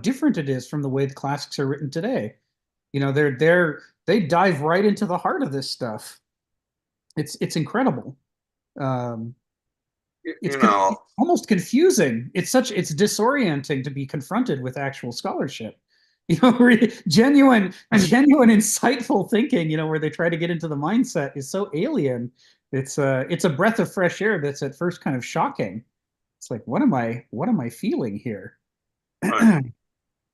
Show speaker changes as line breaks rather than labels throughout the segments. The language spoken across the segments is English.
different it is from the way the classics are written today. You know, they dive right into the heart of this stuff. It's incredible. Um,
You,
it's
you know,
almost confusing. It's disorienting to be confronted with actual scholarship. You know, genuine, insightful thinking. You know, where they try to get into the mindset is so alien. It's a breath of fresh air that's at first kind of shocking. It's like, what am I feeling here?
right.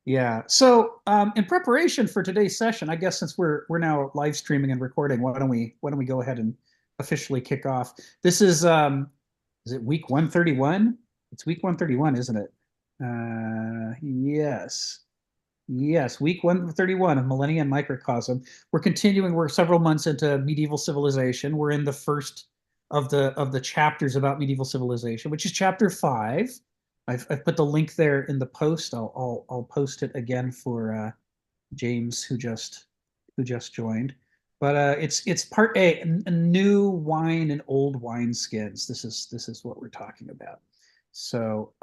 Yeah. So, in preparation for today's session, I guess since we're now live streaming and recording, why don't we go ahead and officially kick off? This is it week 131? It's week 131, isn't it? Yes. Yes, week 131 of Millennia and Microcosm. We're continuing, we're several months into medieval civilization. We're in the first of the chapters about medieval civilization, which is chapter 5. I've put the link there in the post. I'll post it again for James who just joined. But it's part A, new wine and old wine skins. This is what we're talking about. So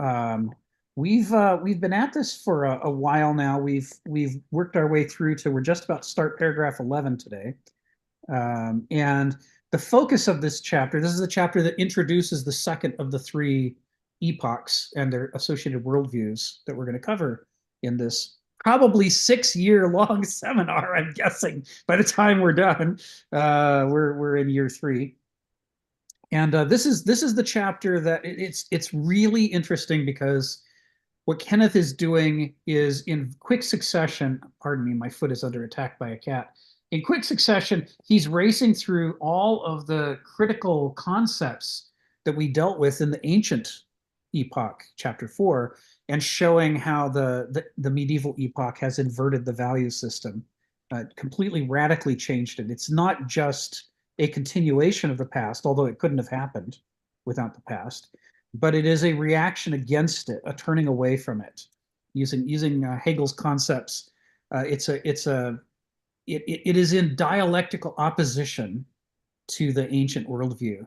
we've been at this for a while now. We've worked our way through to we're just about to start paragraph 11 today. And the focus of this chapter, this is the chapter that introduces the second of the three epochs and their associated worldviews that we're going to cover in this probably 6 year long seminar. I'm guessing by the time we're done, we're in year three. And this is the chapter that it's really interesting because what Kenneth is doing is in quick succession. Pardon me, my foot is under attack by a cat. In quick succession, he's racing through all of the critical concepts that we dealt with in the ancient epoch, chapter 4, and showing how the medieval epoch has inverted the value system, completely radically changed it. It's not just a continuation of the past, although it couldn't have happened without the past, but it is a reaction against it, a turning away from it. Using Hegel's concepts, it is in dialectical opposition to the ancient worldview,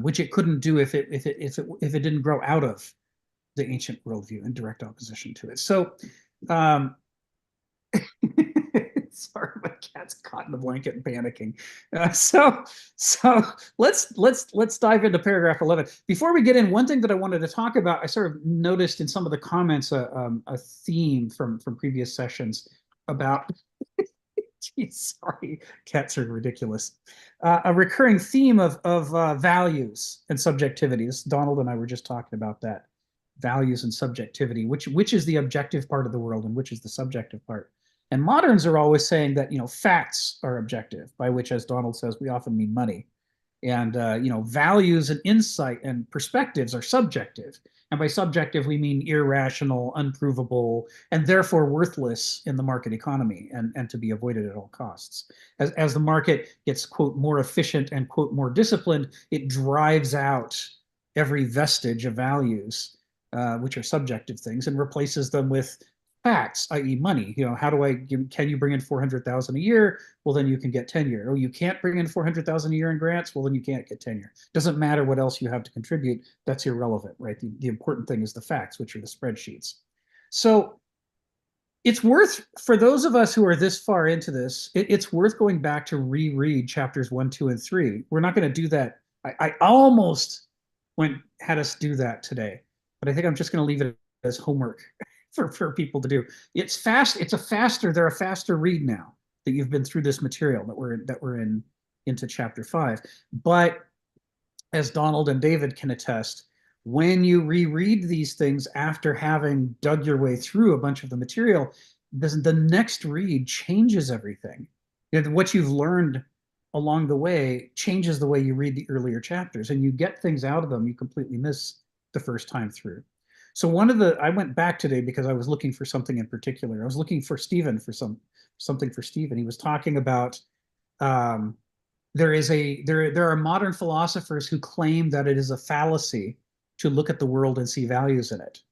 which it couldn't do if it didn't grow out of the ancient worldview in direct opposition to it. So, um, sorry, my cat's caught in the blanket and panicking. So let's dive into paragraph 11. Before we get in, one thing that I wanted to talk about, I sort of noticed in some of the comments a theme from previous sessions about. Geez, sorry, cats are ridiculous. A recurring theme of values and subjectivity. This, Donald and I were just talking about that, values and subjectivity, which is the objective part of the world and which is the subjective part. And moderns are always saying that facts are objective, by which, as Donald says, we often mean money. And values and insight and perspectives are subjective. And by subjective, we mean irrational, unprovable, and therefore worthless in the market economy and to be avoided at all costs. As the market gets, quote, more efficient and, quote, more disciplined, it drives out every vestige of values, which are subjective things, and replaces them with facts, i.e., money. How do can you bring in 400,000 a year? Well, then you can get tenure. Oh, you can't bring in 400,000 a year in grants? Well, then you can't get tenure. Doesn't matter what else you have to contribute. That's irrelevant, right? The important thing is the facts, which are the spreadsheets. So it's worth, for those of us who are this far into this, it's worth going back to reread chapters 1, 2, and 3. We're not going to do that. I almost had us do that today, but I think I'm just going to leave it as homework for people to do. It's fast. They're a faster read now that you've been through this material that we're in into chapter 5. But as Donald and David can attest, when you reread these things after having dug your way through a bunch of the material, the next read changes everything. What you've learned along the way changes the way you read the earlier chapters, and you get things out of them you completely miss the first time through. So I went back today because I was looking for something in particular. I was looking for Stephen for something for Stephen. He was talking about um, there are modern philosophers who claim that it is a fallacy to look at the world and see values in it.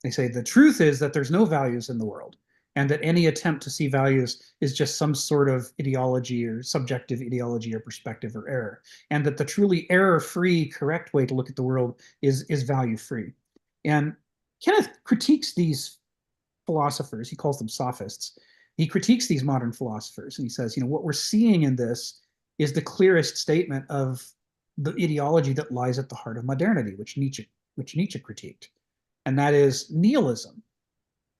They say the truth is that there's no values in the world, and that any attempt to see values is just some sort of ideology or subjective ideology or perspective or error, and that the truly error-free, correct way to look at the world is value-free. And Kenneth critiques these philosophers, he calls them sophists. He critiques these modern philosophers, and he says, what we're seeing in this is the clearest statement of the ideology that lies at the heart of modernity, which Nietzsche critiqued, and that is nihilism.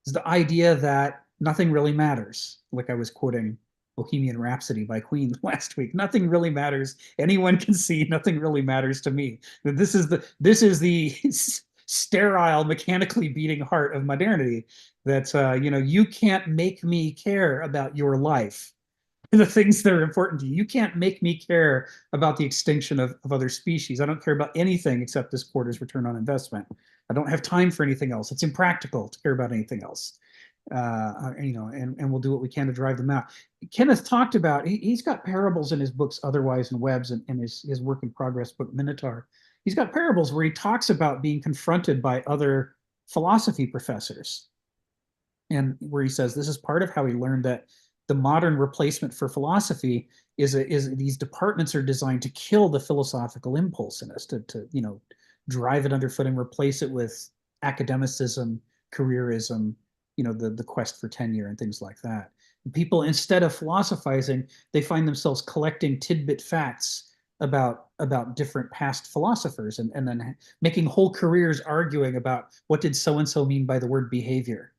It's the idea that nothing really matters. Like I was quoting Bohemian Rhapsody by Queen last week. Nothing really matters. Anyone can see nothing really matters to me. This is the sterile, mechanically beating heart of modernity. That you can't make me care about your life, the things that are important to you. You can't make me care about the extinction of other species. I don't care about anything except this quarter's return on investment. I don't have time for anything else. It's impractical to care about anything else. And we'll do what we can to drive them out. Kenneth talked about, he's got parables in his books, Otherwise and Webs, and his work in progress book, Minotaur. He's got parables where he talks about being confronted by other philosophy professors, and where he says this is part of how he learned that the modern replacement for philosophy is these departments are designed to kill the philosophical impulse in us, to drive it underfoot and replace it with academicism, careerism, the quest for tenure and things like that. People, instead of philosophizing, they find themselves collecting tidbit facts about different past philosophers, and then making whole careers arguing about what did so and so mean by the word behavior,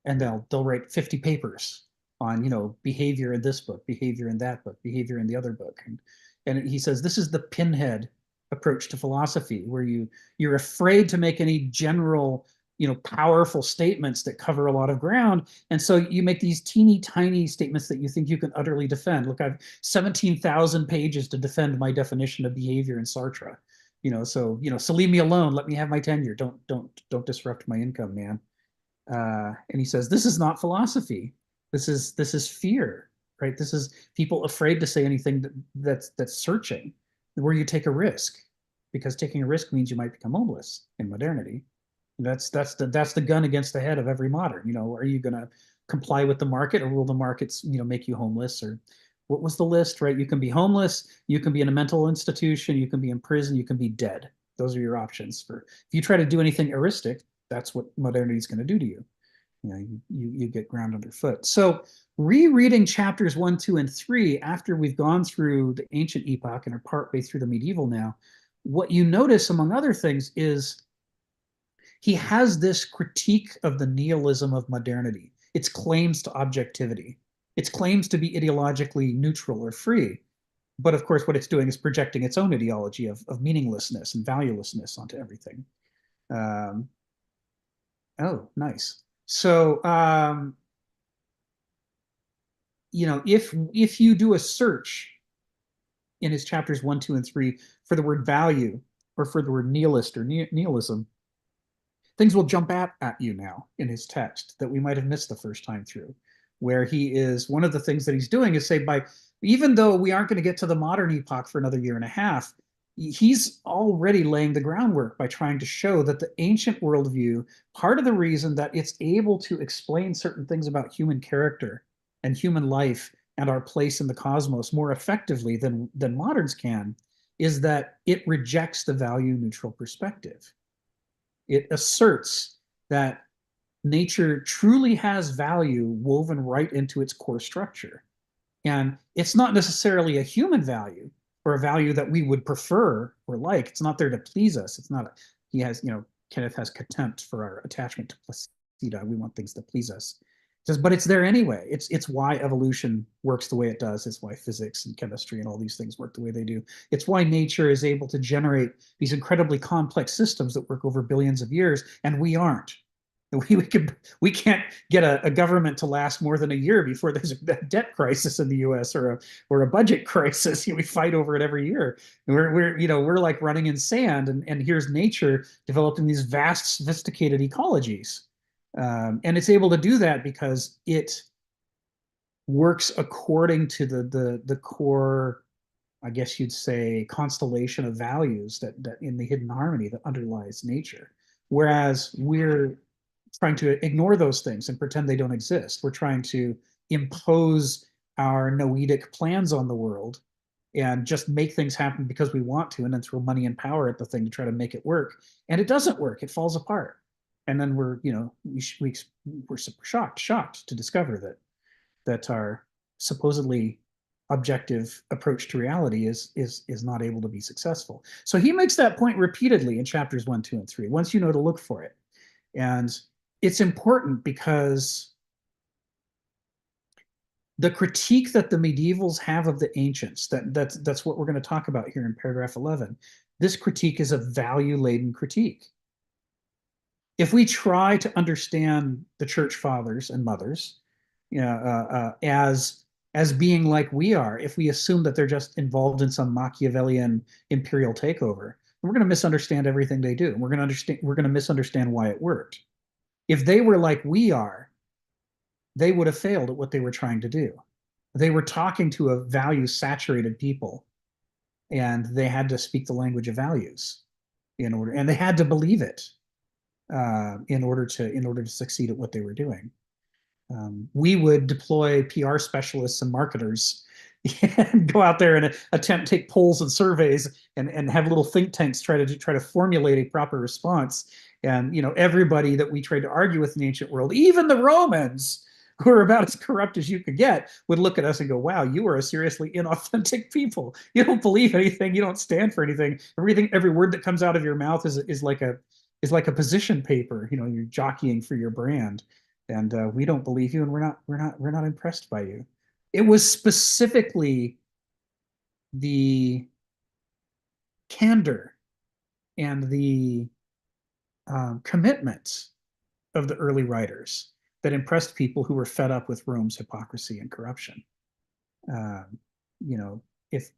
and they'll write 50 papers on behavior in this book, behavior in that book, behavior in the other book, and he says this is the pinhead approach to philosophy, where you're afraid to make any general powerful statements that cover a lot of ground, and so you make these teeny tiny statements that you think you can utterly defend. Look, I've 17,000 pages to defend my definition of behavior in Sartre. So leave me alone, let me have my tenure, don't disrupt my income, man. And he says this is not philosophy, this is fear, right? This is people afraid to say anything that's searching, where you take a risk, because taking a risk means you might become homeless in modernity. That's the gun against the head of every modern. Are you going to comply with the market, or will the markets make you homeless? Or what was the list, right? You can be homeless, you can be in a mental institution, you can be in prison, you can be dead. Those are your options. For if you try to do anything heuristic, that's what modernity is going to do to you. You get ground underfoot. So rereading chapters 1, 2, and 3 after we've gone through the ancient epoch and are partway through the medieval now, what you notice, among other things, is he has this critique of the nihilism of modernity, its claims to objectivity, its claims to be ideologically neutral or free. But of course, what it's doing is projecting its own ideology of meaninglessness and valuelessness onto everything. Oh, nice. So, if you do a search in his chapters 1, 2, and 3 for the word value, or for the word nihilist or nihilism, things will jump at you now in his text that we might have missed the first time through, where he is, one of the things that he's doing is say, even though we aren't going to get to the modern epoch for another year and a half, he's already laying the groundwork by trying to show that the ancient worldview, part of the reason that it's able to explain certain things about human character and human life and our place in the cosmos more effectively than moderns can, is that it rejects the value neutral perspective. It asserts that nature truly has value woven right into its core structure. And it's not necessarily a human value, or a value that we would prefer or like. It's not there to please us. It's not, Kenneth has contempt for our attachment to placida. We want things to please us. But it's there anyway. It's why evolution works the way it does. It's why physics and chemistry and all these things work the way they do. It's why nature is able to generate these incredibly complex systems that work over billions of years, and we aren't. We can't get a government to last more than a year before there's a debt crisis in the U.S. or a budget crisis. We fight over it every year. We're like running in sand, and here's nature developing these vast, sophisticated ecologies. And it's able to do that because it works according to the core, I guess you'd say, constellation of values that in the hidden harmony that underlies nature. Whereas we're trying to ignore those things and pretend they don't exist. We're trying to impose our noetic plans on the world and just make things happen because we want to, and then throw money and power at the thing to try to make it work. And it doesn't work. It falls apart. And then we're super shocked to discover that our supposedly objective approach to reality is not able to be successful. So he makes that point repeatedly in chapters 1, 2, and 3. Once you know to look for it, and it's important because the critique that the medievals have of the ancients, that's what we're going to talk about here in paragraph 11. This critique is a value-laden critique. If we try to understand the church fathers and mothers, as being like we are, if we assume that they're just involved in some Machiavellian imperial takeover, we're going to misunderstand everything they do. We're going to misunderstand why it worked. If they were like we are, they would have failed at what they were trying to do. They were talking to a value-saturated people, and they had to speak the language of values and they had to believe it in order to succeed at what they were doing. We would deploy PR specialists and marketers and go out there and attempt to take polls and surveys and have little think tanks try to formulate a proper response. And everybody that we tried to argue with in the ancient world, even the Romans, who are about as corrupt as you could get, would look at us and go, wow, you are a seriously inauthentic people. You don't believe anything. You don't stand for anything. Every word that comes out of your mouth is like a position paper. You're jockeying for your brand, and we don't believe you, and we're not impressed by you. It was specifically the candor and the commitment of the early writers that impressed people who were fed up with Rome's hypocrisy and corruption. If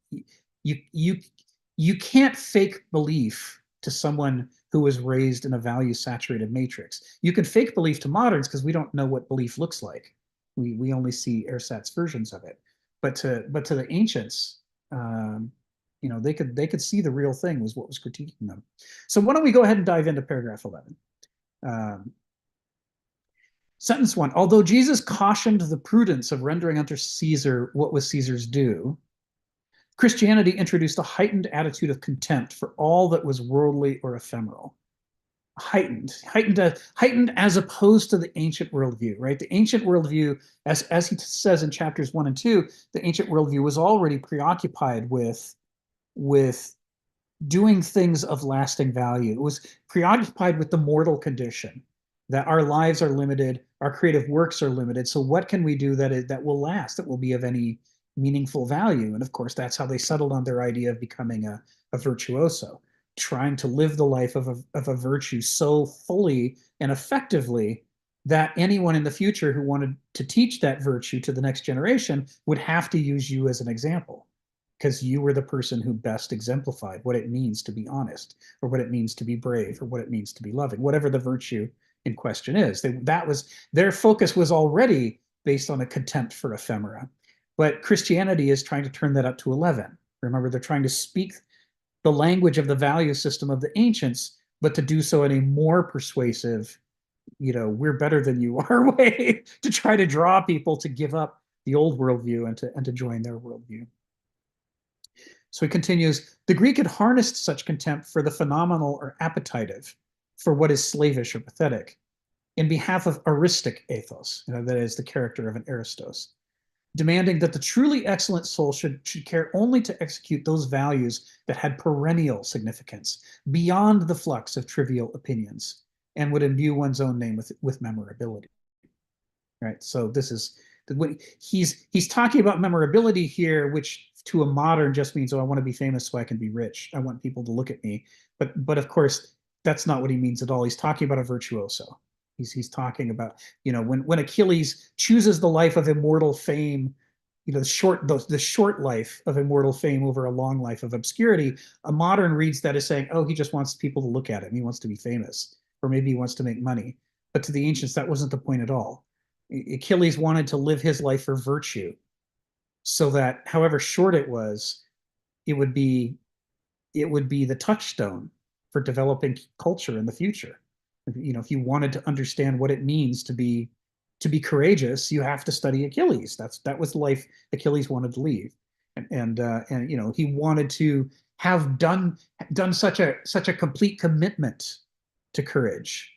you can't fake belief to someone who was raised in a value-saturated matrix. You can fake belief to moderns because we don't know what belief looks like. We only see ersatz versions of it. But to the ancients, they could see the real thing was what was critiquing them. So why don't we go ahead and dive into paragraph 11. Sentence 1, although Jesus cautioned the prudence of rendering unto Caesar what was Caesar's due, Christianity introduced a heightened attitude of contempt for all that was worldly or ephemeral. Heightened as opposed to the ancient worldview, right? The ancient worldview, as he says in chapters 1 and 2, the ancient worldview was already preoccupied with doing things of lasting value. It was preoccupied with the mortal condition, that our lives are limited, our creative works are limited. So what can we do that will last, that will be of any meaningful value? And of course, that's how they settled on their idea of becoming a virtuoso, trying to live the life of a virtue so fully and effectively that anyone in the future who wanted to teach that virtue to the next generation would have to use you as an example, because you were the person who best exemplified what it means to be honest, or what it means to be brave, or what it means to be loving, whatever the virtue in question is. Their focus was already based on a contempt for ephemera. But Christianity is trying to turn that up to 11. Remember, they're trying to speak the language of the value system of the ancients, but to do so in a more persuasive, we're better than you are way, to try to draw people to give up the old worldview and to join their worldview. So he continues, the Greek had harnessed such contempt for the phenomenal or appetitive, for what is slavish or pathetic, in behalf of aristic ethos, that is the character of an Aristos, demanding that the truly excellent soul should care only to execute those values that had perennial significance, beyond the flux of trivial opinions, and would imbue one's own name with memorability. Right. So this is he's talking about memorability here, which to a modern just means, oh, I want to be famous so I can be rich. I want people to look at me. But of course, that's not what he means at all. He's talking about a virtuoso. He's talking about, when Achilles chooses the life of immortal fame, the short life of immortal fame over a long life of obscurity, a modern reads that as saying, oh, he just wants people to look at him. He wants to be famous, or maybe he wants to make money. But to the ancients, that wasn't the point at all. Achilles wanted to live his life for virtue, so that however short it was, it would be the touchstone for developing culture in the future. If you wanted to understand what it means to be courageous, you have to study Achilles. That was the life Achilles wanted to lead, and he wanted to have done such a complete commitment to courage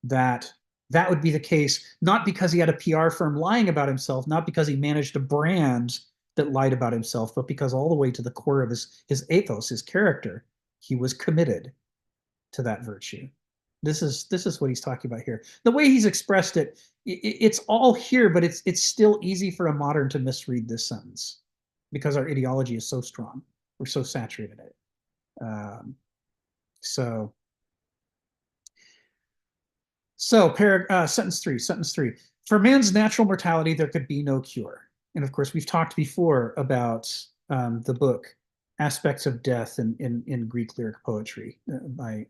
that that would be the case, not because he had a PR firm lying about himself, not because he managed a brand that lied about himself, but because all the way to the core of his ethos, his character, he was committed to that virtue. This is what he's talking about here. The way he's expressed it, it's all here, but it's still easy for a modern to misread this sentence because our ideology is so strong. We're so saturated in it. Um, so sentence three. For man's natural mortality, there could be no cure. And of course, we've talked before about the book Aspects of Death in Greek lyric poetry by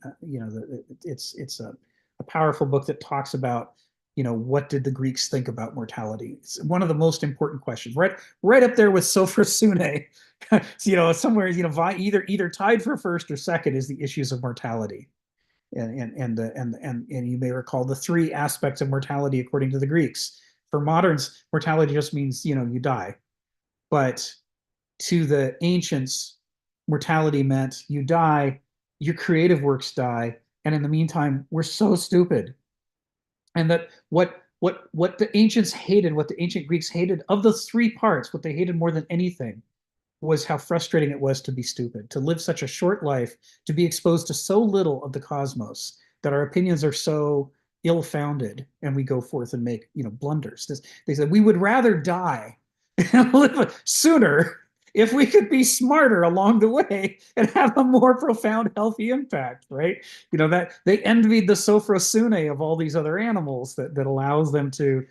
it's a powerful book that talks about what did the Greeks think about mortality. It's one of the most important questions, right up there with Sophrosyne. Somewhere either tied for first or second is the issues of mortality. And you may recall the three aspects of mortality according to the Greeks. For moderns, mortality just means you die, but to the ancients, mortality meant you die, your creative works die, and in the meantime, we're so stupid. And that what the ancients hated, what the ancient Greeks hated of those three parts, what they hated more than anything was how frustrating it was to be stupid, to live such a short life, to be exposed to so little of the cosmos that our opinions are so ill-founded and we go forth and make blunders. They said we would rather die and live sooner if we could be smarter along the way and have a more profound, healthy impact, right? That they envied the Sophrosyne of all these other animals that allows them to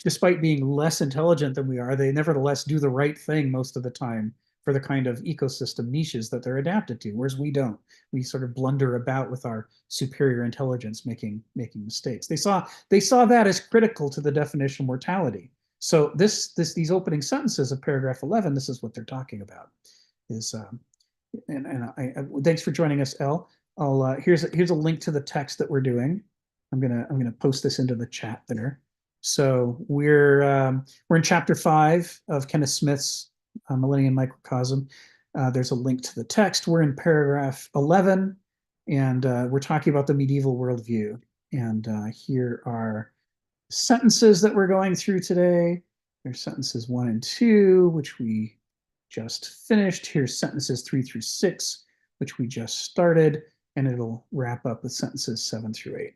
despite being less intelligent than we are, they nevertheless do the right thing most of the time for the kind of ecosystem niches that they're adapted to, whereas we don't. We sort of blunder about with our superior intelligence, making mistakes. They saw that as critical to the definition of mortality. So these opening sentences of paragraph 11, this is what they're talking about. Is thanks for joining us, Elle. Here's a link to the text that we're doing. I'm gonna post this into the chat there. So we're in chapter 5 of Kenneth Smith's Millennia and Microcosm. There's a link to the text. We're in paragraph 11, and we're talking about the medieval worldview. And here are sentences that we're going through today. There's sentences 1 and 2, which we just finished. Here's sentences 3 through 6, which we just started, and it'll wrap up with sentences 7 through 8.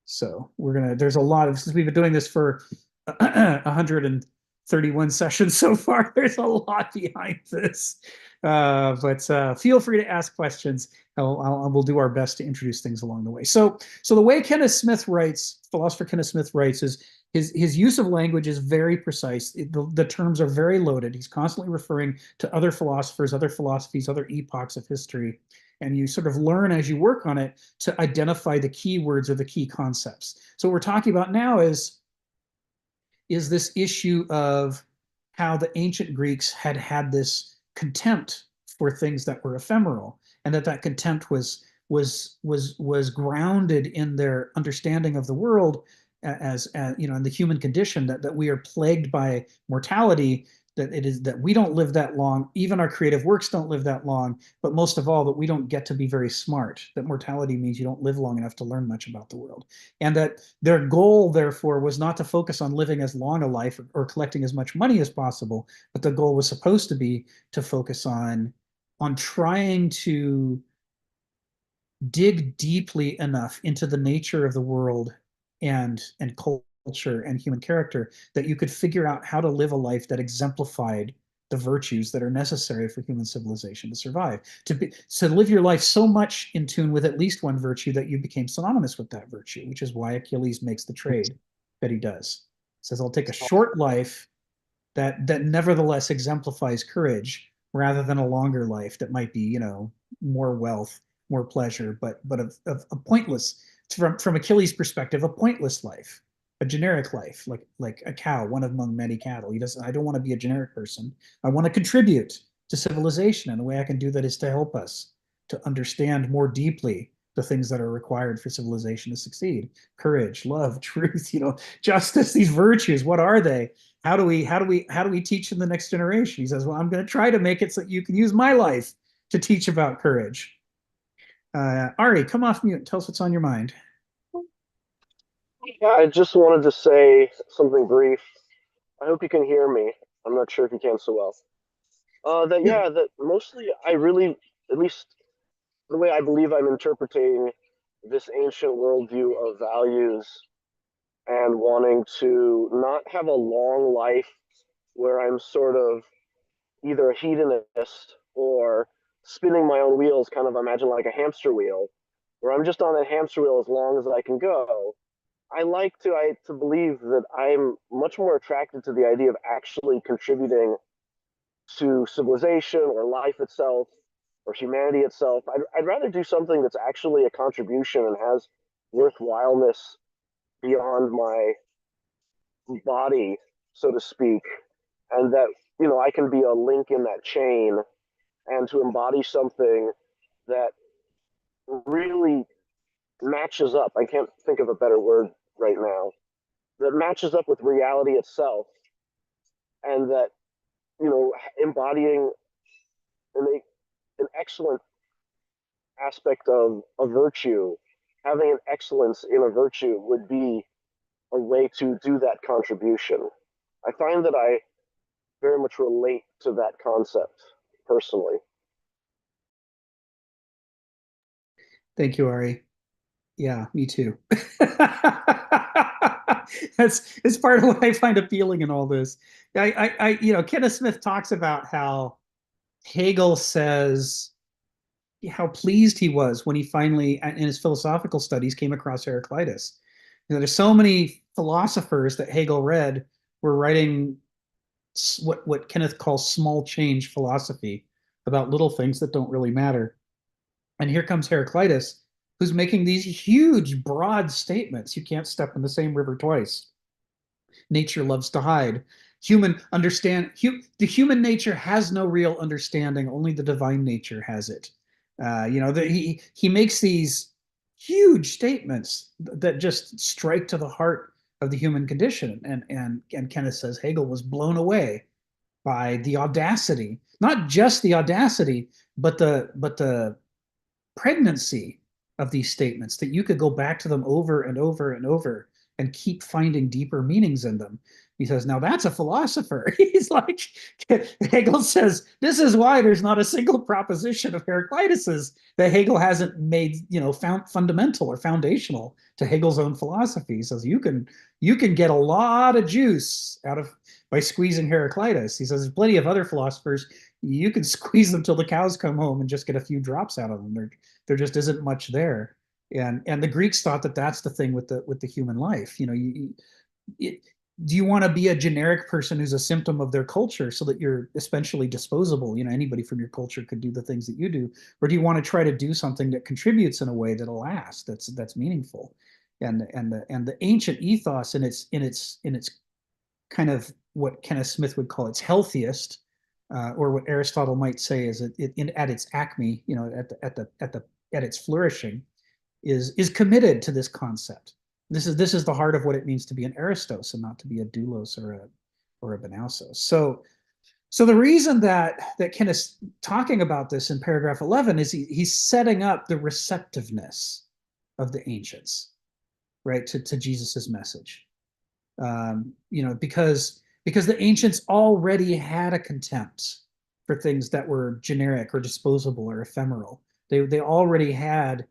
So there's a lot of, since we've been doing this for 131 sessions so far, there's a lot behind this. But feel free to ask questions. We'll do our best to introduce things along the way. So the way Kenneth Smith writes, philosopher Kenneth Smith writes, is his use of language is very precise. The terms are very loaded. He's constantly referring to other philosophers, other philosophies, other epochs of history. And you sort of learn as you work on it to identify the key words or the key concepts. So what we're talking about now is this issue of how the ancient Greeks had this contempt for things that were ephemeral, and that contempt was grounded in their understanding of the world as in the human condition, that we are plagued by mortality, that we don't live that long, even our creative works don't live that long, but most of all that we don't get to be very smart, that mortality means you don't live long enough to learn much about the world, and that their goal therefore was not to focus on living as long a life or collecting as much money as possible, but the goal was supposed to be to focus on trying to dig deeply enough into the nature of the world and culture and human character that you could figure out how to live a life that exemplified the virtues that are necessary for human civilization to survive, to live your life so much in tune with at least one virtue that you became synonymous with that virtue, which is why Achilles makes the trade that he does. He says, I'll take a short life that nevertheless exemplifies courage, rather than a longer life that might be more wealth, more pleasure, but a pointless, from Achilles' perspective, a pointless life, a generic life, like a cow, one among many cattle. He doesn't. I don't want to be a generic person. I want to contribute to civilization, and the way I can do that is to help us to understand more deeply the things that are required for civilization to succeed: courage, love, truth, justice. These virtues, what are they? How do we teach in the next generation? He says, well, I'm going to try to make it so that you can use my life to teach about courage. Ari, come off mute and tell us what's on your mind.
Yeah, I just wanted to say something brief. I hope you can hear me. I'm not sure if you can so well.
Yeah.
That mostly I really, at least the way I believe I'm interpreting this ancient worldview of values and wanting to not have a long life where I'm sort of either a hedonist or spinning my own wheels, kind of imagine like a hamster wheel, where I'm just on that hamster wheel as long as I can go. I to believe that I'm much more attracted to the idea of actually contributing to civilization or life itself or humanity itself. I'd rather do something that's actually a contribution and has worthwhileness beyond my body, so to speak, and that I can be a link in that chain and to embody something that really matches up. I can't think of a better word right now. That matches up with reality itself, and that embodying an, an excellent aspect of a virtue, having an excellence in a virtue would be a way to do that contribution. I find that I very much relate to that concept personally.
Thank you, Ari. Yeah, me too. That's it's part of what I find appealing in all this. Kenneth Smith talks about how Hegel says how pleased he was when he finally, in his philosophical studies, came across Heraclitus. There's so many philosophers that Hegel read were writing what Kenneth calls small change philosophy about little things that don't really matter. And here comes Heraclitus, who's making these huge, broad statements. You can't step in the same river twice. Nature loves to hide. The human nature has no real understanding. Only the divine nature has it. He makes these huge statements that just strike to the heart of the human condition. And Kenneth says Hegel was blown away by the audacity, not just the audacity, but the pregnancy of these statements, that you could go back to them over and over and over and keep finding deeper meanings in them. He says, now that's a philosopher. He's like, Hegel says, this is why there's not a single proposition of Heraclitus's that Hegel hasn't made, found fundamental or foundational to Hegel's own philosophy. He says, you can get a lot of juice out of by squeezing Heraclitus. He says, there's plenty of other philosophers. You can squeeze them till the cows come home and just get a few drops out of them. There just isn't much there. And the Greeks thought that that's the thing with the human life. Do you want to be a generic person who's a symptom of their culture so that you're essentially disposable? Anybody from your culture could do the things that you do, or do you want to try to do something that contributes in a way that'll last, that's meaningful? And the ancient ethos in its kind of what Kenneth Smith would call its healthiest, or what Aristotle might say is at its acme, at its flourishing, is committed to this concept. This is the heart of what it means to be an Aristos and not to be a doulos or a Benausos. So the reason that Ken is talking about this in paragraph 11 is he's setting up the receptiveness of the ancients, right, to Jesus's message. Because the ancients already had a contempt for things that were generic or disposable or ephemeral. They already had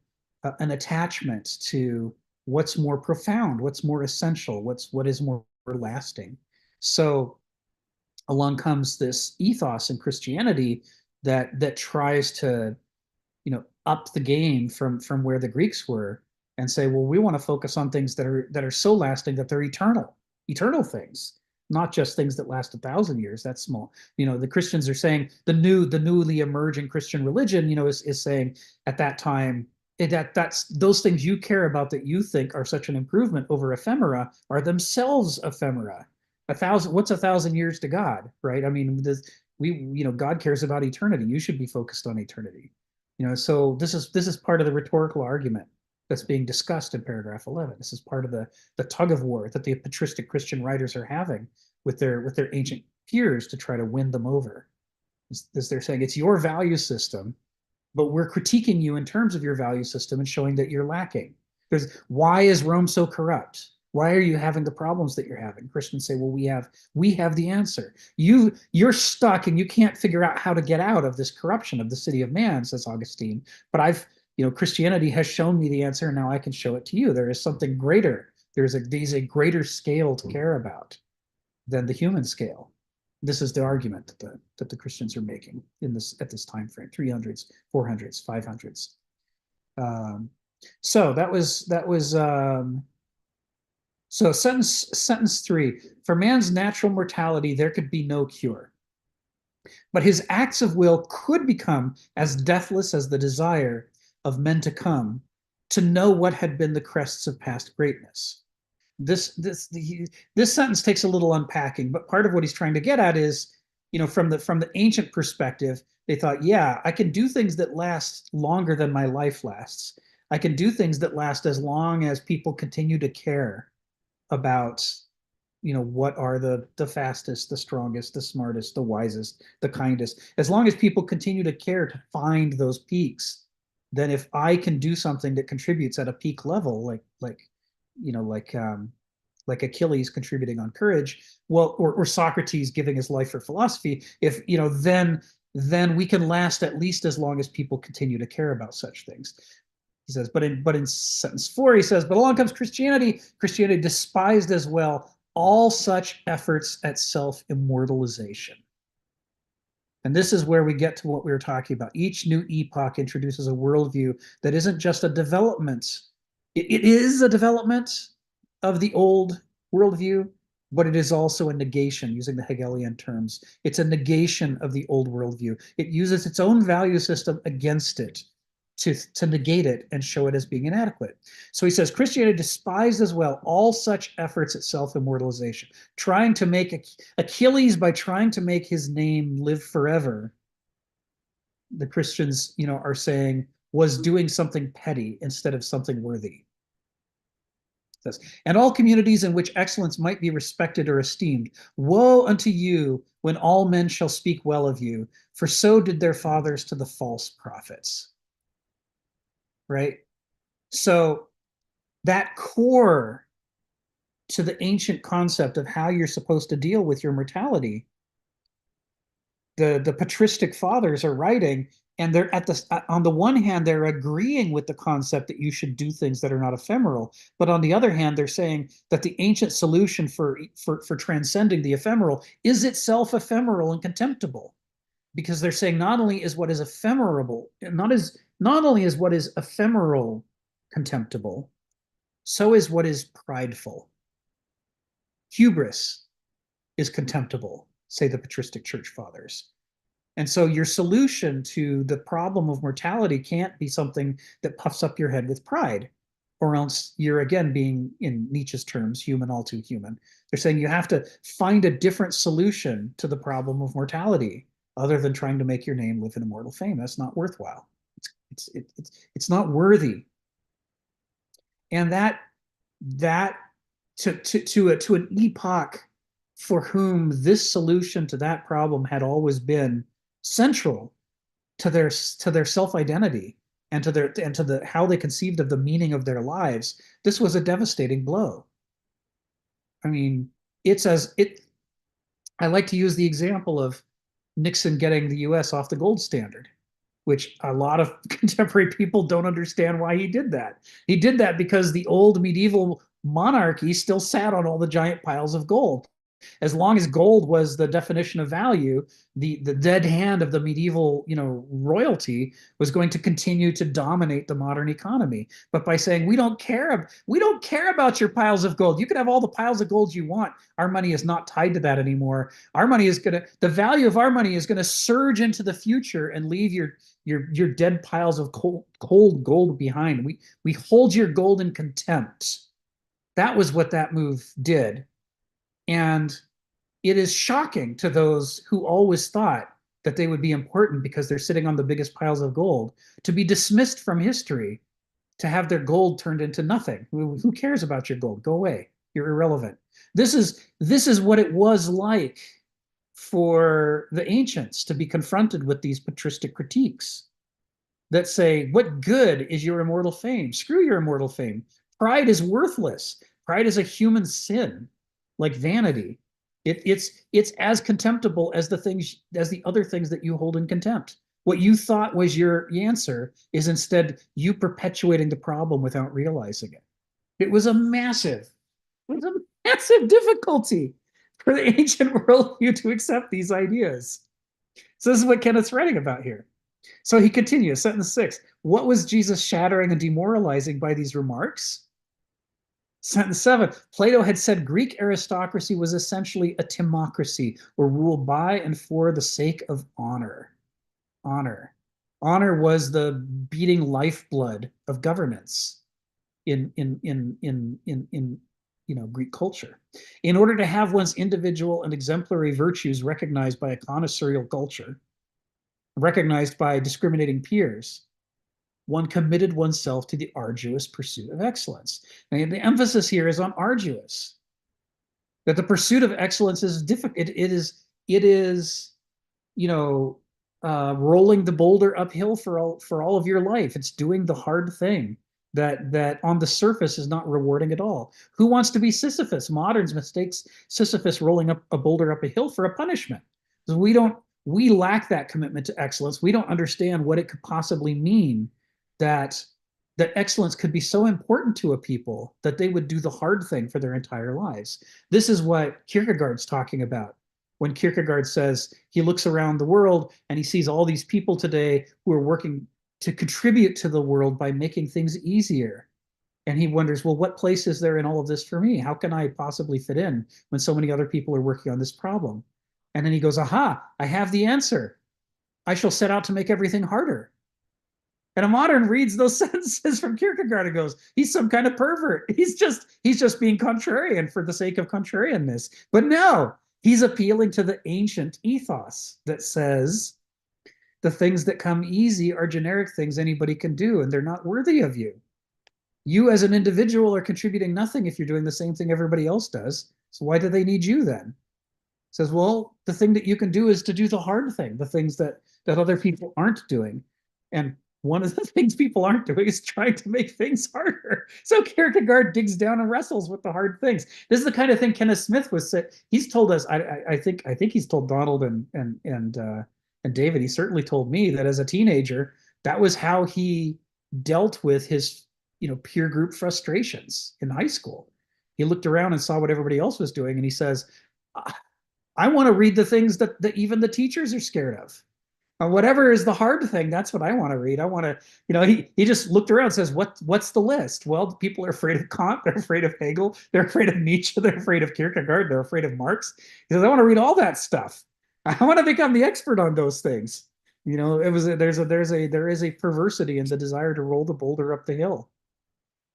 an attachment to what's more profound, what's more essential, what is more lasting. So along comes this ethos in Christianity that tries to up the game from where the Greeks were, and say, well, we want to focus on things that are so lasting that they're eternal things, not just things that last 1,000 years. That's small. The Christians are saying the newly emerging Christian religion, is saying at that time that's those things you care about that you think are such an improvement over ephemera are themselves ephemera. What's 1,000 years to God, right? I mean, God cares about eternity. You should be focused on eternity. So this is part of the rhetorical argument that's being discussed in paragraph 11. This is part of the tug of war that the patristic Christian writers are having with their ancient peers to try to win them over. As they're saying, it's your value system, but we're critiquing you in terms of your value system and showing that you're lacking. Why is Rome so corrupt? Why are you having the problems that you're having? Christians say, well, we have the answer. You're stuck and you can't figure out how to get out of this corruption of the city of man, says Augustine. But Christianity has shown me the answer, and now I can show it to you. There is something greater. There's a greater scale to care about than the human scale. This is the argument that the Christians are making at this time frame, 300s, 400s, 500s. So that was so sentence 3. For man's natural mortality, there could be no cure. But his acts of will could become as deathless as the desire of men to come, to know what had been the crests of past greatness. This sentence takes a little unpacking, but part of what he's trying to get at is, from the ancient perspective, they thought, yeah, I can do things that last longer than my life lasts. I can do things that last as long as people continue to care about, what are the fastest, the strongest, the smartest, the wisest, the kindest. As long as people continue to care to find those peaks, then if I can do something that contributes at a peak level, like Achilles contributing on courage, well, or Socrates giving his life for philosophy, if then we can last at least as long as people continue to care about such things. He says, but in sentence 4, he says, but along comes Christianity. Christianity despised as well all such efforts at self-immortalization. And this is where we get to what we were talking about. Each new epoch introduces a worldview that isn't just a development. It is a development of the old worldview, but it is also a negation, using the Hegelian terms. It's a negation of the old worldview. It uses its own value system against it to negate it and show it as being inadequate. So he says, Christianity despised as well all such efforts at self-immortalization, trying to make Achilles, by trying to make his name live forever, the Christians, are saying, was doing something petty instead of something worthy. And all communities in which excellence might be respected or esteemed, woe unto you when all men shall speak well of you, for so did their fathers to the false prophets. Right? So that core to the ancient concept of how you're supposed to deal with your mortality, the patristic fathers are writing, and they're on the one hand, they're agreeing with the concept that you should do things that are not ephemeral, but on the other hand, they're saying that the ancient solution for transcending the ephemeral is itself ephemeral and contemptible, because they're saying not only is what is ephemeral, not only is what is ephemeral contemptible, so is what is prideful. Hubris is contemptible, say the patristic church fathers. And so your solution to the problem of mortality can't be something that puffs up your head with pride, or else you're again being, in Nietzsche's terms, human all too human. They're saying you have to find a different solution to the problem of mortality other than trying to make your name live in immortal fame. That's not worthwhile. It's not worthy. And that to an epoch for whom this solution to that problem had always been central to their self-identity and to how they conceived of the meaning of their lives, this was a devastating blow. I mean, I like to use the example of Nixon getting the US off the gold standard, which a lot of contemporary people don't understand why he did that. He did that because the old medieval monarchy still sat on all the giant piles of gold. As long as gold was the definition of value, the dead hand of the medieval, royalty was going to continue to dominate the modern economy. But by saying we don't care about your piles of gold, you can have all the piles of gold you want. Our money is not tied to that anymore. The value of our money is gonna surge into the future and leave your dead piles of cold gold behind. We hold your gold in contempt. That was what that move did. And it is shocking to those who always thought that they would be important because they're sitting on the biggest piles of gold to be dismissed from history, to have their gold turned into nothing. Who cares about your gold? Go away. You're irrelevant. This is what it was like for the ancients to be confronted with these patristic critiques that say, what good is your immortal fame? Screw your immortal fame. Pride is worthless. Pride is a human sin, like vanity. It's as contemptible as the other things that you hold in contempt. What you thought was your answer is instead you perpetuating the problem without realizing it. It was a massive difficulty for the ancient worldview to accept these ideas. So this is what Kenneth's writing about here. So he continues, sentence 6. What was Jesus shattering and demoralizing by these remarks? Sentence 7. Plato had said Greek aristocracy was essentially a timocracy, or ruled by and for the sake of honor. Honor. Honor was the beating lifeblood of governance in Greek culture. In order to have one's individual and exemplary virtues recognized by a connoisseurial culture, recognized by discriminating peers, one committed oneself to the arduous pursuit of excellence. And the emphasis here is on arduous. That the pursuit of excellence is difficult. It is, rolling the boulder uphill for all of your life. It's doing the hard thing that on the surface is not rewarding at all. Who wants to be Sisyphus? Moderns mistakes Sisyphus rolling up a boulder up a hill for a punishment. We lack that commitment to excellence. We don't understand what it could possibly mean that excellence could be so important to a people that they would do the hard thing for their entire lives. This is what Kierkegaard's talking about when Kierkegaard says he looks around the world and he sees all these people today who are working to contribute to the world by making things easier. And he wonders, well, what place is there in all of this for me? How can I possibly fit in when so many other people are working on this problem? And then he goes, aha, I have the answer. I shall set out to make everything harder. And a modern reads those sentences from Kierkegaard and goes, he's some kind of pervert. He's just being contrarian for the sake of contrarianness. But no, he's appealing to the ancient ethos that says the things that come easy are generic things anybody can do, and they're not worthy of you. You as an individual are contributing nothing if you're doing the same thing everybody else does. So why do they need you then? Says, well, the thing that you can do is to do the hard thing, the things that other people aren't doing. And one of the things people aren't doing is trying to make things harder. So Kierkegaard digs down and wrestles with the hard things. This is the kind of thing Kenneth Smith was saying. He's told us, I think he's told Donald and David, he certainly told me that as a teenager, that was how he dealt with his peer group frustrations in high school. He looked around and saw what everybody else was doing, and he says, I want to read the things that even the teachers are scared of. Whatever is the hard thing, that's what I want to read. I want to, he just looked around and says, what's the list? Well, people are afraid of Kant, they're afraid of Hegel, they're afraid of Nietzsche, they're afraid of Kierkegaard, they're afraid of Marx. He says, I want to read all that stuff. I want to become the expert on those things. There is a perversity in the desire to roll the boulder up the hill.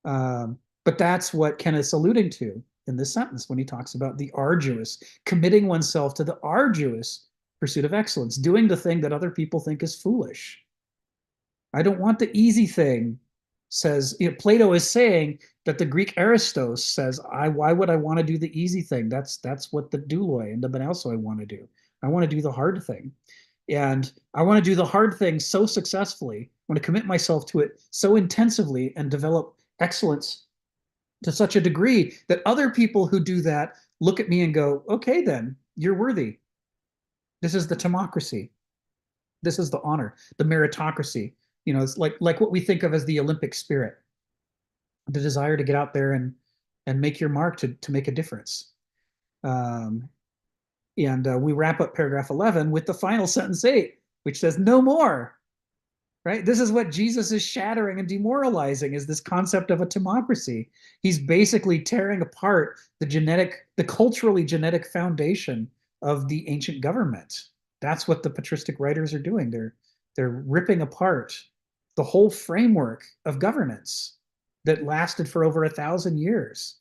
But that's what Kenneth's alluding to in this sentence when he talks about the arduous, committing oneself to the arduous pursuit of excellence, doing the thing that other people think is foolish. I don't want the easy thing, says, Plato is saying that the Greek Aristos says, why would I want to do the easy thing? That's what the douloi and the benalsoi want to do. I want to do the hard thing. And I want to do the hard thing so successfully, I want to commit myself to it so intensively and develop excellence to such a degree that other people who do that look at me and go, okay, then you're worthy. This is the timocracy. This is the honor, the meritocracy. It's like what we think of as the Olympic spirit, the desire to get out there and make your mark to make a difference. We wrap up paragraph 11 with the final sentence 8, which says no more. Right? This is what Jesus is shattering and demoralizing, is this concept of a timocracy. He's basically tearing apart the culturally genetic foundation of the ancient government. That's what the patristic writers are doing. They're ripping apart the whole framework of governance that lasted for over 1,000 years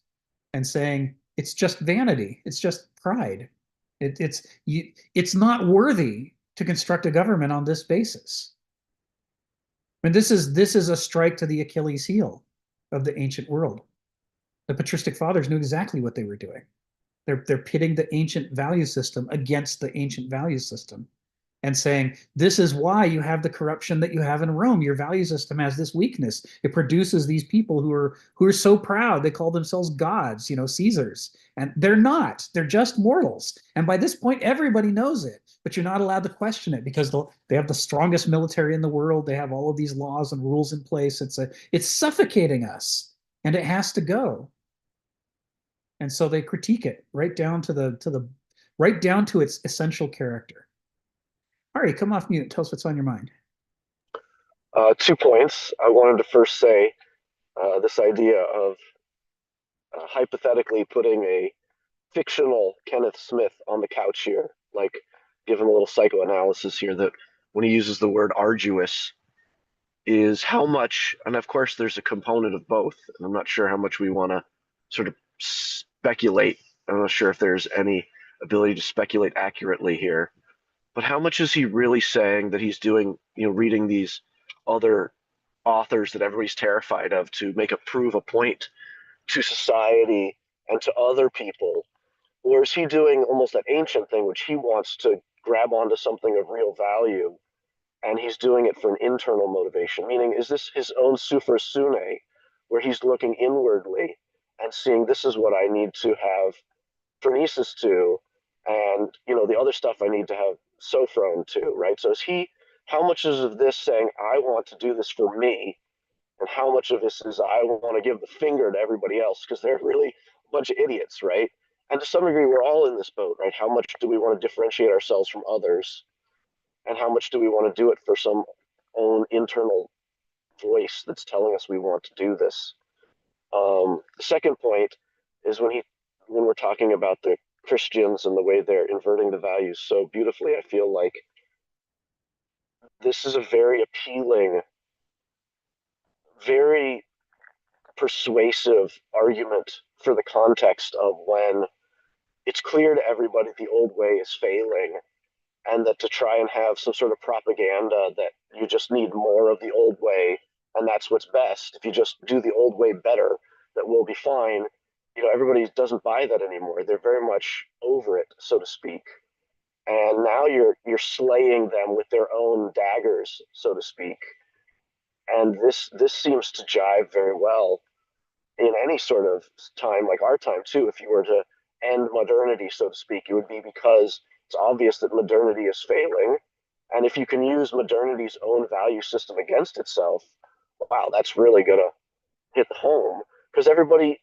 and saying it's just vanity, it's just pride. It's not worthy to construct a government on this basis. And this is a strike to the Achilles heel of the ancient world. The patristic fathers knew exactly what they were doing. They're pitting the ancient value system against the ancient value system. and saying, this is why you have the corruption that you have in Rome. Your value system has this weakness. It produces these people who are so proud they call themselves gods, Caesars. And they're not. They're just mortals. And by this point, everybody knows it, but you're not allowed to question it because they have the strongest military in the world. They have all of these laws and rules in place. It's suffocating us, and it has to go. And so they critique it right down to its essential character. Ari, come off mute. Tell us what's on your mind.
2 points. I wanted to first say this idea of hypothetically putting a fictional Kenneth Smith on the couch here, like give him a little psychoanalysis here, that when he uses the word arduous is how much, and of course there's a component of both, and I'm not sure how much we want to sort of speculate. I'm not sure if there's any ability to speculate accurately here, but how much is he really saying that he's doing, reading these other authors that everybody's terrified of to prove a point to society and to other people? Or is he doing almost that ancient thing, which he wants to grab onto something of real value, and he's doing it for an internal motivation? Meaning, is this his own suprasune, where he's looking inwardly and seeing, this is what I need to have phronesis to, and the other stuff I need to have sophron to, right? So how much is of this saying, I want to do this for me, and how much of this is, I want to give the finger to everybody else because they're really a bunch of idiots, right? And to some degree, we're all in this boat, right? How much do we want to differentiate ourselves from others, and how much do we want to do it for some own internal voice that's telling us we want to do this? The second point is when we're talking about the Christians and the way they're inverting the values so beautifully, I feel like this is a very appealing, very persuasive argument for the context of when it's clear to everybody the old way is failing, and that to try and have some sort of propaganda that you just need more of the old way and that's what's best, if you just do the old way better, that we'll be fine. Everybody doesn't buy that anymore. They're very much over it, so to speak. And now you're slaying them with their own daggers, so to speak. And this seems to jive very well in any sort of time like our time too. If you were to end modernity, so to speak, it would be because it's obvious that modernity is failing. And if you can use modernity's own value system against itself, wow, that's really going to hit home, because everybody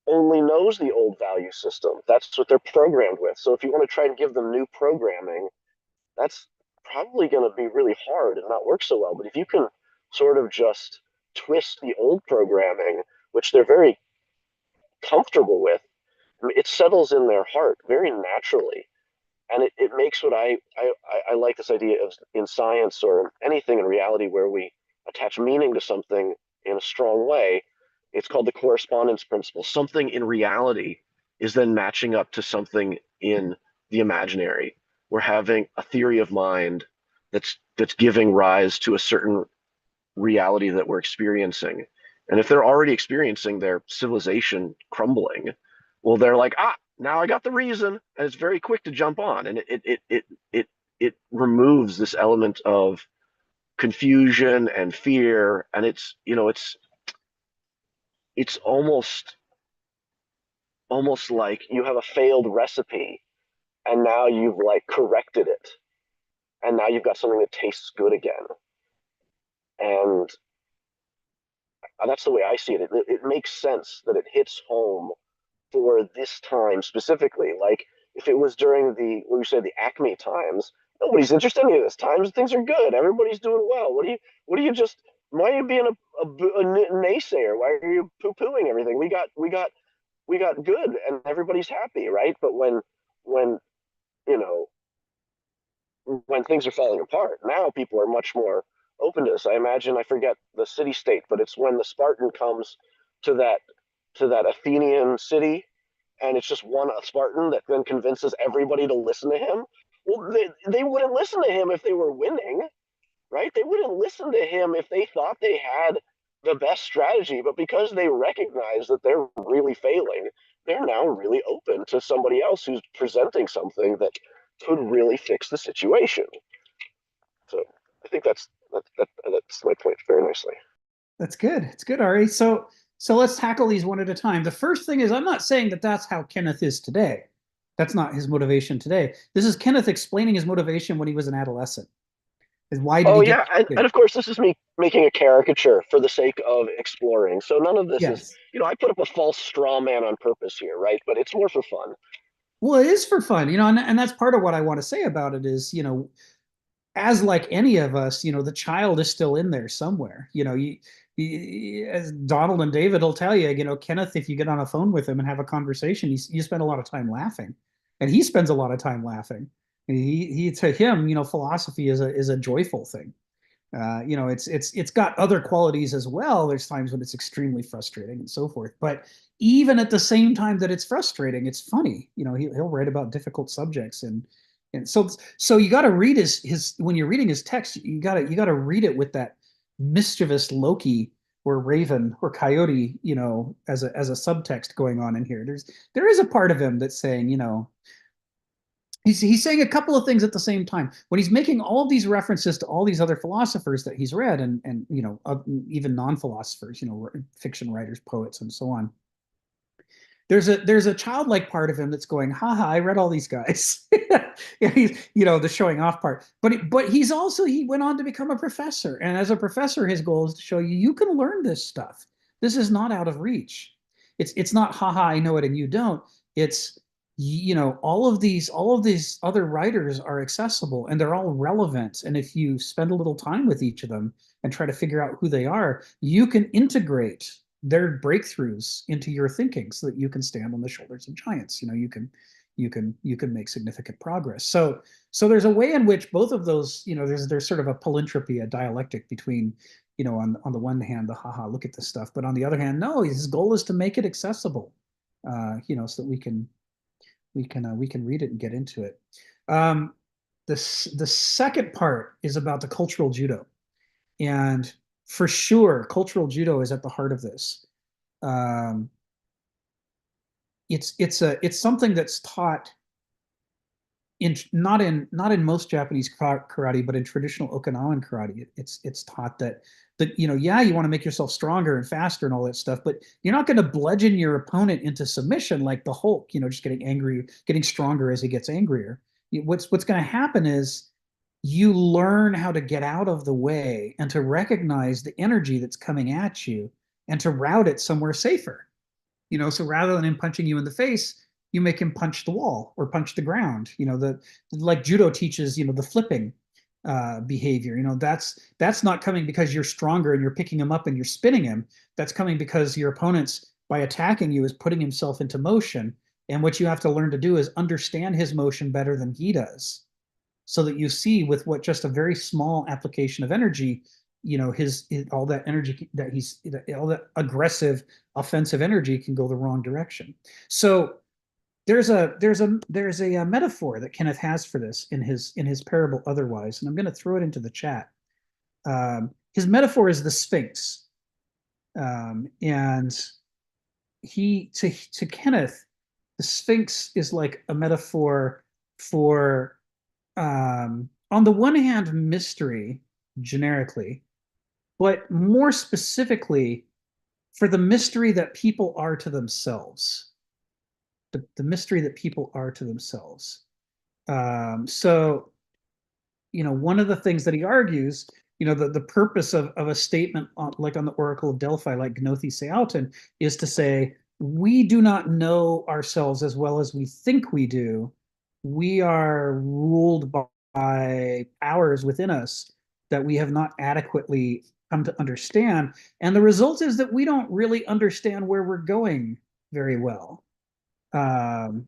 only knows the old value system. That's what they're programmed with. So if you want to try and give them new programming, that's probably going to be really hard and not work so well. But if you can sort of just twist the old programming, which they're very comfortable with, it settles in their heart very naturally. And it makes what I like this idea of in science or anything in reality where we attach meaning to something in a strong way. It's called the correspondence principle. Something in reality is then matching up to something in the imaginary. We're having a theory of mind that's giving rise to a certain reality that we're experiencing. And if they're already experiencing their civilization crumbling, well, they're like, now I got the reason, and it's very quick to jump on, and it removes this element of confusion and fear, and it's almost like you have a failed recipe, and now you've like corrected it, and now you've got something that tastes good again. And that's the way I see it. It makes sense that it hits home for this time specifically. Like if it was during the Acme times, nobody's interested in any of this. Times things are good, everybody's doing well. Why are you being a naysayer? Why are you poo-pooing everything? We got good and everybody's happy, right? But when you know when things are falling apart, now people are much more open to this. I forget the city state, but it's when the Spartan comes to that Athenian city, and it's just one Spartan that then convinces everybody to listen to him. Well, they wouldn't listen to him if they were winning, right? They wouldn't listen to him if they thought they had the best strategy, but because they recognize that they're really failing, they're now really open to somebody else who's presenting something that could really fix the situation. I think that's my point very nicely.
That's good. It's good, Ari. So let's tackle these one at a time. The first thing is, I'm not saying that that's how Kenneth is today. That's not his motivation today. This is Kenneth explaining his motivation when he was an adolescent. Is why did
Oh
he get?
yeah, and of course this is me making a caricature for the sake of exploring. So none of this is,
Yes.
I put up a false straw man on purpose here, right? But it's more for fun.
Well, it is for fun, and that's part of what I want to say about it is, as like any of us, the child is still in there somewhere. As Donald and David will tell you, Kenneth, if you get on a phone with him and have a conversation, you spend a lot of time laughing, and he spends a lot of time laughing. He to him, philosophy is a joyful thing. It's got other qualities as well. There's times when it's extremely frustrating and so forth. But even at the same time that it's frustrating, it's funny. He'll write about difficult subjects and so you got to read his when you're reading his text, you got to read it with that mischievous Loki or Raven or Coyote, as a subtext going on in here. There is a part of him that's saying, he's saying a couple of things at the same time when he's making all of these references to all these other philosophers that he's read and even non-philosophers, fiction writers, poets, and so on. There's a childlike part of him that's going, haha, I read all these guys. Yeah, he's, the showing off part. But he went on to become a professor. And as a professor, his goal is to show you can learn this stuff. This is not out of reach. It's not haha, I know it and you don't. It's all of these other writers are accessible and they're all relevant. And if you spend a little time with each of them and try to figure out who they are, you can integrate their breakthroughs into your thinking so that you can stand on the shoulders of giants. You can make significant progress. So there's a way in which both of those, there's sort of a polyntropy, a dialectic between, on the one hand, the haha, look at this stuff, but on the other hand, no, his goal is to make it accessible, so that we can read it and get into it. The second part is about the cultural judo, and for sure, cultural judo is at the heart of this. Um, it's something that's taught not in most Japanese karate, but in traditional Okinawan karate. It's taught that yeah, you want to make yourself stronger and faster and all that stuff, but you're not going to bludgeon your opponent into submission like the Hulk, just getting angry, getting stronger as he gets angrier. What's going to happen is you learn how to get out of the way and to recognize the energy that's coming at you and to route it somewhere safer. So rather than him punching you in the face, you make him punch the wall or punch the ground. Like judo teaches, the flipping behavior. That's not coming because you're stronger and you're picking him up and you're spinning him. That's coming because your opponent's, by attacking you, is putting himself into motion. And what you have to learn to do is understand his motion better than he does, so that you see with what just a very small application of energy, his all that energy that all that aggressive offensive energy can go the wrong direction. So there's a metaphor that Kenneth has for this in his parable Otherwise, and I'm going to throw it into the chat. His metaphor is the Sphinx, and to Kenneth, the Sphinx is like a metaphor for, on the one hand, mystery generically, but more specifically for the mystery that people are to themselves. The mystery that people are to themselves. So, one of the things that he argues, the purpose of a statement like on the Oracle of Delphi, like Gnothi Seauton, is to say, we do not know ourselves as well as we think we do. We are ruled by powers within us that we have not adequately come to understand. And the result is that we don't really understand where we're going very well.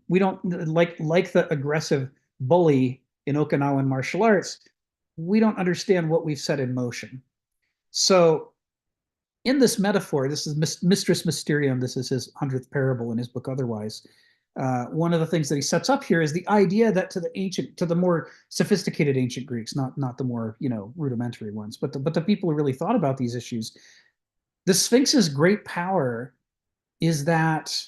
We don't like the aggressive bully in Okinawan martial arts. We don't understand what we've set in motion. So in this metaphor, this is Mistress Mysterium. This is his 100th parable in his book Otherwise. One of the things that he sets up here is the idea that to the more sophisticated ancient Greeks, not the more rudimentary ones, but the people who really thought about these issues, the Sphinx's great power is that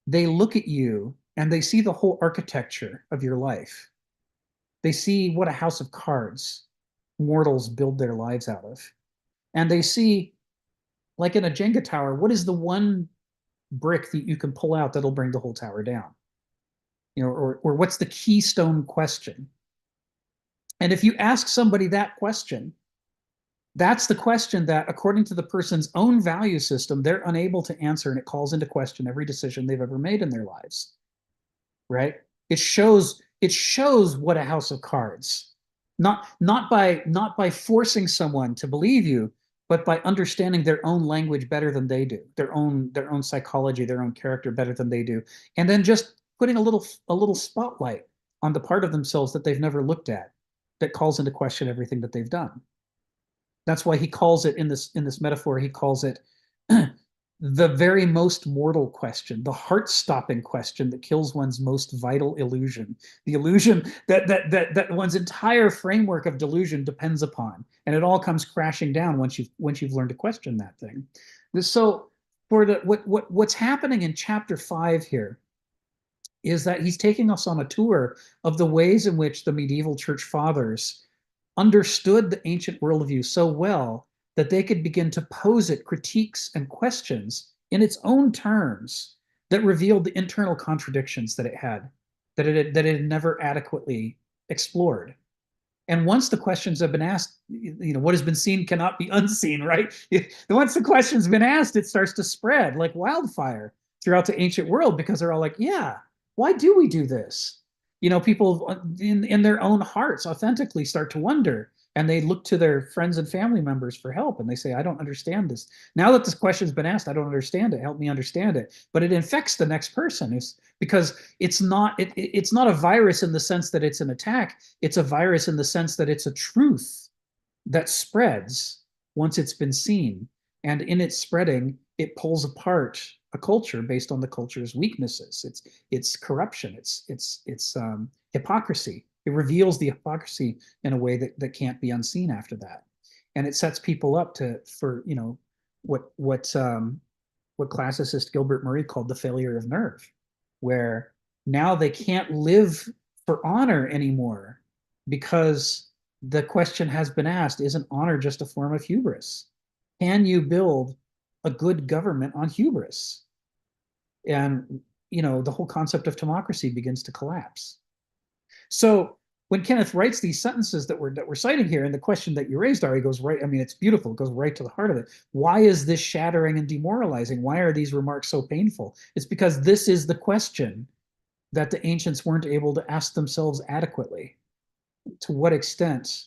they look at you and they see the whole architecture of your life. They see what a house of cards. mortals build their lives out of. And they see, like in a Jenga tower, what is the one brick that you can pull out that'll bring the whole tower down? Or what's the keystone question? And if you ask somebody that question, that's the question that, according to the person's own value system, they're unable to answer, and it calls into question every decision they've ever made in their lives. Right? It shows what a house of cards. Not by forcing someone to believe you, but by understanding their own language better than they do, their own psychology, their own character better than they do, and then just putting a little spotlight on the part of themselves that they've never looked at, that calls into question everything that they've done. That's why he calls it, in this metaphor, he calls it the very most mortal question, the heart-stopping question that kills one's most vital illusion, the illusion that one's entire framework of delusion depends upon, and it all comes crashing down once you've learned to question that thing. So for what's happening in chapter 5 here is that he's taking us on a tour of the ways in which the medieval church fathers understood the ancient worldview so well that they could begin to pose it critiques and questions in its own terms that revealed the internal contradictions that it had, that it had never adequately explored. And once the questions have been asked, what has been seen cannot be unseen, right? Once the question's been asked, it starts to spread like wildfire throughout the ancient world, because they're all like, yeah, why do we do this? People in their own hearts authentically start to wonder, and they look to their friends and family members for help, and they say, I don't understand this. Now that this question's been asked, I don't understand it. Help me understand it. But it infects the next person, because it's not a virus in the sense that it's an attack. It's a virus in the sense that it's a truth that spreads once it's been seen. And in its spreading, it pulls apart a culture based on the culture's weaknesses. It's corruption. It's hypocrisy. It reveals the hypocrisy in a way that can't be unseen after that, and it sets people up for what classicist Gilbert Murray called the failure of nerve, where now they can't live for honor anymore, because the question has been asked: isn't honor just a form of hubris? Can you build a good government on hubris? And the whole concept of democracy begins to collapse. So when Kenneth writes these sentences that we're citing here, and the question that you raised, Ari, goes right. I mean, it's beautiful. It goes right to the heart of it. Why is this shattering and demoralizing? Why are these remarks so painful? It's because this is the question that the ancients weren't able to ask themselves adequately. To what extent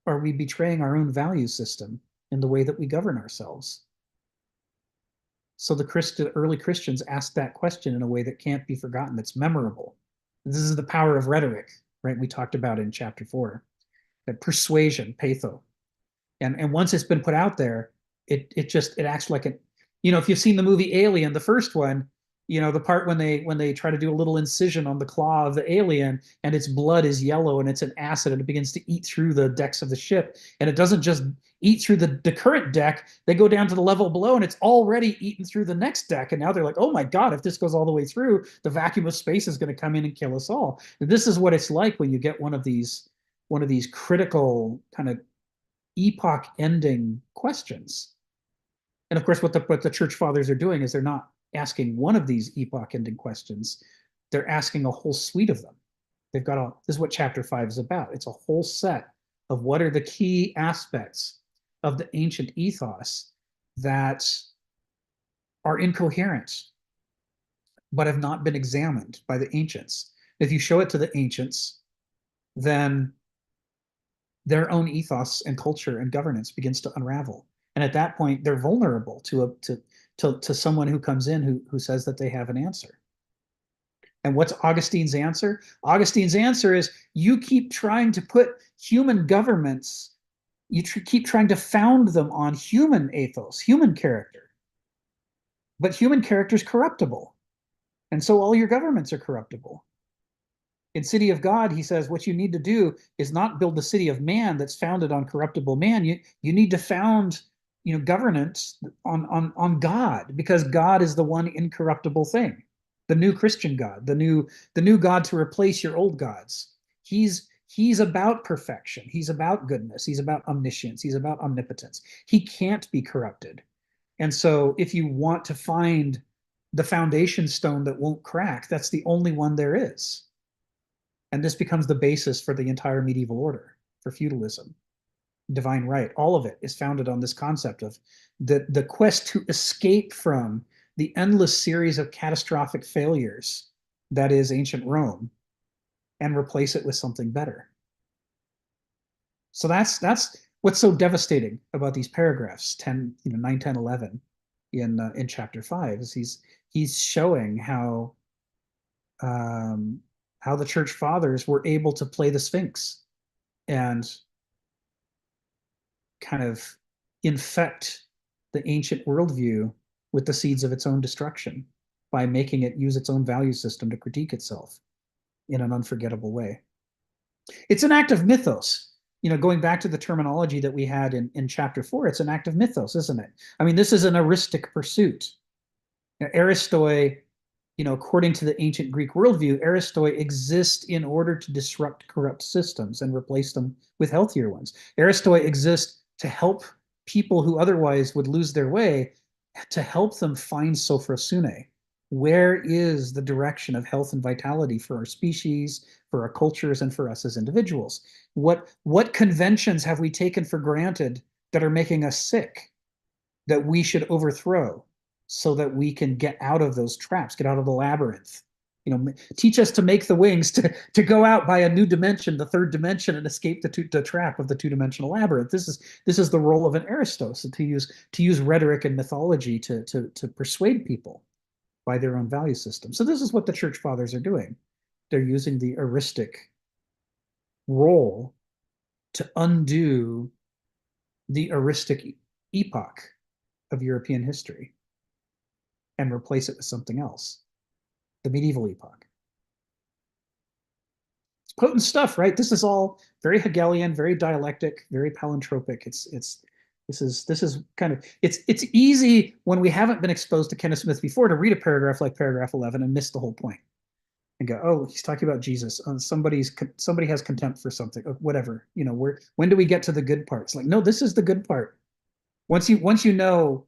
are we betraying our own value system in the way that we govern ourselves? So the early Christians asked that question in a way that can't be forgotten, that's memorable. This is the power of rhetoric, right? We talked about in chapter 4, that persuasion, patho. And once it's been put out there, it acts like if you've seen the movie Alien, the first one, the part when they try to do a little incision on the claw of the alien, and its blood is yellow and it's an acid, and it begins to eat through the decks of the ship, and it doesn't just eat through the current deck, they go down to the level below, and it's already eaten through the next deck, and now they're like, oh my god, if this goes all the way through, the vacuum of space is going to come in and kill us all. And this is what it's like when you get one of these critical kind of epoch-ending questions. And of course, what the church fathers are doing is they're not asking one of these epoch-ending questions. They're asking a whole suite of them. This is what chapter 5 is about. It's a whole set of what are the key aspects of the ancient ethos that are incoherent, but have not been examined by the ancients. If you show it to the ancients, then their own ethos and culture and governance begins to unravel. And at that point, they're vulnerable to someone who comes in who says that they have an answer. And what's Augustine's answer? Augustine's answer is, you keep trying to put human governments, keep trying to found them on human ethos, human character. But human character is corruptible. And so all your governments are corruptible. In City of God, he says, what you need to do is not build the city of man that's founded on corruptible man. You need to found governance on God, because God is the one incorruptible thing, the new Christian God, the new God to replace your old gods. He's He's about perfection. He's about goodness. He's about omniscience. He's about omnipotence. He can't be corrupted. And so if you want to find the foundation stone that won't crack, that's the only one there is. And this becomes the basis for the entire medieval order, for feudalism, divine right. All of it is founded on this concept of the quest to escape from the endless series of catastrophic failures that is ancient Rome and replace it with something better. So that's what's so devastating about these paragraphs 10, 9, 10, 11 in chapter 5 is he's showing how the church fathers were able to play the Sphinx and kind of infect the ancient worldview with the seeds of its own destruction by making it use its own value system to critique itself in an unforgettable way. It's an act of mythos. Going back to the terminology that we had in chapter 4, it's an act of mythos, isn't it? I mean, this is an heuristic pursuit. Now, Aristoi, according to the ancient Greek worldview, Aristoi exists in order to disrupt corrupt systems and replace them with healthier ones. Aristoi exists to help people who otherwise would lose their way, to help them find sophrosune. Where is the direction of health and vitality for our species, for our cultures, and for us as individuals? What conventions have we taken for granted that are making us sick that we should overthrow so that we can get out of those traps, get out of the labyrinth? Teach us to make the wings to go out by a new dimension, the third dimension, and escape the trap of the two-dimensional labyrinth. This is the role of an Aristos, to use rhetoric and mythology to persuade people by their own value system. So this is what the church fathers are doing. They're using the heuristic role to undo the heuristic epoch of European history and replace it with something else, the medieval epoch. It's potent stuff, right? This is all very Hegelian, very dialectic, very palintropic. This is kind of it's easy when we haven't been exposed to Kenneth Smith before to read a paragraph like paragraph 11 and miss the whole point and go, oh, he's talking about Jesus. Somebody has contempt for something, whatever. When do we get to the good parts? Like, no, this is the good part. Once you know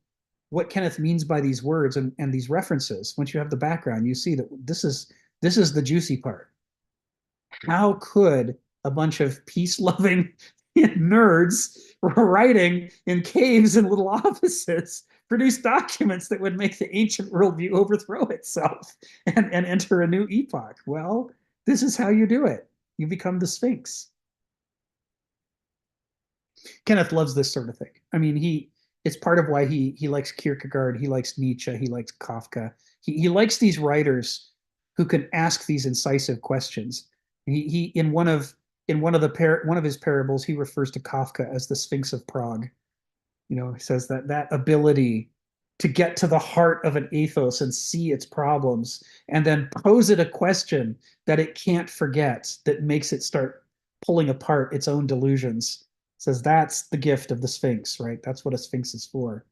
what Kenneth means by these words and these references, once you have the background, you see that this is the juicy part. How could a bunch of peace-loving nerds writing in caves and little offices produce documents that would make the ancient worldview overthrow itself and enter a new epoch? Well, this is how you do it. You become the Sphinx. Kenneth loves this sort of thing. I mean, it's part of why he likes Kierkegaard, he likes Nietzsche, he likes Kafka. He likes these writers who can ask these incisive questions. He in one of his parables, he refers to Kafka as the Sphinx of Prague. He says that ability to get to the heart of an ethos and see its problems and then pose it a question that it can't forget, that makes it start pulling apart its own delusions. Says that's the gift of the Sphinx, right? That's what a Sphinx is for.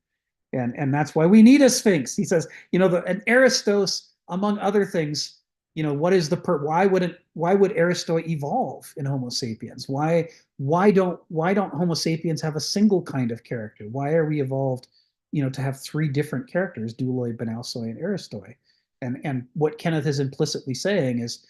And that's why we need a Sphinx. He says, an Aristos, among other things, what is why would Aristoi evolve in Homo sapiens? Why don't Homo sapiens have a single kind of character? Why are we evolved, to have three different characters, Douloi, Benausoi, and Aristoi? And what Kenneth is implicitly saying is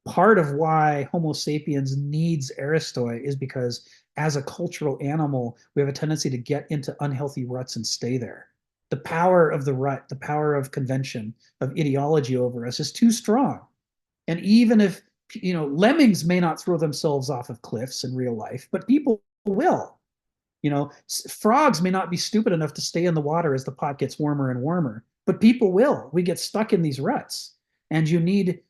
part of why Homo sapiens needs Aristoi is because as a cultural animal, we have a tendency to get into unhealthy ruts and stay there. The power of the rut, the power of convention, of ideology over us is too strong. And even if, lemmings may not throw themselves off of cliffs in real life, but people will. Frogs may not be stupid enough to stay in the water as the pot gets warmer and warmer, but people will. We get stuck in these ruts. And you need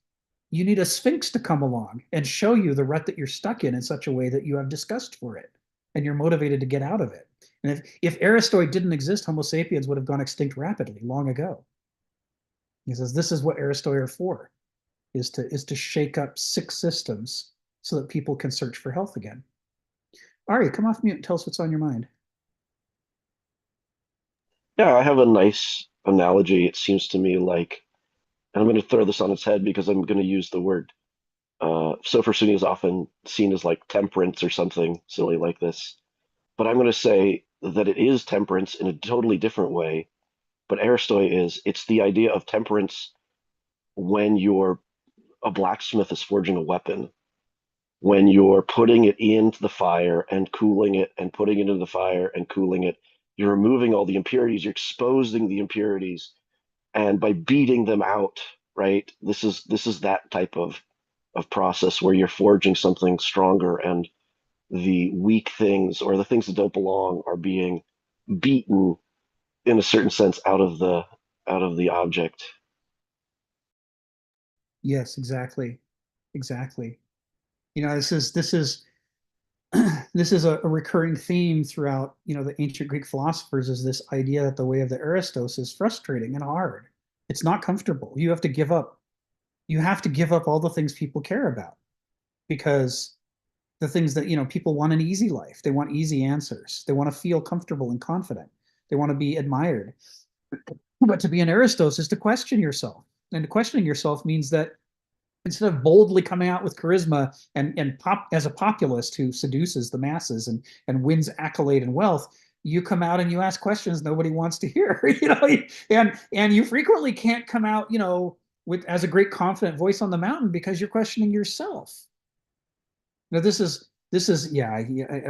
a Sphinx to come along and show you the rut that you're stuck in such a way that you have disgust for it and you're motivated to get out of it. And if Aristoi didn't exist, Homo sapiens would have gone extinct rapidly, long ago. He says this is what Aristoi are for, is to shake up sick systems so that people can search for health again. Ari, come off mute and tell us what's on your mind.
Yeah, I have a nice analogy. It seems to me like, and I'm going to throw this on its head because I'm going to use the word Sophrosyne is often seen as like temperance or something silly like this. But I'm going to say that it is temperance in a totally different way. But Aristoi is, it's the idea of temperance when a blacksmith is forging a weapon, when you're putting it into the fire and cooling it and putting it into the fire and cooling it. You're removing all the impurities, you're exposing the impurities, and by beating them out, right? This is that type of process where you're forging something stronger, and the weak things or the things that don't belong are being beaten in a certain sense out of the object.
Yes, exactly. Exactly. You know, this is this is a recurring theme throughout, the ancient Greek philosophers, is this idea that the way of the Aristos is frustrating and hard. It's not comfortable. You have to give up all the things people care about, because the things that, people want an easy life. They want easy answers. They want to feel comfortable and confident. They want to be admired. But to be an Aristos is to question yourself. And questioning yourself means that instead of boldly coming out with charisma and pop as a populist who seduces the masses and wins accolade and wealth, you come out and you ask questions nobody wants to hear. And you frequently can't come out, with as a great confident voice on the mountain, because you're questioning yourself. Now this is yeah,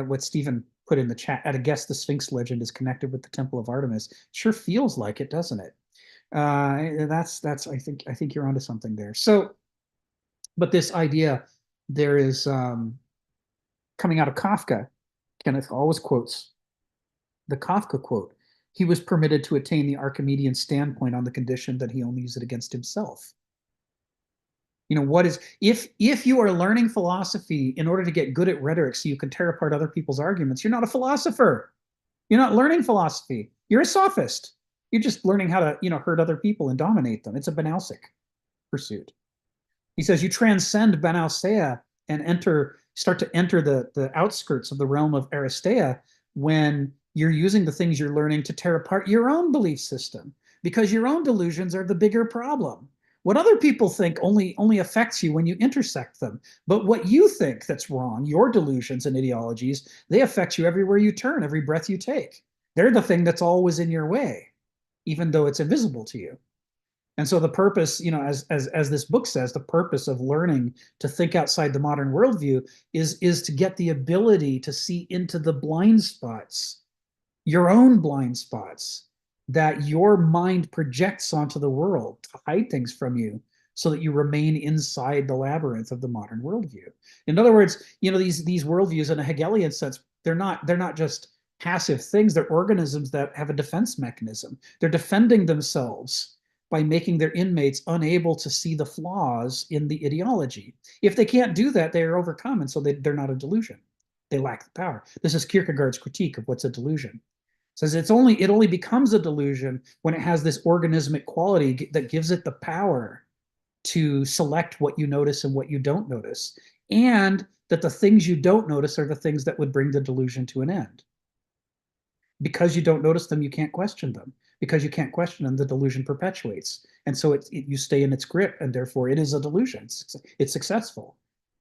what Stephen put in the chat. At a guess, the Sphinx legend is connected with the Temple of Artemis. Sure feels like it, doesn't it? That's I think you're onto something there. So, but this idea, there is coming out of Kafka. Kenneth always quotes the Kafka quote. He was permitted to attain the Archimedean standpoint on the condition that he only use it against himself. What is, if you are learning philosophy in order to get good at rhetoric so you can tear apart other people's arguments, you're not a philosopher. You're not learning philosophy. You're a sophist. You're just learning how to, hurt other people and dominate them. It's a banausic pursuit. He says you transcend banauseia and start to enter the outskirts of the realm of aristeia when you're using the things you're learning to tear apart your own belief system, because your own delusions are the bigger problem. What other people think only affects you when you intersect them. But what you think that's wrong, your delusions and ideologies, they affect you everywhere you turn, every breath you take. They're the thing that's always in your way, even though it's invisible to you. And so the purpose, as this book says, the purpose of learning to think outside the modern worldview is to get the ability to see into the blind spots, your own blind spots, that your mind projects onto the world to hide things from you, so that you remain inside the labyrinth of the modern worldview. In other words, these worldviews in a Hegelian sense, they're not just passive things. They're organisms that have a defense mechanism. They're defending themselves by making their inmates unable to see the flaws in the ideology. If they can't do that, they are overcome, and so they're not a delusion. They lack the power. This is Kierkegaard's critique of what's a delusion. Says it only becomes a delusion when it has this organismic quality that gives it the power to select what you notice and what you don't notice, and that the things you don't notice are the things that would bring the delusion to an end. Because you don't notice them, you can't question them. Because you can't question them, the delusion perpetuates, and so you stay in its grip, and therefore it is a delusion. It's successful.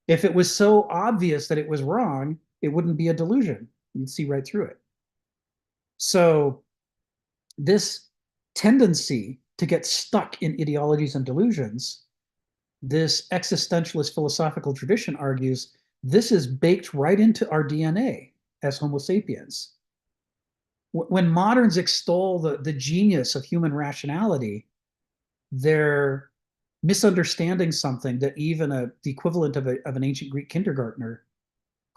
If it was so obvious that it was wrong, it wouldn't be a delusion. You'd see right through it. So this tendency to get stuck in ideologies and delusions, this existentialist philosophical tradition argues, this is baked right into our DNA as Homo sapiens. When moderns extol the genius of human rationality, they're misunderstanding something that even the equivalent of an ancient Greek kindergartner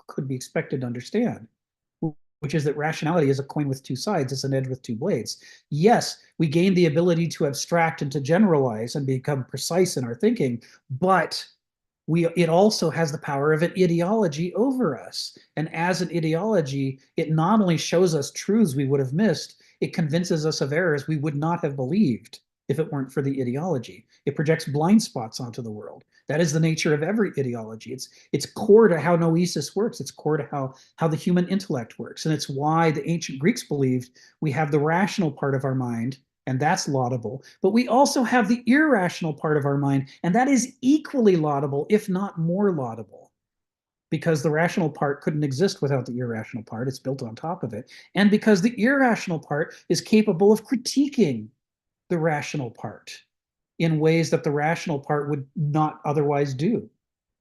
could be expected to understand, which is that rationality is a coin with two sides. It's an edge with two blades. Yes, we gain the ability to abstract and to generalize and become precise in our thinking, but it also has the power of an ideology over us. And as an ideology, it not only shows us truths we would have missed, it convinces us of errors we would not have believed if it weren't for the ideology. It projects blind spots onto the world. That is the nature of every ideology. It's core to how noesis works. It's core to how the human intellect works. And it's why the ancient Greeks believed we have the rational part of our mind and that's laudable. But we also have the irrational part of our mind, and that is equally laudable, if not more laudable, because the rational part couldn't exist without the irrational part. It's built on top of it. And because the irrational part is capable of critiquing the rational part in ways that the rational part would not otherwise do.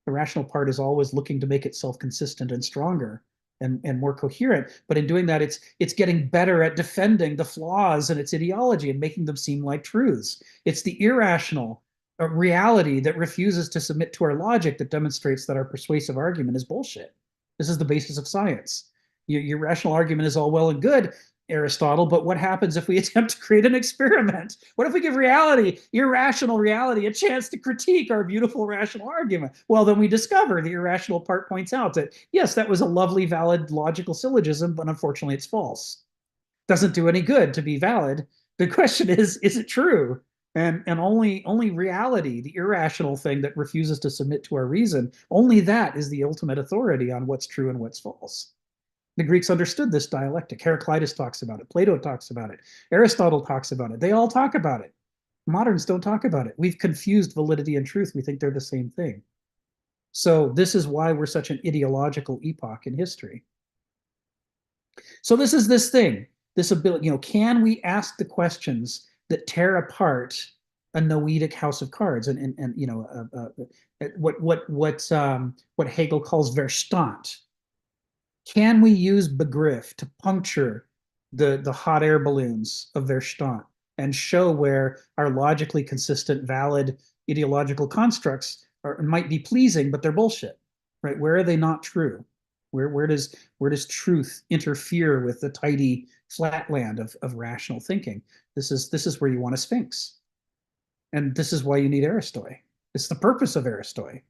The rational part is always looking to make itself consistent and stronger and more coherent. But in doing that, it's getting better at defending the flaws in its ideology and making them seem like truths. It's the irrational reality that refuses to submit to our logic that demonstrates that our persuasive argument is bullshit. This is the basis of science. Your rational argument is all well and good, Aristotle, but what happens if we attempt to create an experiment? What if we give reality, irrational reality, a chance to critique our beautiful rational argument? Well, then we discover the irrational part points out that, yes, that was a lovely, valid, logical syllogism, but unfortunately it's false. Doesn't do any good to be valid. The question is it true? And only reality, the irrational thing that refuses to submit to our reason, only that is the ultimate authority on what's true and what's false. The Greeks understood this dialectic. Heraclitus talks about it. Plato talks about it. Aristotle talks about it. They all talk about it. Moderns don't talk about it. We've confused validity and truth. We think they're the same thing. So this is why we're such an ideological epoch in history. So this is this thing, this ability, can we ask the questions that tear apart a noetic house of cards and what Hegel calls Verstand? Can we use Begriff to puncture the hot air balloons of Verstand and show where our logically consistent, valid ideological constructs might be pleasing, but they're bullshit, right? Where are they not true? Where does truth interfere with the tidy flatland of rational thinking? This is where you want a sphinx, and this is why you need Aristoi. It's the purpose of Aristoi,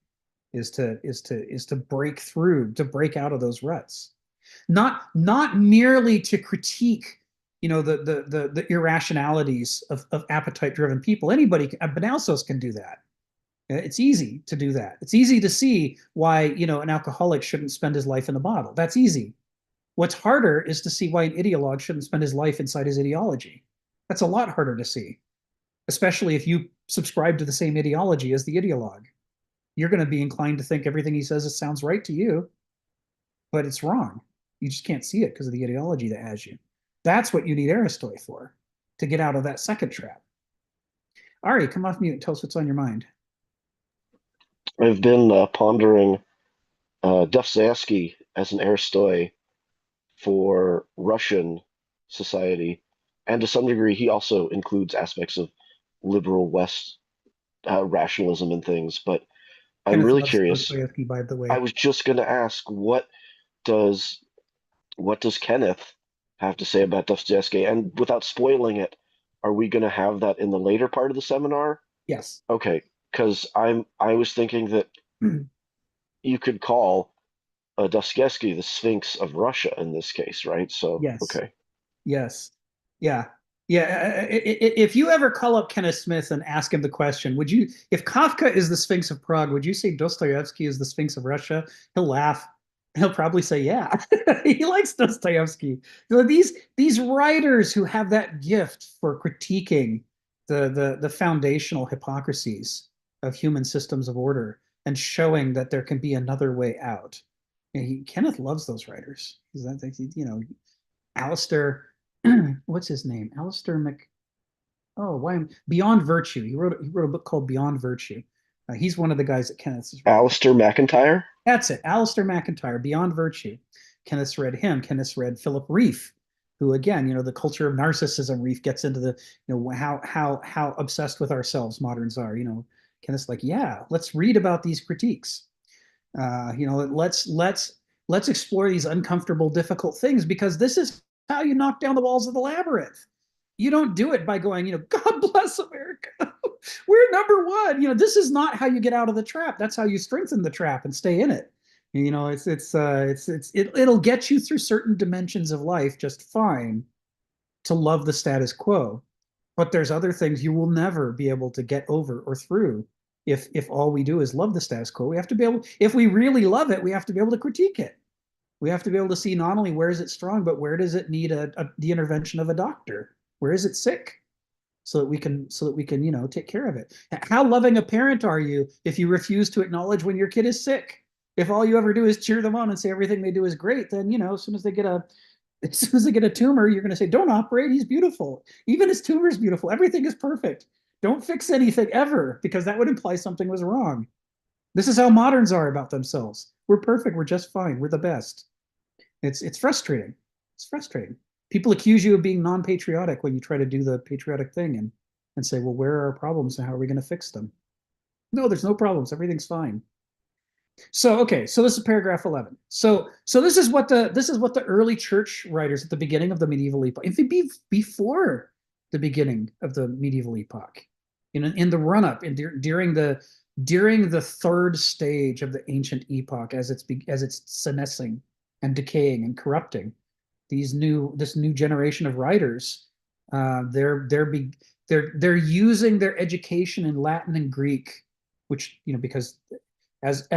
is to break through, to break out of those ruts, not merely to critique, the irrationalities of appetite-driven people. Anybody, Benalsos can do that. It's easy to do that. It's easy to see why, an alcoholic shouldn't spend his life in a bottle. That's easy. What's harder is to see why an ideologue shouldn't spend his life inside his ideology. That's a lot harder to see, especially if you subscribe to the same ideology as the ideologue. You're going to be inclined to think everything he says sounds right to you, but it's wrong. You just can't see it because of the ideology that has you. That's what you need Aristoi for, to get out of that second trap. Ari, come off mute and tell us what's on your mind.
I've been pondering Dostoevsky as an Aristoi for Russian society, and to some degree, he also includes aspects of liberal West rationalism and things. But I'm
Kenneth
really
loves
curious.
Dostoevsky, by the way.
I was just going to ask, what does Kenneth have to say about Dostoevsky? And without spoiling it, are we going to have that in the later part of the seminar?
Yes.
Okay, because I was thinking that you could call Dostoevsky the Sphinx of Russia in this case, right? So
Yes.
Okay.
Yes. Yeah. Yeah. If you ever call up Kenneth Smith and ask him the question, if Kafka is the Sphinx of Prague, would you say Dostoevsky is the Sphinx of Russia? He'll laugh. He'll probably say, yeah. He likes Dostoevsky. So these writers who have that gift for critiquing the foundational hypocrisies of human systems of order and showing that there can be another way out. Kenneth loves those writers. Alistair, what's his name? Beyond Virtue. He wrote a book called Beyond Virtue. He's one of the guys that Kenneth's read.
Alistair McIntyre?
That's it. Alistair McIntyre, Beyond Virtue. Kenneth's read him. Kenneth's read Philip Rieff, who again, the culture of narcissism. Rieff gets into the, how obsessed with ourselves moderns are. Kenneth's like, yeah, let's read about these critiques. Let's explore these uncomfortable, difficult things, because this is how you knock down the walls of the labyrinth. You don't do it by going, God bless America. We're number one. This is not how you get out of the trap. That's how you strengthen the trap and stay in it. It'll get you through certain dimensions of life just fine to love the status quo. But there's other things you will never be able to get over or through if all we do is love the status quo. We have to be able, if we really love it, we have to be able to critique it. We have to be able to see not only where is it strong, but where does it need the intervention of a doctor? Where is it sick? so that we can, you know, take care of it. How loving a parent are you if you refuse to acknowledge when your kid is sick? If all you ever do is cheer them on and say everything they do is great, then, you know, as soon as they get a tumor, you're going to say, don't operate. He's beautiful. Even his tumor is beautiful. Everything is perfect. Don't fix anything ever, because that would imply something was wrong. This is how moderns are about themselves. We're perfect. We're just fine. We're the best. It's frustrating. It's frustrating. People accuse you of being non-patriotic when you try to do the patriotic thing and say, well, where are our problems and how are we going to fix them? No, there's no problems. Everything's fine. So okay, so this is paragraph 11. So this is what the early church writers at the beginning of the medieval epoch, if it be before the beginning of the medieval epoch, in the run up and during the third stage of the ancient epoch, as it's senescing and decaying and corrupting, this new generation of writers, they're using their education in Latin and Greek, which, you know, because as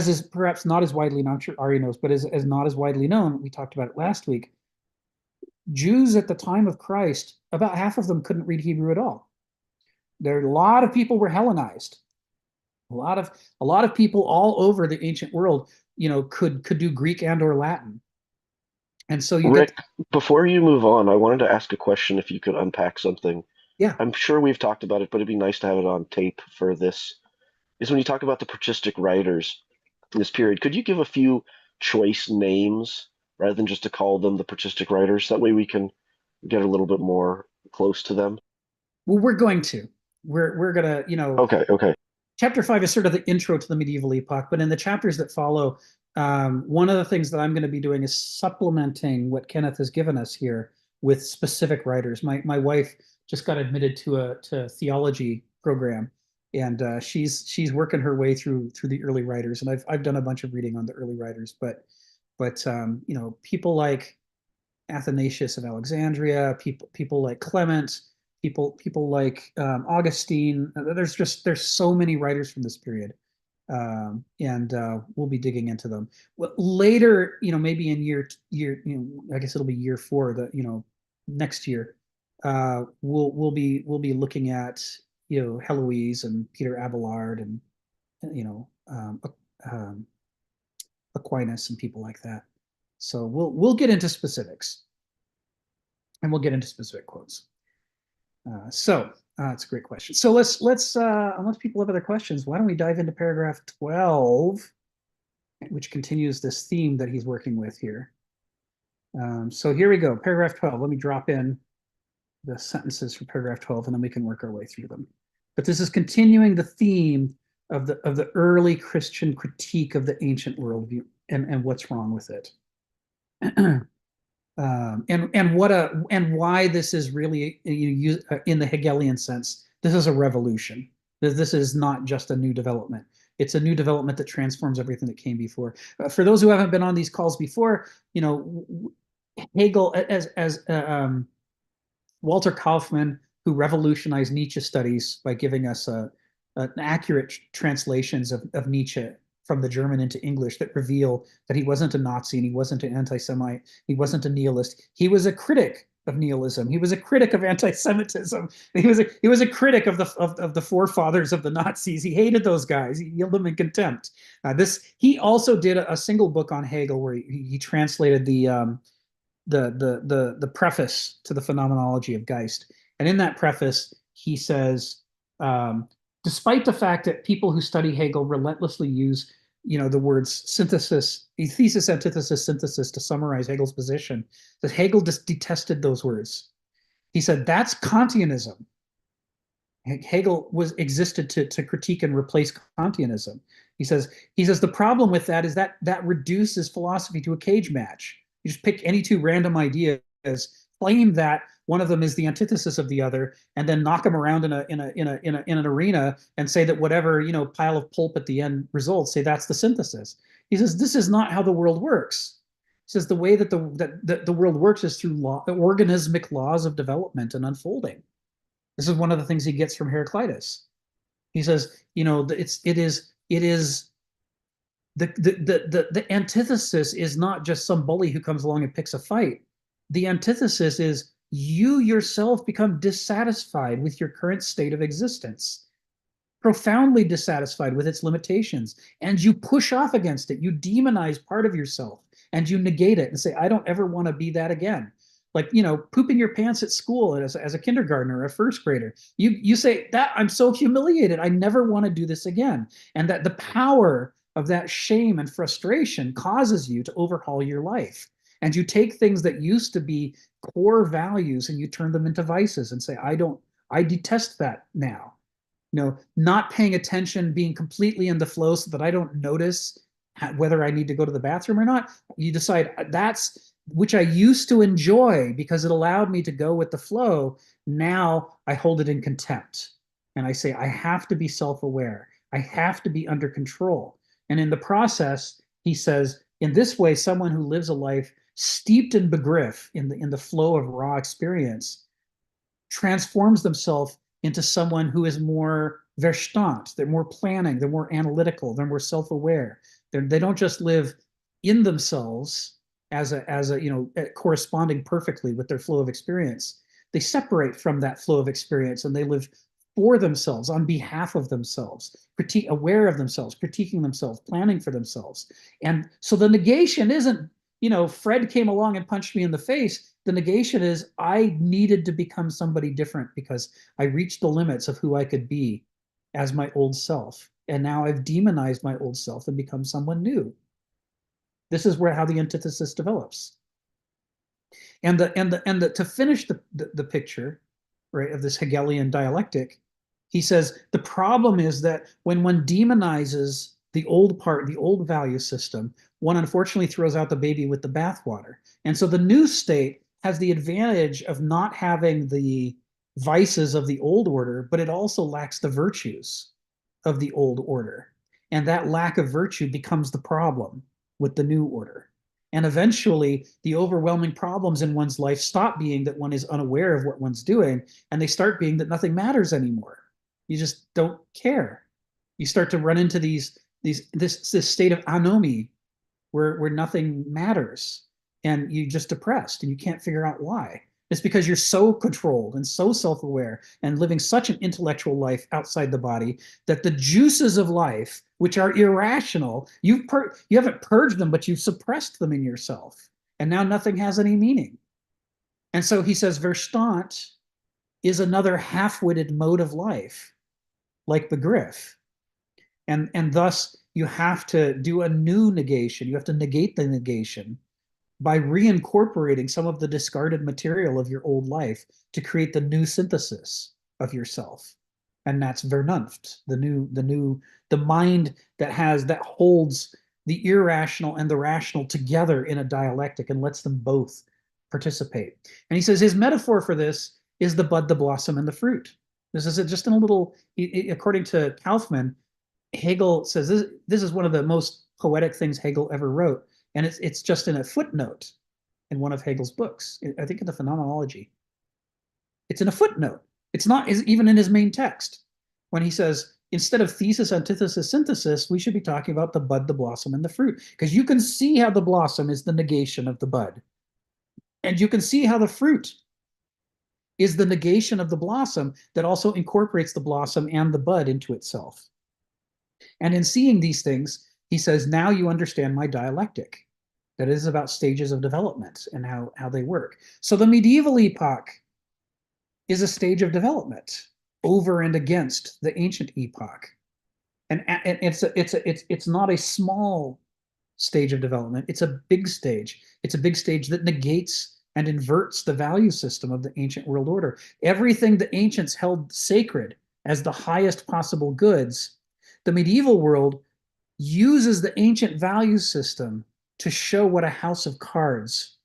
is perhaps not as widely known, I'm sure Ari knows, but as not as widely known, we talked about it last week. Jews at the time of Christ, about half of them couldn't read Hebrew at all. There, a lot of people were Hellenized. A lot of people all over the ancient world, you know, could do Greek and or Latin. And so you
Rick, before you move on, I wanted to ask a question if you could unpack something.
Yeah.
I'm sure we've talked about it, but it'd be nice to have it on tape for this. Is when you talk about the patristic writers in this period, could you give a few choice names rather than just to call them the patristic writers? That way we can get a little bit more close to them.
Well, we're going to. We're gonna, you know.
Okay.
Chapter 5 is sort of the intro to the medieval epoch, but in the chapters that follow, one of the things that I'm going to be doing is supplementing what Kenneth has given us here with specific writers. My wife just got admitted to a theology program, and she's working her way through the early writers, and I've done a bunch of reading on the early writers, but you know, people like Athanasius of Alexandria, people like Clement, people like Augustine. There's so many writers from this period, and we'll be digging into them. Well, later, you know, maybe in year, you know, I guess it'll be year 4. Next year, we'll be looking at, you know, Heloise and Peter Abelard and, you know, Aquinas and people like that. So we'll get into specifics, and we'll get into specific quotes. It's a great question. So let's unless people have other questions, why don't we dive into paragraph 12, which continues this theme that he's working with here. So here we go, paragraph 12. Let me drop in the sentences for paragraph 12, and then we can work our way through them. But this is continuing the theme of the early Christian critique of the ancient worldview and what's wrong with it. And why this is really, in the Hegelian sense, this is a revolution. This is not just a new development. It's a new development that transforms everything that came before. For those who haven't been on these calls before, you know, Hegel, as Walter Kaufmann, who revolutionized Nietzsche studies by giving us an accurate translations of Nietzsche from the German into English that reveal that he wasn't a Nazi and he wasn't an anti-Semite, he wasn't a nihilist. He was a critic of nihilism. He was a critic of anti-Semitism. He was a critic of the forefathers of the Nazis. He hated those guys. He held them in contempt. He also did a single book on Hegel where he translated the preface to the Phenomenology of Geist. And in that preface, he says, despite the fact that people who study Hegel relentlessly use, you know, the words synthesis, thesis, antithesis, synthesis to summarize Hegel's position, that Hegel just detested those words. He said that's Kantianism. Hegel existed to critique and replace Kantianism. He says the problem with that is that reduces philosophy to a cage match. You just pick any two random ideas, claim that one of them is the antithesis of the other, and then knock them around in an arena and say that whatever, you know, pile of pulp at the end results, say that's the synthesis. He says this is not how the world works. He says the way that the world works is through organismic laws of development and unfolding. This is one of the things he gets from Heraclitus. He says, you know, it is the antithesis is not just some bully who comes along and picks a fight. The antithesis is you yourself become dissatisfied with your current state of existence, profoundly dissatisfied with its limitations, and you push off against it. You demonize part of yourself and you negate it and say, I don't ever want to be that again. Like, pooping your pants at school as a kindergartner or a first grader. You say, that I'm so humiliated. I never want to do this again. And that the power of that shame and frustration causes you to overhaul your life. And you take things that used to be core values and you turn them into vices and say, I detest that now. Not paying attention, being completely in the flow so that I don't notice whether I need to go to the bathroom or not. You decide that's which I used to enjoy because it allowed me to go with the flow. Now I hold it in contempt. And I say, I have to be self-aware. I have to be under control. And in the process, he says, in this way, someone who lives a life steeped in begriff, in the flow of raw experience, transforms themselves into someone who is more Verstand. They're more planning. They're more analytical. They're more self-aware. They don't just live in themselves as a corresponding perfectly with their flow of experience. They separate from that flow of experience and they live for themselves, on behalf of themselves, aware of themselves, critiquing themselves, planning for themselves. And so the negation isn't, Fred came along and punched me in the face. The negation is I needed to become somebody different because I reached the limits of who I could be as my old self. And now I've demonized my old self and become someone new. This is how the antithesis develops. And to finish the picture, right, of this Hegelian dialectic, he says the problem is that when one demonizes the old part, the old value system, one unfortunately throws out the baby with the bathwater. And so the new state has the advantage of not having the vices of the old order, but it also lacks the virtues of the old order. And that lack of virtue becomes the problem with the new order. And eventually, the overwhelming problems in one's life stop being that one is unaware of what one's doing, and they start being that nothing matters anymore. You just don't care. You start to run into this state of anomy where nothing matters, and you're just depressed, and you can't figure out why. It's because you're so controlled and so self-aware and living such an intellectual life outside the body that the juices of life, which are irrational, you haven't purged them, but you've suppressed them in yourself. And now nothing has any meaning. And so he says, Verstand is another half-witted mode of life, like begriff. And thus you have to do a new negation. You have to negate the negation by reincorporating some of the discarded material of your old life to create the new synthesis of yourself. And that's Vernunft, the mind that holds the irrational and the rational together in a dialectic and lets them both participate. And he says his metaphor for this is the bud, the blossom, and the fruit. This is just in a little, according to Kaufman, Hegel says this is one of the most poetic things Hegel ever wrote. And it's just in a footnote in one of Hegel's books. I think in the Phenomenology. It's in a footnote. It's not even in his main text. When he says, instead of thesis, antithesis, synthesis, we should be talking about the bud, the blossom, and the fruit. Because you can see how the blossom is the negation of the bud. And you can see how the fruit is the negation of the blossom that also incorporates the blossom and the bud into itself. And in seeing these things, he says, now you understand my dialectic. That is about stages of development and how they work. So the medieval epoch is a stage of development over and against the ancient epoch. And it's not a small stage of development. It's a big stage. It's a big stage that negates and inverts the value system of the ancient world order. Everything the ancients held sacred as the highest possible goods, the medieval world uses the ancient value system to show what a house of cards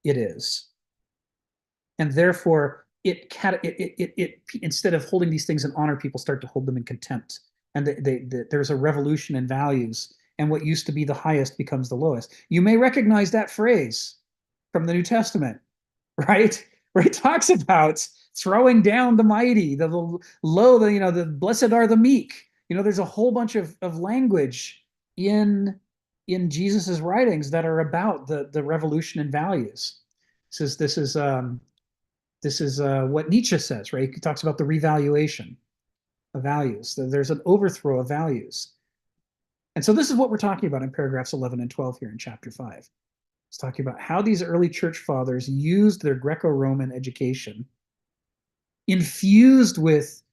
it is. And therefore, it instead of holding these things in honor, people start to hold them in contempt. And there's a revolution in values, and what used to be the highest becomes the lowest. You may recognize that phrase from the New Testament, right? Where it talks about throwing down the mighty, the low, the blessed are the meek. There's a whole bunch of language in Jesus's writings that are about the revolution in values. This is This is what Nietzsche says, right? He talks about the revaluation of values. There's an overthrow of values. And so this is what we're talking about in paragraphs 11 and 12 here in chapter 5. It's talking about how these early church fathers used their Greco-Roman education, infused with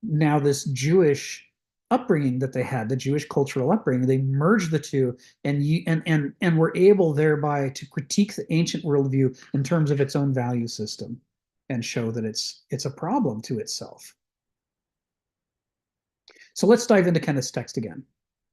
now this Jewish upbringing that they had, the Jewish cultural upbringing. They merged the two and were able thereby to critique the ancient worldview in terms of its own value system and show that it's a problem to itself. So let's dive into Kenneth's text again.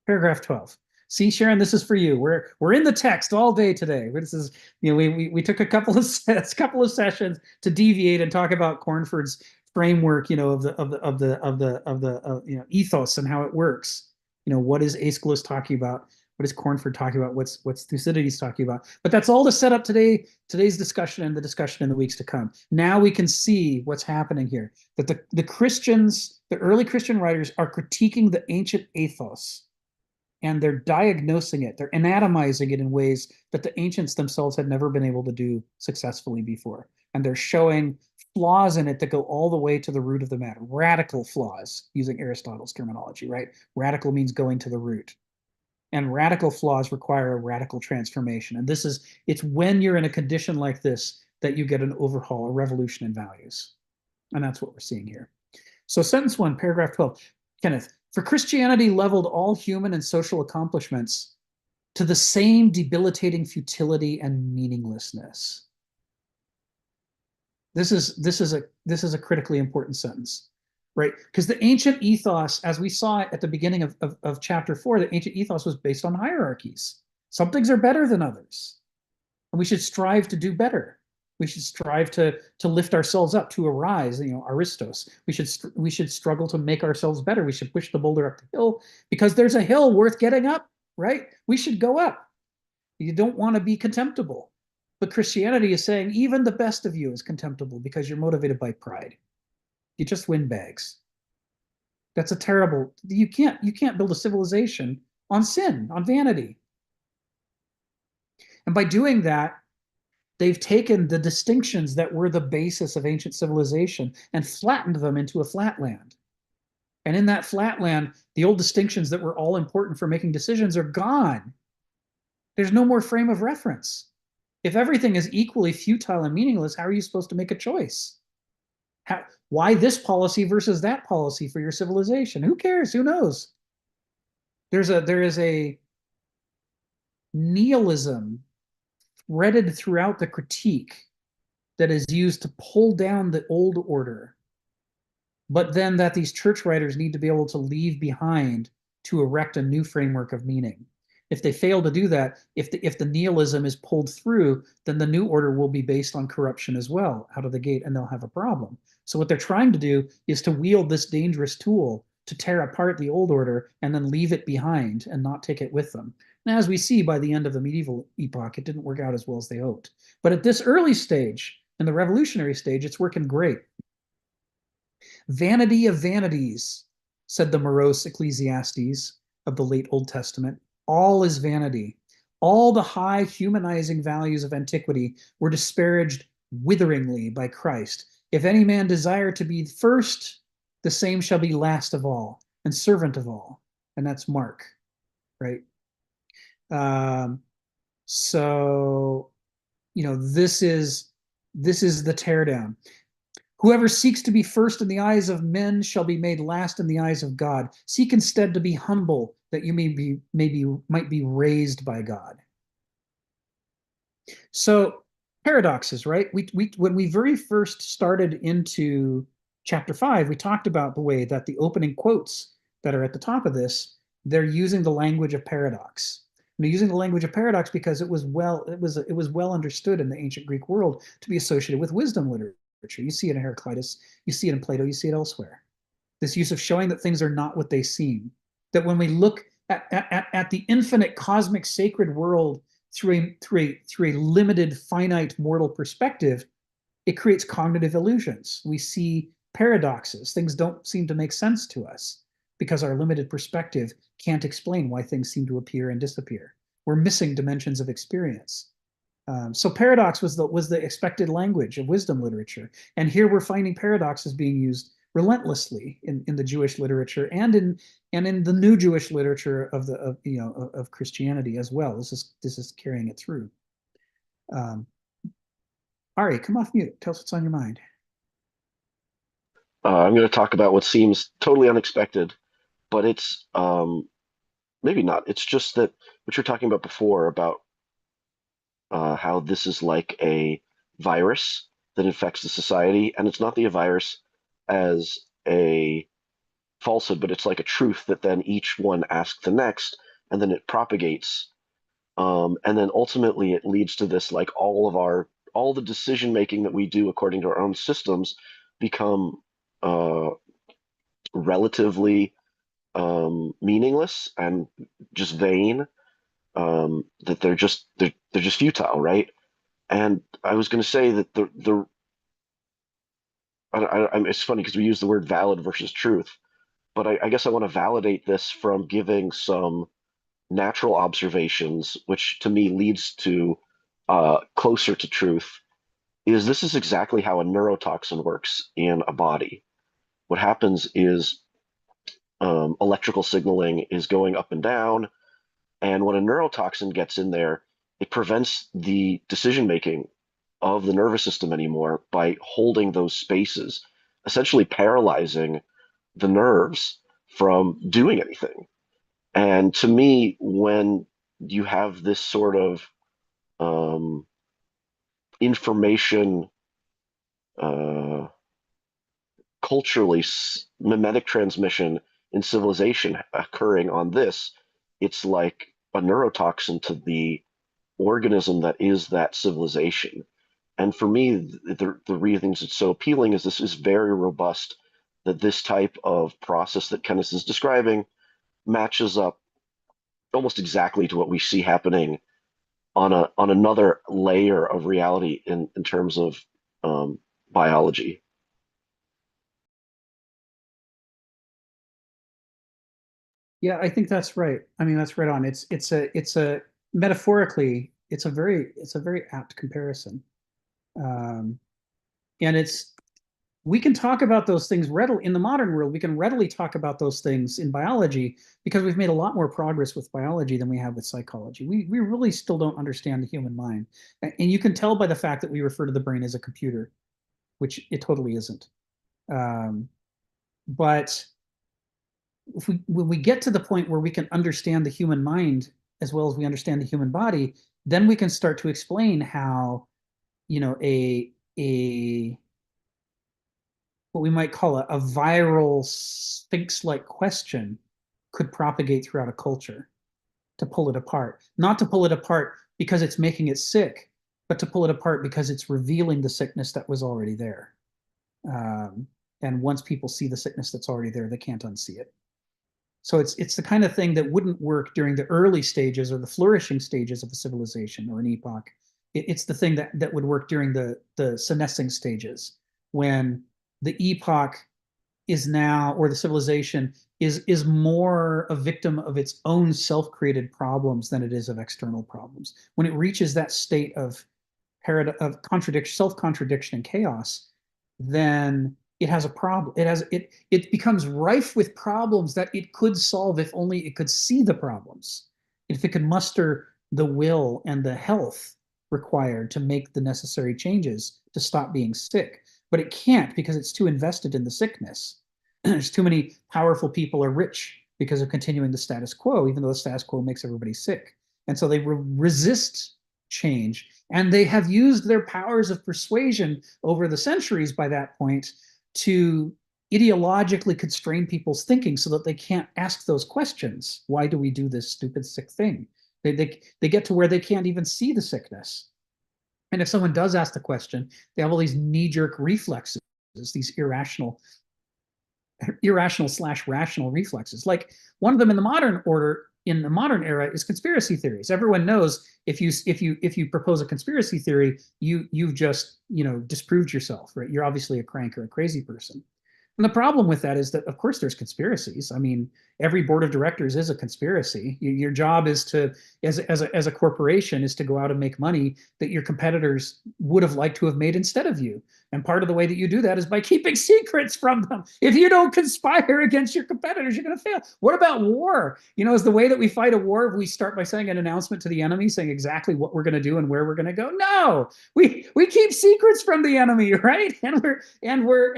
Paragraph 12. See, Sharon, this is for you. We're in the text all day today. This is, we took a couple of sessions to deviate and talk about Cornford's framework, of the ethos and how it works. What is Aeschylus talking about? What is Cornford talking about? What's Thucydides talking about? But that's all to set up today's discussion and the discussion in the weeks to come. Now we can see what's happening here. That the Christians, the early Christian writers, are critiquing the ancient ethos. And they're diagnosing it, they're anatomizing it in ways that the ancients themselves had never been able to do successfully before. And they're showing flaws in it that go all the way to the root of the matter, radical flaws, using Aristotle's terminology, right? Radical means going to the root. And radical flaws require a radical transformation. And it's when you're in a condition like this that you get an overhaul, a revolution in values. And that's what we're seeing here. So sentence 1, paragraph 12, Kenneth, for Christianity leveled all human and social accomplishments to the same debilitating futility and meaninglessness. This is a critically important sentence, right? Because the ancient ethos, as we saw at the beginning of chapter 4, the ancient ethos was based on hierarchies. Some things are better than others, and we should strive to do better. We should strive to lift ourselves up, to arise, Aristos. We should struggle to make ourselves better. We should push the boulder up the hill because there's a hill worth getting up, right? We should go up. You don't want to be contemptible. But Christianity is saying even the best of you is contemptible because you're motivated by pride. You just win bags. That's a terrible, you can't build a civilization on sin, on vanity. And by doing that, they've taken the distinctions that were the basis of ancient civilization and flattened them into a flatland. And in that flatland, the old distinctions that were all important for making decisions are gone. There's no more frame of reference. If everything is equally futile and meaningless, how are you supposed to make a choice? Why this policy versus that policy for your civilization? Who cares? Who knows? There is a nihilism threaded throughout the critique that is used to pull down the old order, but then that these church writers need to be able to leave behind to erect a new framework of meaning. If they fail to do that, if the nihilism is pulled through, then the new order will be based on corruption as well out of the gate, and they'll have a problem. So what they're trying to do is to wield this dangerous tool to tear apart the old order and then leave it behind and not take it with them. And as we see by the end of the medieval epoch, it didn't work out as well as they hoped. But at this early stage, in the revolutionary stage, it's working great. Vanity of vanities, said the morose Ecclesiastes of the late Old Testament. All is vanity. All the high humanizing values of antiquity were disparaged witheringly by Christ. If any man desire to be first, the same shall be last of all and servant of all. And that's Mark, right? So, this is the teardown. Whoever seeks to be first in the eyes of men shall be made last in the eyes of God. Seek instead to be humble, that you might be raised by God. So paradoxes, right? When we very first started into chapter 5, we talked about the way that the opening quotes that are at the top of this, they're using the language of paradox. And they're using the language of paradox because it was well understood in the ancient Greek world to be associated with wisdom literature. You see it in Heraclitus, you see it in Plato, you see it elsewhere. This use of showing that things are not what they seem. That when we look at the infinite cosmic sacred world through a limited finite mortal perspective, it creates cognitive illusions. We see paradoxes. Things don't seem to make sense to us because our limited perspective can't explain why things seem to appear and disappear. We're missing dimensions of experience. So paradox was the expected language of wisdom literature, and here we're finding paradoxes being used relentlessly in the Jewish literature and in the new Jewish literature of Christianity as well. This is carrying it through. Ari, come off mute. Tell us what's on your mind.
I'm going to talk about what seems totally unexpected, but it's maybe not. It's just that what you're talking about before about how this is like a virus that infects the society, and it's not the virus as a falsehood, but it's like a truth that then each one asks the next, and then it propagates, and then ultimately it leads to this like all the decision making that we do according to our own systems become relatively meaningless and just vain. That they're just futile, right? And I was going to say that it's funny because we use the word valid versus truth, but I guess I want to validate this from giving some natural observations, which to me leads to closer to truth. This is exactly how a neurotoxin works in a body. What happens is electrical signaling is going up and down, and when a neurotoxin gets in there, it prevents the decision making of the nervous system anymore by holding those spaces, essentially paralyzing the nerves from doing anything. And to me, when you have this sort of information, uh, culturally mimetic transmission in civilization occurring on this, it's like a neurotoxin to the organism that is that civilization. And for me, the reasons it's so appealing is this is very robust, that this type of process that Kenneth is describing matches up almost exactly to what we see happening on another layer of reality in terms of biology.
Yeah, I think that's right. I mean, that's right on. It's a metaphorically, it's a very apt comparison. Um, and we can talk about those things readily in the modern world. We can readily talk about those things in biology because we've made a lot more progress with biology than we have with psychology. We really still don't understand the human mind. And you can tell by the fact that we refer to the brain as a computer, which it totally isn't. But when we get to the point where we can understand the human mind as well as we understand the human body, then we can start to explain how, a what we might call a viral sphinx-like question could propagate throughout a culture to pull it apart. Not to pull it apart because it's making it sick, but to pull it apart because it's revealing the sickness that was already there. And once people see the sickness that's already there, they can't unsee it. So it's the kind of thing that wouldn't work during the early stages or the flourishing stages of a civilization or an epoch. It's the thing that would work during the senescing stages, when the epoch is now, or the civilization is more a victim of its own self-created problems than it is of external problems. When it reaches that state of contradiction, self-contradiction and chaos, then it has a problem. It becomes rife with problems that it could solve if only it could see the problems. If it could muster the will and the health required to make the necessary changes to stop being sick. But it can't because it's too invested in the sickness. There's too many powerful people are rich because of continuing the status quo, even though the status quo makes everybody sick. And so they resist change. And they have used their powers of persuasion over the centuries by that point to ideologically constrain people's thinking so that they can't ask those questions. Why do we do this stupid, sick thing? They get to where they can't even see the sickness. And if someone does ask the question, they have all these knee-jerk reflexes, these irrational slash rational reflexes. Like one of them in the modern era is conspiracy theories. Everyone knows if you propose a conspiracy theory, you've just disproved yourself, right? You're obviously a crank or a crazy person. And the problem with that is that, of course, there's conspiracies. I mean, every board of directors is a conspiracy. Your job is to, as a corporation, is to go out and make money that your competitors would have liked to have made instead of you. And part of the way that you do that is by keeping secrets from them. If you don't conspire against your competitors, you're going to fail. What about war? Is the way that we fight a war, we start by saying an announcement to the enemy, saying exactly what we're going to do and where we're going to go? No, we keep secrets from the enemy, right? And we're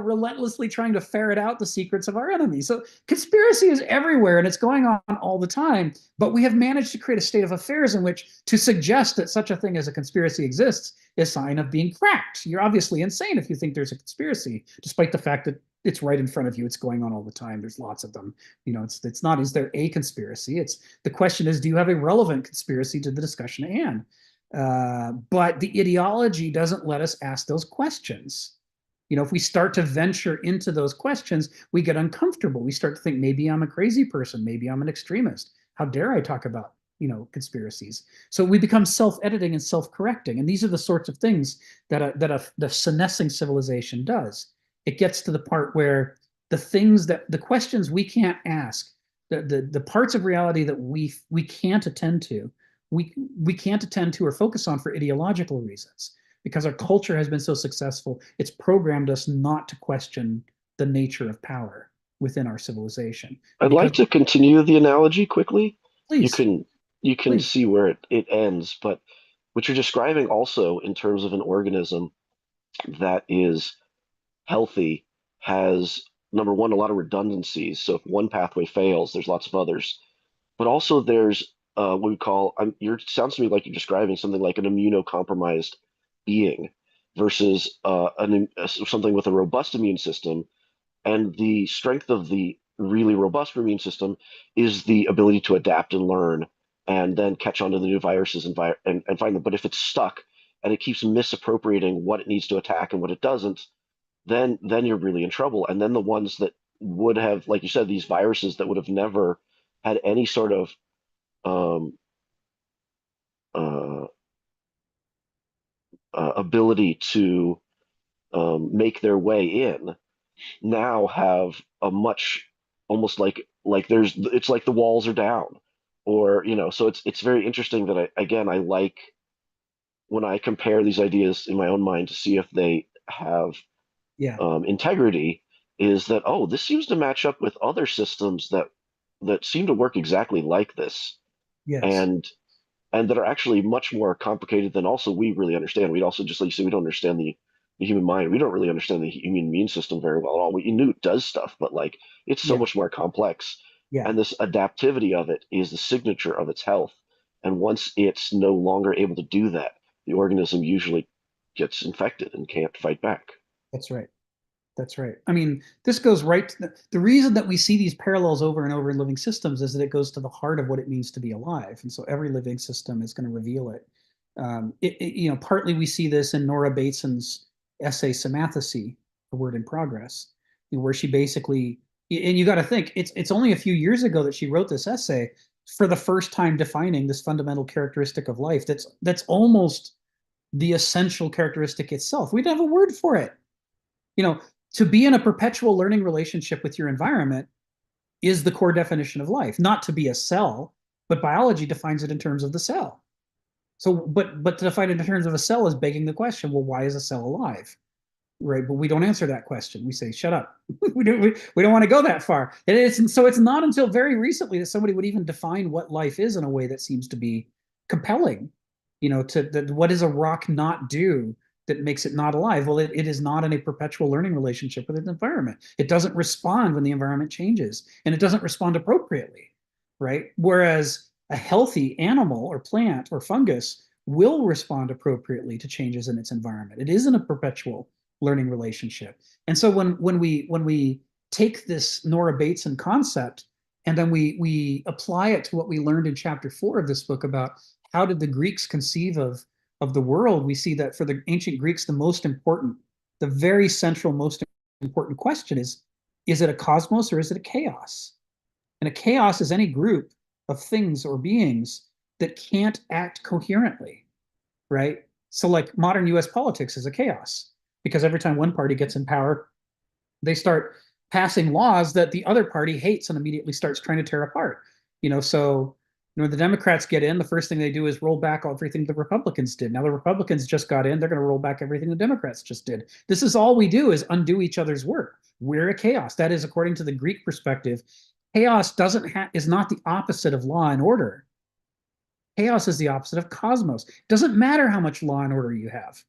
relentlessly trying to ferret out the secrets of our enemy. So conspiracy is everywhere and it's going on all the time. But we have managed to create a state of affairs in which to suggest that such a thing as a conspiracy exists is a sign of being cracked. You're obviously insane if you think there's a conspiracy, despite the fact that it's right in front of you. It's going on all the time. There's lots of them. It's not, is there a conspiracy? It's the question is, do you have a relevant conspiracy to the discussion at hand? But the ideology doesn't let us ask those questions. If we start to venture into those questions, we get uncomfortable. We start to think maybe I'm a crazy person. Maybe I'm an extremist. How dare I talk about, conspiracies? So we become self-editing and self-correcting. And these are the sorts of things that the senescing civilization does. It gets to the part where the questions we can't ask, the parts of reality that we can't attend to, we can't attend to or focus on for ideological reasons, because our culture has been so successful. It's programmed us not to question the nature of power within our civilization.
I'd like to continue the analogy quickly.
Please.
You can
Please.
see where it ends, but what you're describing also in terms of an organism that is healthy has, number one, a lot of redundancies. So if one pathway fails, there's lots of others. But also there's what we call, sounds to me like you're describing something like an immunocompromised being versus something with a robust immune system. And the strength of the really robust immune system is the ability to adapt and learn and then catch on to the new viruses and find them. But if it's stuck and it keeps misappropriating what it needs to attack and what it doesn't, then you're really in trouble. And then the ones that would have, like you said, these viruses that would have never had any sort of ability to make their way in, now have a much, almost like it's like the walls are down, or so it's very interesting that I like when I compare these ideas in my own mind to see if they have integrity, is that, oh, this seems to match up with other systems that seem to work exactly like this.
Yes.
And that are actually much more complicated than also we really understand. We'd also, just like you say, we don't understand the human mind. We don't really understand the human immune system very well at all. We knew it does stuff, but like it's so much more complex.
Yeah.
And this adaptivity of it is the signature of its health. And once it's no longer able to do that, the organism usually gets infected and can't fight back.
That's right. That's right. I mean, this goes right to the reason that we see these parallels over and over in living systems is that it goes to the heart of what it means to be alive. And so every living system is going to reveal it. Partly we see this in Nora Bateson's essay, Semathesy, A Word in Progress, where she basically, and you got to think, it's only a few years ago that she wrote this essay for the first time defining this fundamental characteristic of life that's almost the essential characteristic itself. We don't have a word for it. To be in a perpetual learning relationship with your environment is the core definition of life. Not to be a cell, but biology defines it in terms of the cell. So, but to define it in terms of a cell is begging the question, well, why is a cell alive? Right? But we don't answer that question. We say, shut up. we don't want to go that far. So it's not until very recently that somebody would even define what life is in a way that seems to be compelling. What does a rock not do that makes it not alive? Well, it is not in a perpetual learning relationship with its environment. It doesn't respond when the environment changes, and it doesn't respond appropriately, right? Whereas a healthy animal or plant or fungus will respond appropriately to changes in its environment. It isn't a perpetual learning relationship. And so when we take this Nora Bateson concept and then we apply it to what we learned in chapter 4 of this book about how did the Greeks conceive of the world, we see that for the ancient Greeks, the very central, most important question is it a cosmos or is it a chaos? And a chaos is any group of things or beings that can't act coherently, right? So like modern US politics is a chaos because every time one party gets in power, they start passing laws that the other party hates and immediately starts trying to tear apart. So when the Democrats get in, the first thing they do is roll back everything the Republicans did. Now the Republicans just got in, they're going to roll back everything the Democrats just did. This is all we do is undo each other's work. We're a chaos. That is, according to the Greek perspective, chaos is not the opposite of law and order. Chaos is the opposite of cosmos. It doesn't matter how much law and order you have.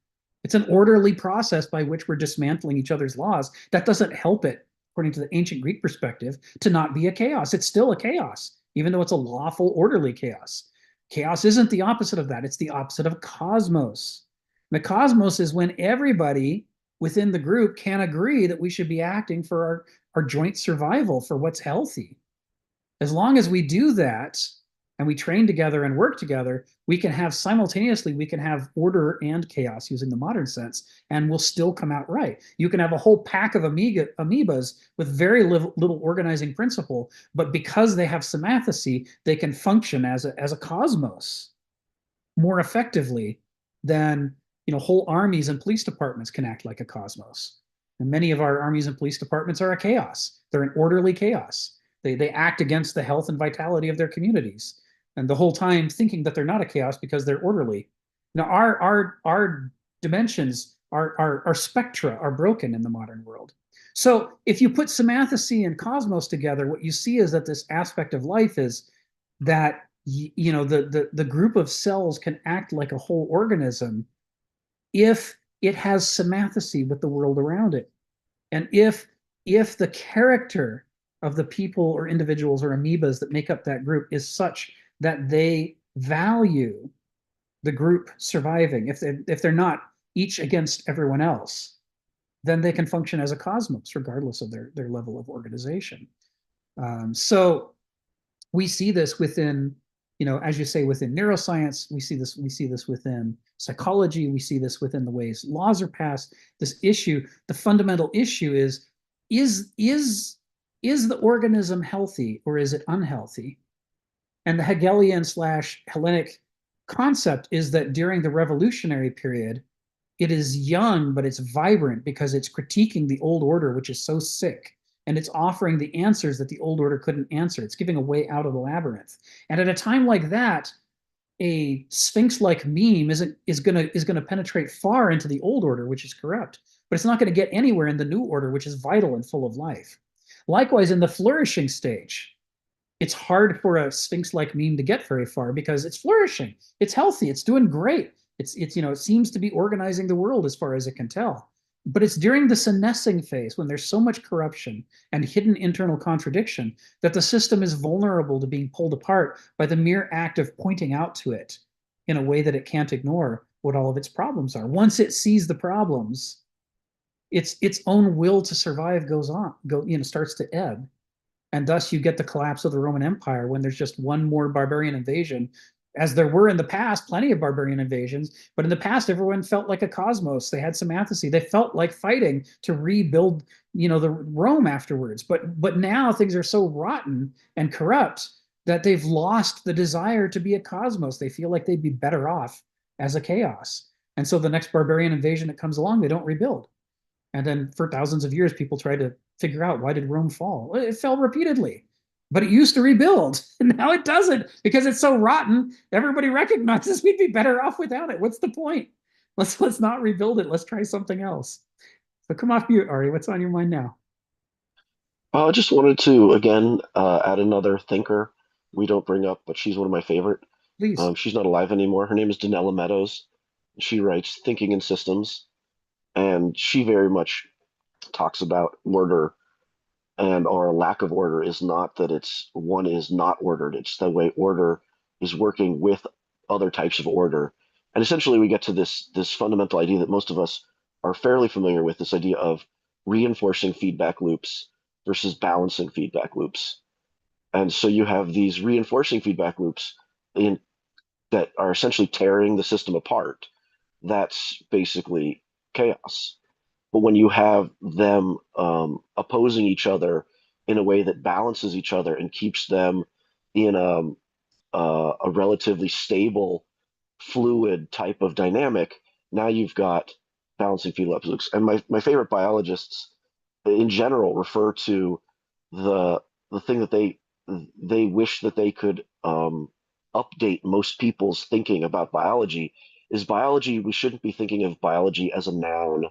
It's an orderly process by which we're dismantling each other's laws. That doesn't help it, according to the ancient Greek perspective, to not be a chaos. It's still a chaos, even though it's a lawful, orderly chaos. Chaos isn't the opposite of that. It's the opposite of cosmos. The cosmos is when everybody within the group can agree that we should be acting for our joint survival, for what's healthy. As long as we do that, and we train together and work together, we can have order and chaos using the modern sense, and we'll still come out right. You can have a whole pack of amoebas with very little organizing principle, but because they have symathesy, they can function as a cosmos more effectively than whole armies and police departments can act like a cosmos. And many of our armies and police departments are a chaos. They're an orderly chaos. They act against the health and vitality of their communities, and the whole time thinking that they're not a chaos because they're orderly. Now, our dimensions, our spectra are broken in the modern world. So if you put symathesy and cosmos together, what you see is that this aspect of life is that the group of cells can act like a whole organism if it has symathesy with the world around it, and if the character of the people or individuals or amoebas that make up that group is such that they value the group surviving. If they're not each against everyone else, then they can function as a cosmos regardless of their level of organization. So we see this within, as you say, within neuroscience. We see this within psychology. We see this within the ways laws are passed. This issue, the fundamental issue is the organism healthy or is it unhealthy? And the Hegelian / Hellenic concept is that during the revolutionary period, it is young, but it's vibrant because it's critiquing the old order, which is so sick. And it's offering the answers that the old order couldn't answer. It's giving a way out of the labyrinth. And at a time like that, a Sphinx-like meme is gonna penetrate far into the old order, which is corrupt, but it's not going to get anywhere in the new order, which is vital and full of life. Likewise, in the flourishing stage, it's hard for a Sphinx-like meme to get very far because it's flourishing, it's healthy, it's doing great. It seems to be organizing the world as far as it can tell. But it's during the senescing phase, when there's so much corruption and hidden internal contradiction, that the system is vulnerable to being pulled apart by the mere act of pointing out to it in a way that it can't ignore what all of its problems are. Once it sees the problems, its own will to survive starts to ebb. And thus you get the collapse of the Roman Empire when there's just one more barbarian invasion, as there were in the past, plenty of barbarian invasions. But in the past, everyone felt like a cosmos. They had symathesy. They felt like fighting to rebuild, the Rome afterwards. But now things are so rotten and corrupt that they've lost the desire to be a cosmos. They feel like they'd be better off as a chaos. And so the next barbarian invasion that comes along, they don't rebuild. And then for thousands of years, people try to figure out, why did Rome fall? Well, it fell repeatedly, but it used to rebuild, and now it doesn't because it's so rotten. Everybody recognizes we'd be better off without it. What's the point? Let's not rebuild it. Let's try something else. So come off mute, Ari. What's on your mind now?
I just wanted to again add another thinker we don't bring up, but she's one of my favorite.
Please.
She's not alive anymore. Her name is Donella Meadows. She writes Thinking in Systems, and she very much talks about order, and our lack of order is not that one is not ordered. It's the way order is working with other types of order. And essentially we get to this fundamental idea that most of us are fairly familiar with, this idea of reinforcing feedback loops versus balancing feedback loops. And so you have these reinforcing feedback loops that are essentially tearing the system apart. That's basically chaos. But when you have them opposing each other in a way that balances each other and keeps them in a relatively stable, fluid type of dynamic, now you've got balancing feedback loops. And my favorite biologists in general refer to the thing that they wish that they could update most people's thinking about biology is biology. We shouldn't be thinking of biology as a noun.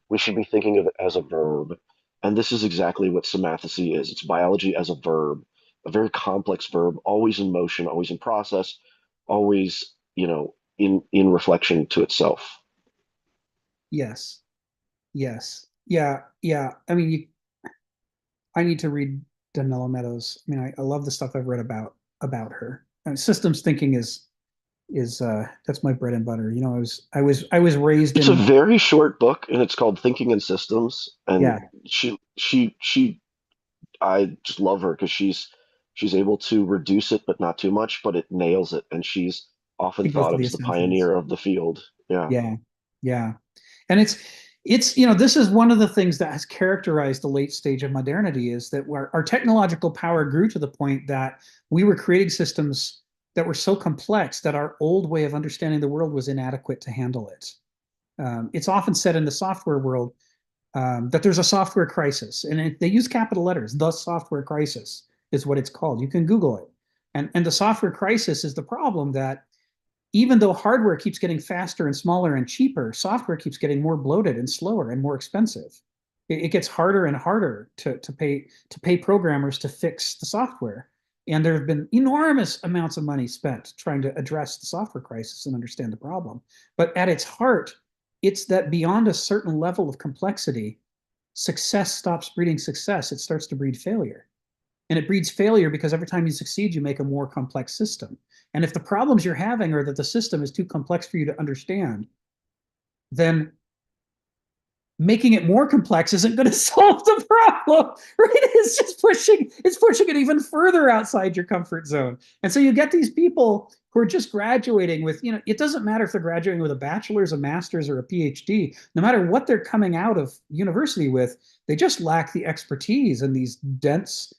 We should be thinking of it as a verb. And this is exactly what somaticity is. It's biology as a verb, a very complex verb, always in motion, always in process, always, in reflection to itself.
Yes. Yes. Yeah. Yeah. I mean, I need to read Danella Meadows. I mean, I love the stuff I've read about her. Systems thinking is that's my bread and butter. I was raised
It's a
in,
very short book, and it's called Thinking in Systems. And
yeah,
she I just love her because she's able to reduce it, but not too much, but it nails it. And she's often
she goes
thought
to
of
the
as the
essentials.
pioneer of the field. Yeah.
Yeah. Yeah. And it's this is one of the things that has characterized the late stage of modernity is that our technological power grew to the point that we were creating systems that were so complex that our old way of understanding the world was inadequate to handle it. It's often said in the software world that there's a software crisis, and they use capital letters. The software crisis is what it's called. You can Google it, and the software crisis is the problem that even though hardware keeps getting faster and smaller and cheaper, software keeps getting more bloated and slower and more expensive. It gets harder and harder to pay programmers to fix the software. And there have been enormous amounts of money spent trying to address the software crisis and understand the problem. But at its heart, it's that beyond a certain level of complexity, success stops breeding success. It starts to breed failure. And it breeds failure because every time you succeed, you make a more complex system. And if the problems you're having are that the system is too complex for you to understand, then making it more complex isn't going to solve the problem, right? It's pushing it even further outside your comfort zone. And so you get these people who are just graduating with, it doesn't matter if they're graduating with a bachelor's, a master's, or a PhD. No matter what they're coming out of university with, they just lack the expertise in these dense,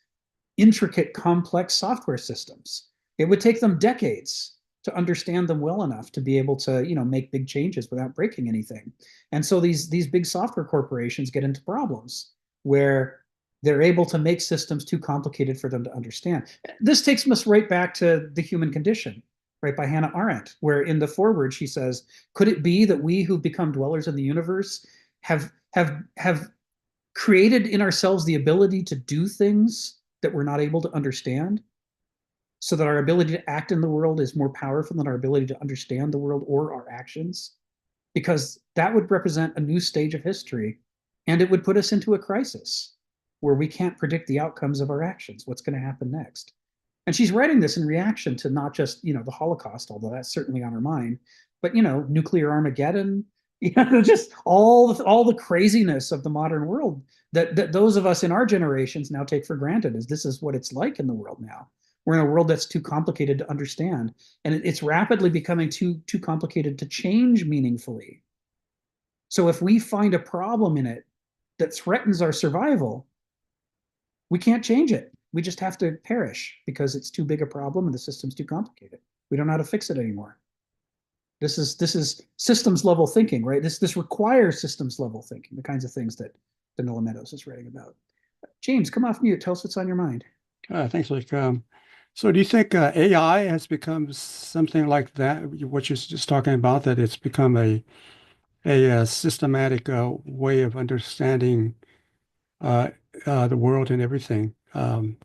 intricate, complex software systems. It would take them decades to understand them well enough to be able to, make big changes without breaking anything. And so these big software corporations get into problems where they're able to make systems too complicated for them to understand. This takes us right back to The Human Condition, right, by Hannah Arendt, where in the foreword she says, could it be that we who've become dwellers in the universe have created in ourselves the ability to do things that we're not able to understand, so that our ability to act in the world is more powerful than our ability to understand the world or our actions? Because that would represent a new stage of history, and it would put us into a crisis where we can't predict the outcomes of our actions, what's going to happen next. And she's writing this in reaction to not just, the Holocaust, although that's certainly on her mind, but, nuclear Armageddon, just all the craziness of the modern world that those of us in our generations now take for granted, as this is what it's like in the world now. We're in a world that's too complicated to understand, and it's rapidly becoming too complicated to change meaningfully. So if we find a problem in it that threatens our survival, we can't change it. We just have to perish because it's too big a problem and the system's too complicated. We don't know how to fix it anymore. This is systems level thinking, right? This requires systems level thinking, the kinds of things that Danella Meadows is writing about. James, come off mute. Tell us what's on your mind.
Thanks, Luke. So do you think AI has become something like that, what you're just talking about, that it's become a systematic way of understanding the world and everything on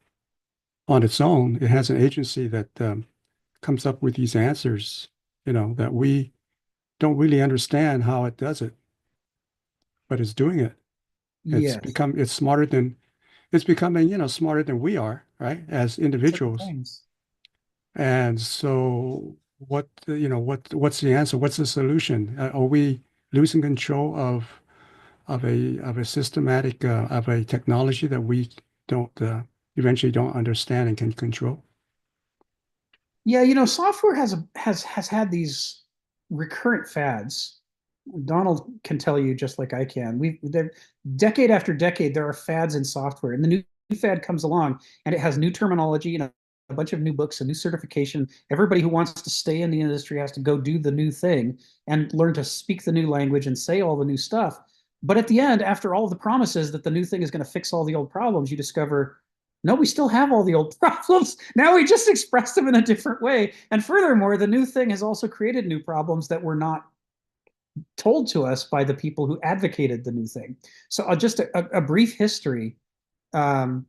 its own? It has an agency that comes up with these answers, that we don't really understand how it does it, but it's doing it.
Yes.
It's smarter than, it's becoming, smarter than we are, right? As individuals. And so what's the answer? What's the solution? Are we losing control of a systematic of a technology that we don't eventually don't understand and can control?
Yeah, software has had these recurrent fads. Donald can tell you just like I can. Decade after decade, there are fads in software, and the new fad comes along, and it has new terminology and a bunch of new books, a new certification. Everybody who wants to stay in the industry has to go do the new thing and learn to speak the new language and say all the new stuff. But at the end, after all of the promises that the new thing is going to fix all the old problems, you discover, no, we still have all the old problems. Now we just express them in a different way. And furthermore, the new thing has also created new problems that were not told to us by the people who advocated the new thing. So just a brief history of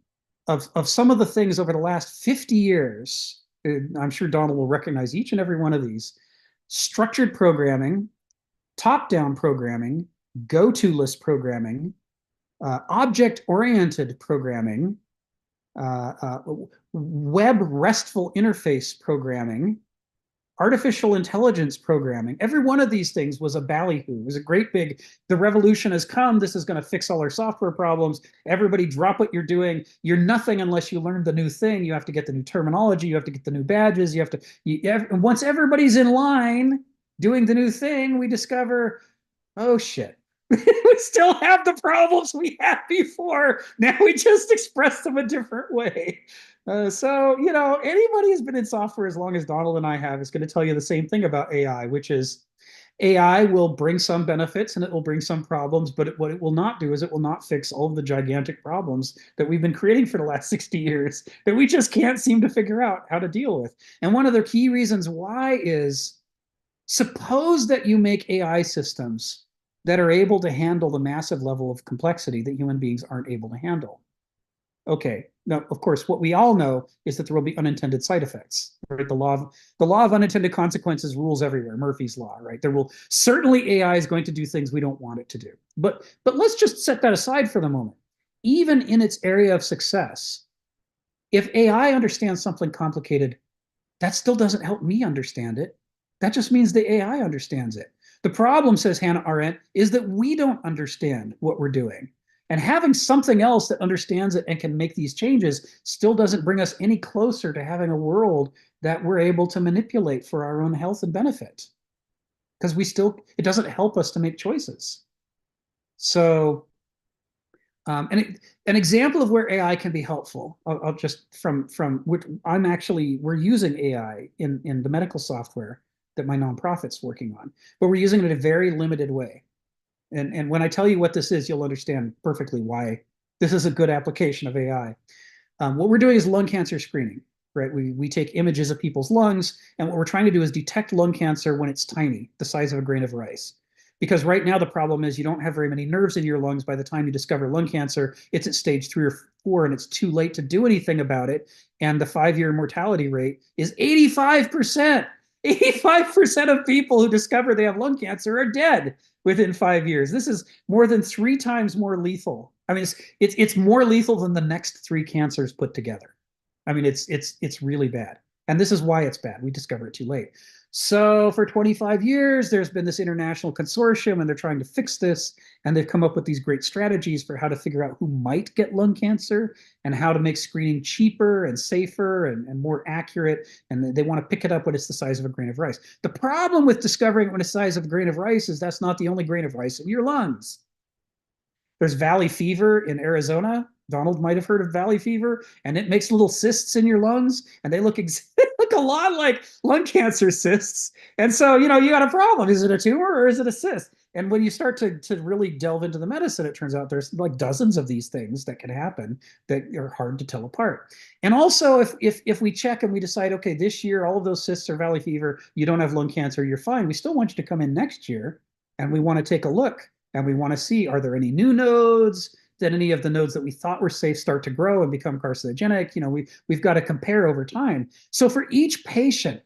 some of the things over the last 50 years. I'm sure Donald will recognize each and every one of these. Structured programming, top-down programming, go-to list programming, object-oriented programming, web RESTful interface programming, artificial intelligence programming. Every one of these things was a ballyhoo. It was a great big, the revolution has come. This is going to fix all our software problems. Everybody drop what you're doing. You're nothing unless you learn the new thing. You have to get the new terminology. You have to get the new badges. You have to, once everybody's in line doing the new thing, we discover, oh shit, we still have the problems we had before. Now we just express them a different way. So, you know, anybody who's been in software as long as Donald and I have is going to tell you the same thing about AI, which is AI will bring some benefits and it will bring some problems, but what it will not do is it will not fix all of the gigantic problems that we've been creating for the last 60 years that we just can't seem to figure out how to deal with. And one of the key reasons why is, suppose that you make AI systems that are able to handle the massive level of complexity that human beings aren't able to handle. Okay, now, of course, what we all know is that there will be unintended side effects, right? The law of unintended consequences rules everywhere, Murphy's law, right? There will certainly, AI is going to do things we don't want it to do. But let's just set that aside for the moment. Even in its area of success, if AI understands something complicated, that still doesn't help me understand it. That just means the AI understands it. The problem, says Hannah Arendt, is that we don't understand what we're doing. And having something else that understands it and can make these changes still doesn't bring us any closer to having a world that we're able to manipulate for our own health and benefit. Because it doesn't help us to make choices. So, an example of where AI can be helpful, I'll just we're using AI in the medical software that my nonprofit's working on, but we're using it in a very limited way. And when I tell you what this is, you'll understand perfectly why this is a good application of AI. What we're doing is lung cancer screening, right? We take images of people's lungs, and what we're trying to do is detect lung cancer when it's tiny, the size of a grain of rice. Because right now the problem is you don't have very many nerves in your lungs. By the time you discover lung cancer, it's at stage 3 or 4, and it's too late to do anything about it. And the 5-year mortality rate is 85%. 85% of people who discover they have lung cancer are dead within 5 years. This is more than 3 times more lethal. I mean, it's more lethal than the next 3 cancers put together. I mean, it's really bad. And this is why it's bad. We discovered it too late. So for 25 years, there's been this international consortium, and they're trying to fix this. And they've come up with these great strategies for how to figure out who might get lung cancer and how to make screening cheaper and safer and more accurate. And they want to pick it up when it's the size of a grain of rice. The problem with discovering when it's the size of a grain of rice is that's not the only grain of rice in your lungs. There's valley fever in Arizona. Donald might have heard of valley fever, and it makes little cysts in your lungs, and they look a lot like lung cancer cysts. And so, you know, you got a problem. Is it a tumor or is it a cyst? And when you start to really delve into the medicine, it turns out there's like dozens of these things that can happen that are hard to tell apart. And also, if we check and we decide, okay, this year all of those cysts are valley fever, you don't have lung cancer, you're fine. We still want you to come in next year, and we want to take a look, and we want to see, are there any new nodes? Did any of the nodes that we thought were safe start to grow and become carcinogenic? You know, we've got to compare over time. So for each patient,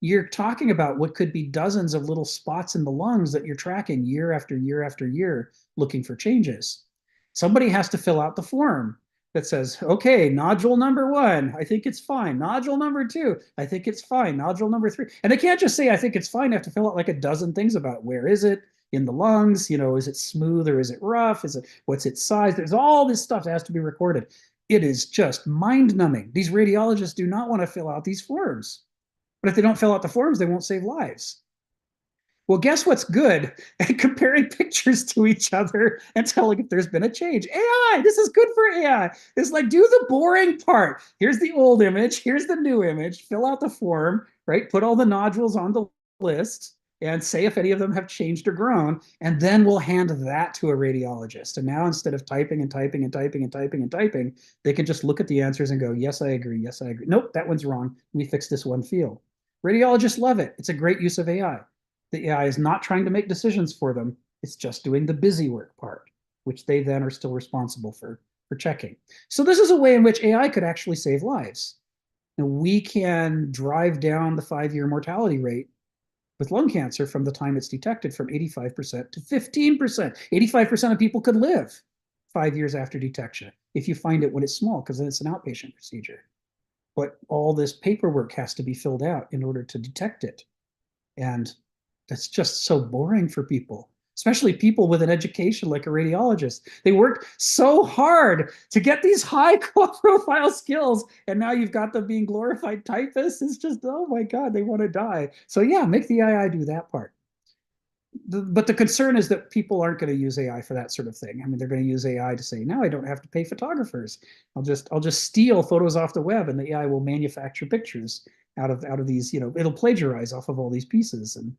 you're talking about what could be dozens of little spots in the lungs that you're tracking year after year after year, looking for changes. Somebody has to fill out the form that says, okay, nodule number 1, I think it's fine. Nodule number 2, I think it's fine. Nodule number 3. And they can't just say, I think it's fine. They have to fill out like a dozen things about it. Where is it in the lungs? You know, is it smooth or is it rough? What's its size? There's all this stuff that has to be recorded. It is just mind-numbing. These radiologists do not want to fill out these forms. But if they don't fill out the forms, they won't save lives. Well, guess what's good at comparing pictures to each other and telling if there's been a change? AI, this is good for AI. It's like, do the boring part. Here's the old image, here's the new image, fill out the form, right? Put all the nodules on the list, and say if any of them have changed or grown, and then we'll hand that to a radiologist. And now instead of typing and typing and typing and typing and typing, they can just look at the answers and go, yes, I agree. Yes, I agree. Nope, that one's wrong. Let me fix this one field. Radiologists love it. It's a great use of AI. The AI is not trying to make decisions for them. It's just doing the busy work part, which they then are still responsible for checking. So this is a way in which AI could actually save lives. And we can drive down the 5-year mortality rate with lung cancer from the time it's detected from 85% to 15%. 85% of people could live 5 years after detection if you find it when it's small, because then it's an outpatient procedure. But all this paperwork has to be filled out in order to detect it. And that's just so boring for people, especially people with an education like a radiologist. They worked so hard to get these high profile skills, and now you've got them being glorified typists. It's just, oh my God, they want to die. So yeah, make the AI do that part. But the concern is that people aren't going to use AI for that sort of thing. I mean, they're going to use AI to say, now I don't have to pay photographers. I'll just steal photos off the web, and the AI will manufacture pictures out of these, it'll plagiarize off of all these pieces. And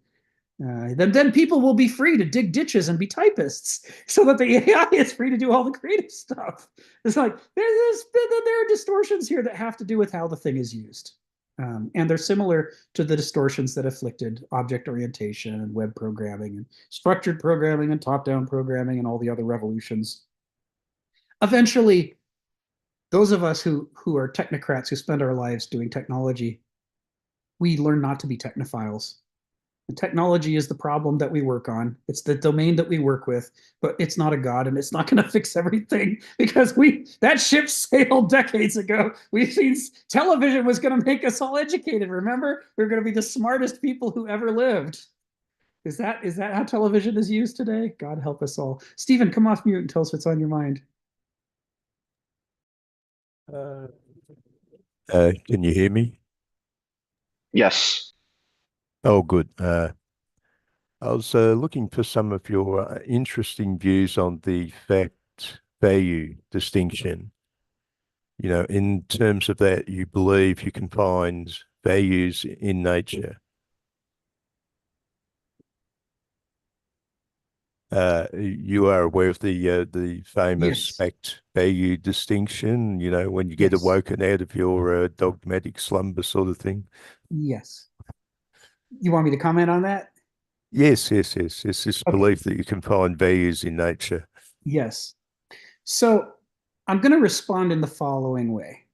then people will be free to dig ditches and be typists, so that the AI is free to do all the creative stuff. It's like there are distortions here that have to do with how the thing is used. And they're similar to the distortions that afflicted object orientation and web programming and structured programming and top-down programming and all the other revolutions. Eventually, those of us who are technocrats, who spend our lives doing technology, we learn not to be technophiles. And technology is the problem that we work on. It's the domain that we work with, but it's not a god, and it's not going to fix everything, because that ship sailed decades ago. We've seen television was going to make us all educated. Remember, we're going to be the smartest people who ever lived. Is that how television is used today? God help us all. Stephen, come off mute and tell us what's on your mind.
Can you hear me?
Yes.
Oh, good. I was looking for some of your interesting views on the fact-value distinction. In terms of that, you believe you can find values in nature. You are aware of the famous
Yes.
fact-value distinction, when you get
Yes.
awoken out of your dogmatic slumber sort of thing.
Yes. You want me to comment on that?
Yes. It's this
Okay.
belief that you can find values in nature.
Yes. So I'm going to respond in the following way.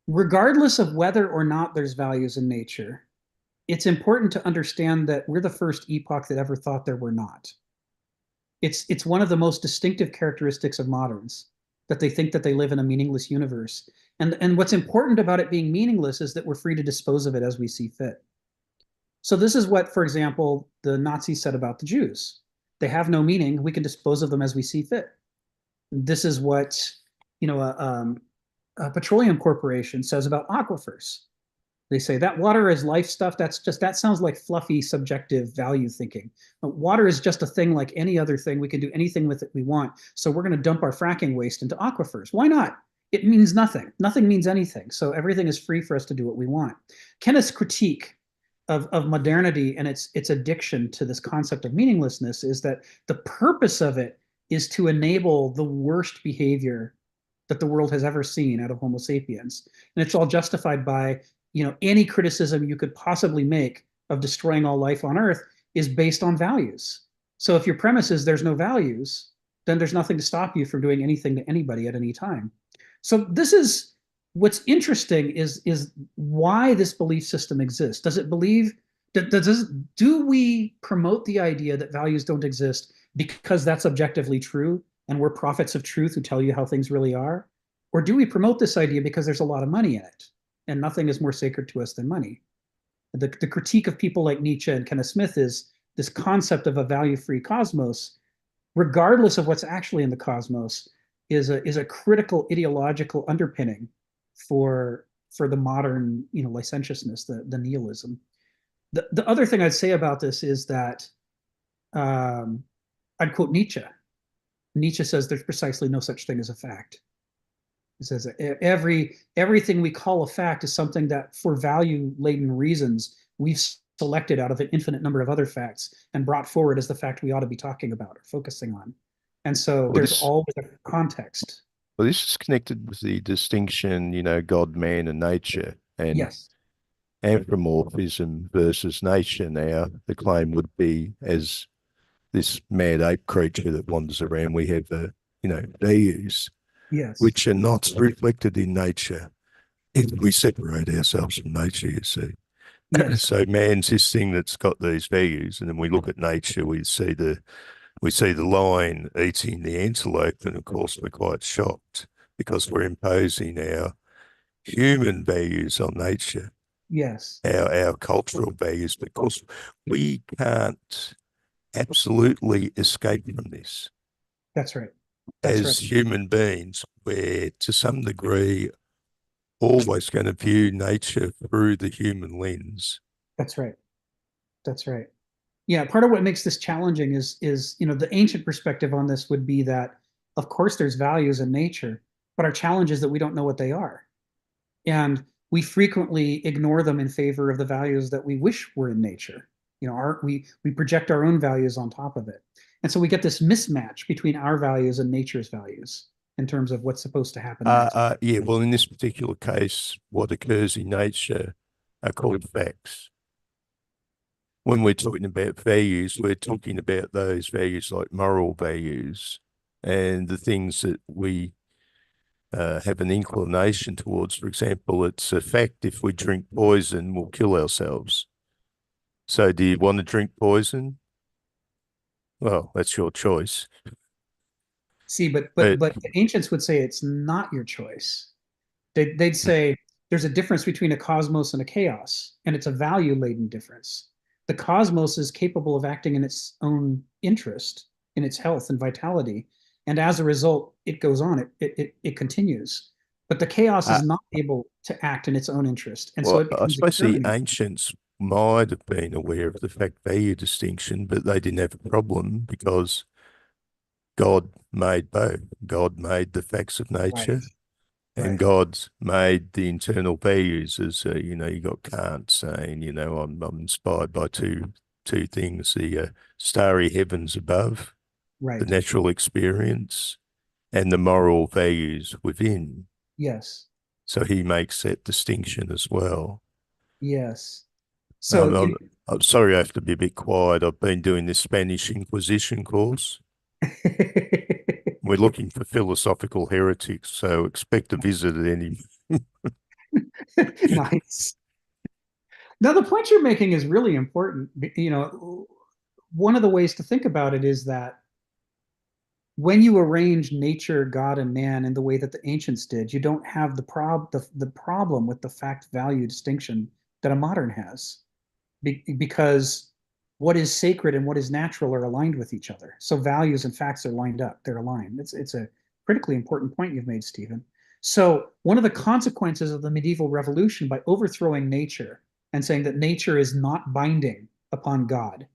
Regardless of whether or not there's values in nature, it's important to understand that we're the first epoch that ever thought there were not. It's one of the most distinctive characteristics of moderns, that they think that they live in a meaningless universe. And what's important about it being meaningless is that we're free to dispose of it as we see fit. So this is what, for example, the Nazis said about the Jews. They have no meaning. We can dispose of them as we see fit. This is what, a petroleum corporation says about aquifers. They say that water is life stuff. That sounds like fluffy, subjective value thinking. But water is just a thing like any other thing. We can do anything with it we want. So we're going to dump our fracking waste into aquifers. Why not? It means nothing. Nothing means anything. So everything is free for us to do what we want. Kenneth's critique of modernity and its addiction to this concept of meaninglessness is that the purpose of it is to enable the worst behavior that the world has ever seen out of Homo sapiens. And it's all justified by, any criticism you could possibly make of destroying all life on Earth is based on values. So if your premise is there's no values, then there's nothing to stop you from doing anything to anybody at any time. So this is what's interesting is why this belief system exists. Does it believe do we promote the idea that values don't exist because that's objectively true and we're prophets of truth who tell you how things really are? Or do we promote this idea because there's a lot of money in it and nothing is more sacred to us than money? The critique of people like Nietzsche and Kenneth Smith is this concept of a value-free cosmos, regardless of what's actually in the cosmos, is a critical ideological underpinning for the modern licentiousness, the nihilism. The other thing I'd say about this is that I'd quote Nietzsche. Nietzsche says there's precisely no such thing as a fact. He says everything we call a fact is something that, for value-laden reasons, we've selected out of an infinite number of other facts and brought forward as the fact we ought to be talking about or focusing on. And so
Well,
there's
this
always a context.
well, this is connected with the distinction, God, man, and nature, and
Yes.
anthropomorphism versus nature. Now, the claim would be, as this mad ape creature that wanders around, we have values
Yes.
which are not reflected in nature if we separate ourselves from nature, you see.
Yes.
So man's this thing that's got these values, and then we look at nature, we see the lion eating the antelope, and of course we're quite shocked because we're imposing our human values on nature,
Yes.
our cultural values, because we can't absolutely escape from this.
That's right. That's
As
right.
human beings, we're to some degree always going to view nature through the human lens.
That's right. That's right. Yeah, part of what makes this challenging is the ancient perspective on this would be that, of course, there's values in nature, but our challenge is that we don't know what they are. And we frequently ignore them in favor of the values that we wish were in nature. We project our own values on top of it. And so we get this mismatch between our values and nature's values in terms of what's supposed to happen next.
Yeah, well, in this particular case, what occurs in nature are called facts. When we're talking about values, we're talking about those values like moral values and the things that we have an inclination towards. For example, it's a fact if we drink poison, we'll kill ourselves. So do you want to drink poison? Well, that's your choice.
See, but the ancients would say it's not your choice. They'd say there's a difference between a cosmos and a chaos, and it's a value-laden difference. The cosmos is capable of acting in its own interest, in its health and vitality, and as a result, it goes on. It continues. But the chaos is not able to act in its own interest, and so
well,
it
I
becomes
suppose the
exterminated.
ancients might have been aware of the fact value distinction, but they didn't have a problem because God made both. God made the facts of nature,
Right.
and
Right.
God's made the internal values. As you got Kant saying, I'm inspired by two things: the starry heavens above, the
Right.
natural experience, and the moral values within.
Yes.
So he makes that distinction as well.
Yes.
I'm,
So
I'm, I'm sorry, I have to be a bit quiet. I've been doing this Spanish Inquisition course. We're looking for philosophical heretics, so expect a visit at any.
nice. Now, the point you're making is really important. One of the ways to think about it is that when you arrange nature, God, and man in the way that the ancients did, you don't have the problem with the fact value distinction that a modern has, because what is sacred and what is natural are aligned with each other. So values and facts are lined up; they're aligned. It's a critically important point you've made, Stephen. So one of the consequences of the medieval revolution, by overthrowing nature and saying that nature is not binding upon God,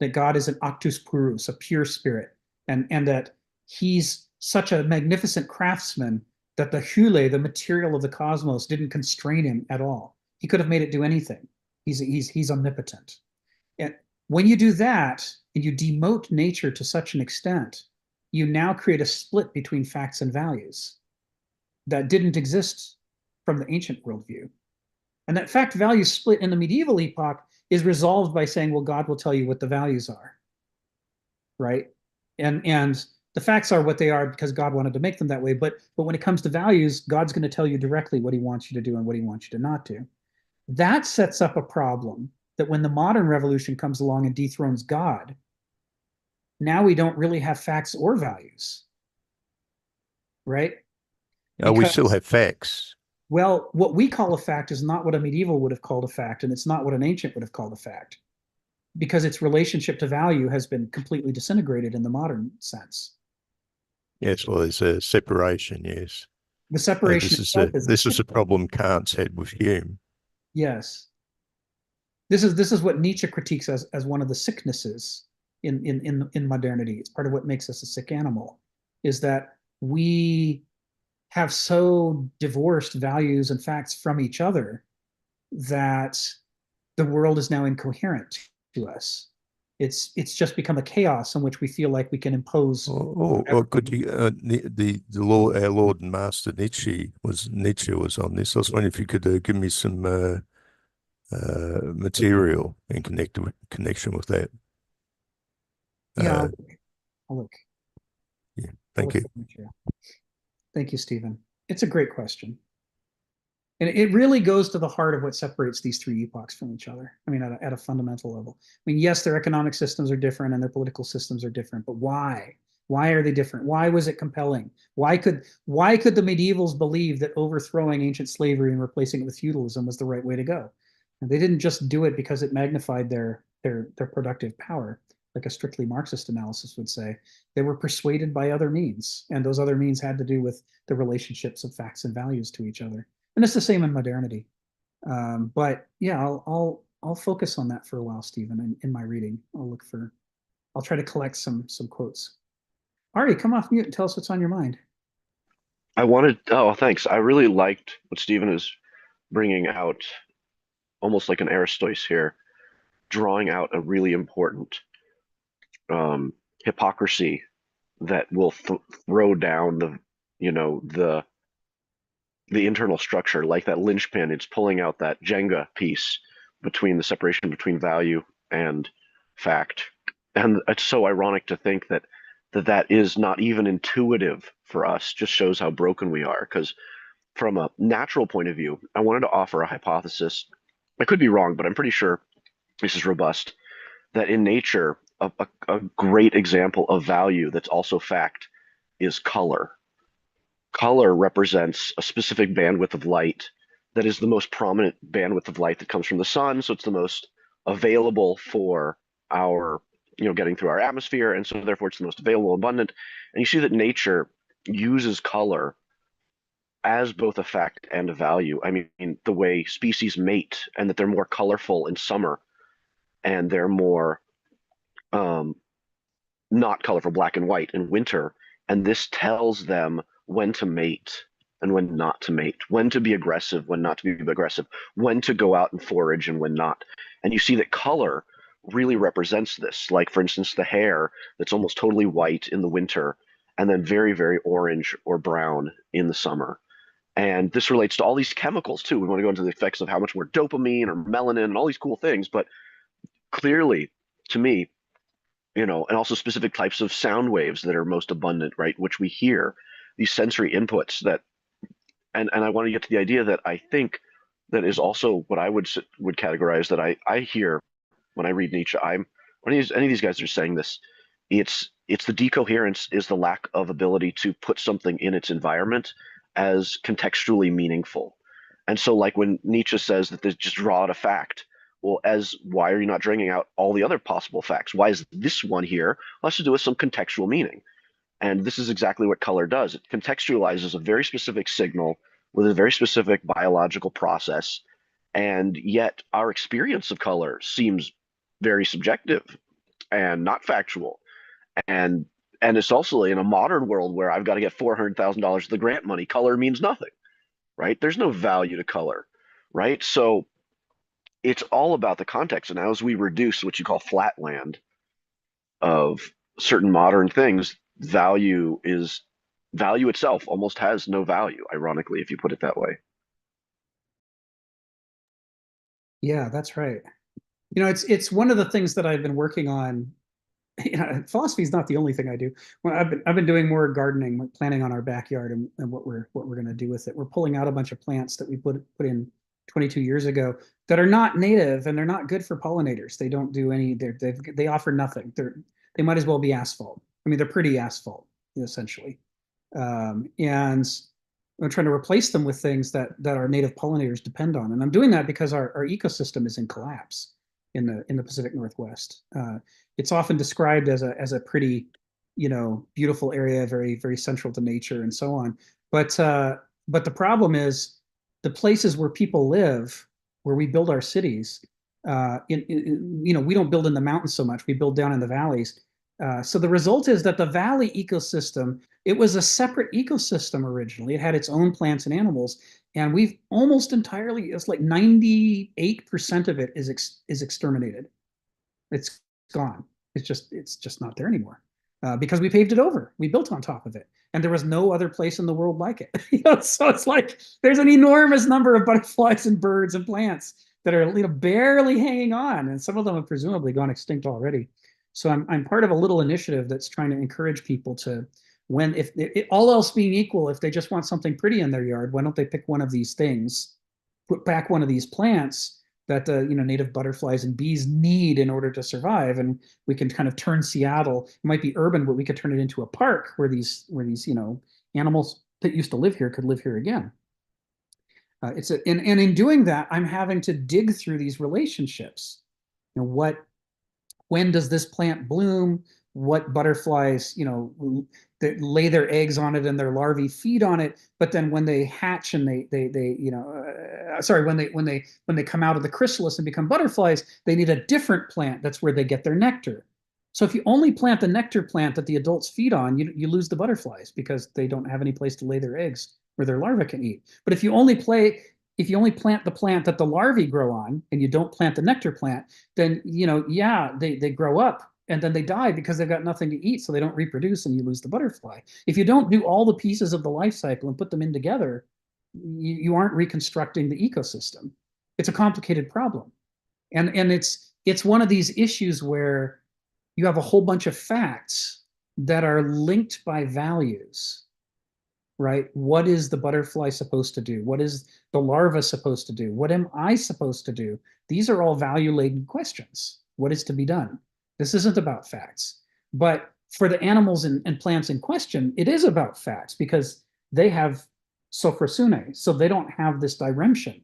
that God is an actus purus, a pure spirit, and that he's such a magnificent craftsman that the hule, the material of the cosmos, didn't constrain him at all. He could have made it do anything. He's omnipotent. And when you do that and you demote nature to such an extent, you now create a split between facts and values that didn't exist from the ancient worldview. And that fact value split in the medieval epoch is resolved by saying, well, God will tell you what the values are, right? And the facts are what they are because God wanted to make them that way. But when it comes to values, God's going to tell you directly what he wants you to do and what he wants you to not do. That sets up a problem that when the modern revolution comes along and dethrones God, now we don't really have facts or values, right?
We still have facts.
Well, what we call a fact is not what a medieval would have called a fact, and it's not what an ancient would have called a fact, because its relationship to value has been completely disintegrated in the modern sense.
Yes, well, there's a separation, yes.
The separation itself is
this is a problem Kant's had with Hume.
Yes. This is what Nietzsche critiques as one of the sicknesses in modernity. It's part of what makes us a sick animal, is that we have so divorced values and facts from each other that the world is now incoherent to us. It's just become a chaos in which we feel like we can impose.
Or could you the Lord, our Lord and Master Nietzsche was on this. I was wondering if you could give me some material in connection with that.
Yeah, I'll look.
Yeah, thank you.
Thank you, Stephen. It's a great question. And it really goes to the heart of what separates these three epochs from each other. I mean, at a fundamental level. I mean, yes, their economic systems are different and their political systems are different, but why? Why are they different? Why was it compelling? Why could the medievals believe that overthrowing ancient slavery and replacing it with feudalism was the right way to go? And they didn't just do it because it magnified their productive power, like a strictly Marxist analysis would say. They were persuaded by other means, and those other means had to do with the relationships of facts and values to each other. And it's the same in modernity. But yeah, I'll focus on that for a while, Stephen, in my reading. I'll try to collect some quotes. Ari, come off mute and tell us what's on your mind.
Oh, thanks. I really liked what Stephen is bringing out, almost like an Aristotle here, drawing out a really important hypocrisy that will throw down the internal structure, like that linchpin. It's pulling out that Jenga piece between the separation between value and fact. And it's so ironic to think that is not even intuitive for us. Just shows how broken we are. Because from a natural point of view, I wanted to offer a hypothesis. I could be wrong, but I'm pretty sure this is robust, that in nature, a great example of value that's also fact is color. Color represents a specific bandwidth of light that is the most prominent bandwidth of light that comes from the sun. So it's the most available for our, getting through our atmosphere. And so therefore it's the most available, abundant. And you see that nature uses color as both a fact and a value. I mean, the way species mate, and that they're more colorful in summer and they're more not colorful, black and white, in winter. And this tells them when to mate and when not to mate, when to be aggressive, when not to be aggressive, when to go out and forage and when not. And you see that color really represents this. Like, for instance, the hair that's almost totally white in the winter and then very, very orange or brown in the summer. And this relates to all these chemicals too. We want to go into the effects of how much more dopamine or melanin and all these cool things. But clearly, to me, and also specific types of sound waves that are most abundant, right? Which we hear, these sensory inputs that, and I want to get to the idea that I think that is also what I would categorize that I hear when I read Nietzsche. When any of these guys are saying this, it's the decoherence is the lack of ability to put something in its environment as contextually meaningful. And so, like when Nietzsche says that they just draw out a fact, well, why are you not drawing out all the other possible facts? Why is this one here? Well, it has to do with some contextual meaning. And this is exactly what color does. It contextualizes a very specific signal with a very specific biological process. And yet our experience of color seems very subjective and not factual. And it's also in a modern world where I've got to get $400,000 of the grant money. Color means nothing, right? There's no value to color, right? So it's all about the context. And as we reduce what you call flatland of certain modern things, value itself almost has no value, ironically, if you put it that way.
Yeah, that's right. It's one of the things that I've been working on. Philosophy is not the only thing I do. Well, I've been doing more gardening, planning on our backyard and what we're going to do with it. We're pulling out a bunch of plants that we put in 22 years ago that are not native and they're not good for pollinators. They don't do any. They offer nothing. They might as well be asphalt. I mean, they're pretty asphalt essentially, and I'm trying to replace them with things that our native pollinators depend on. And I'm doing that because our ecosystem is in collapse in the Pacific Northwest. It's often described as a pretty, beautiful area, very, very central to nature and so on. But the problem is the places where people live, where we build our cities, we don't build in the mountains so much. We build down in the valleys. So the result is that the valley ecosystem, it was a separate ecosystem originally. It had its own plants and animals. And we've almost entirely, it's like 98% of it is exterminated. It's gone. It's just not there anymore because we paved it over. We built on top of it, and there was no other place in the world like it. So it's like there's an enormous number of butterflies and birds and plants that are barely hanging on, and some of them have presumably gone extinct already. So I'm part of a little initiative that's trying to encourage people to, when if all else being equal, if they just want something pretty in their yard, why don't they pick one of these things, put back one of these plants that native butterflies and bees need in order to survive, and we can kind of turn Seattle. It might be urban, but we could turn it into a park where these animals that used to live here could live here again. And in doing that, I'm having to dig through these relationships. When does this plant bloom? What butterflies, that lay their eggs on it and their larvae feed on it. But then when they hatch and when they come out of the chrysalis and become butterflies, they need a different plant. That's where they get their nectar. So if you only plant the nectar plant that the adults feed on, you lose the butterflies because they don't have any place to lay their eggs where their larvae can eat. But if you only plant the plant that the larvae grow on and you don't plant the nectar plant, then they grow up and then they die because they've got nothing to eat, so they don't reproduce and you lose the butterfly. If you don't do all the pieces of the life cycle and put them in together, you aren't reconstructing the ecosystem. It's a complicated problem. And it's one of these issues where you have a whole bunch of facts that are linked by values, right? What is the butterfly supposed to do? What is the larva supposed to do? What am I supposed to do? These are all value-laden questions. What is to be done? This isn't about facts. But for the animals and plants in question, it is about facts because they have sophrosune, so they don't have this diremption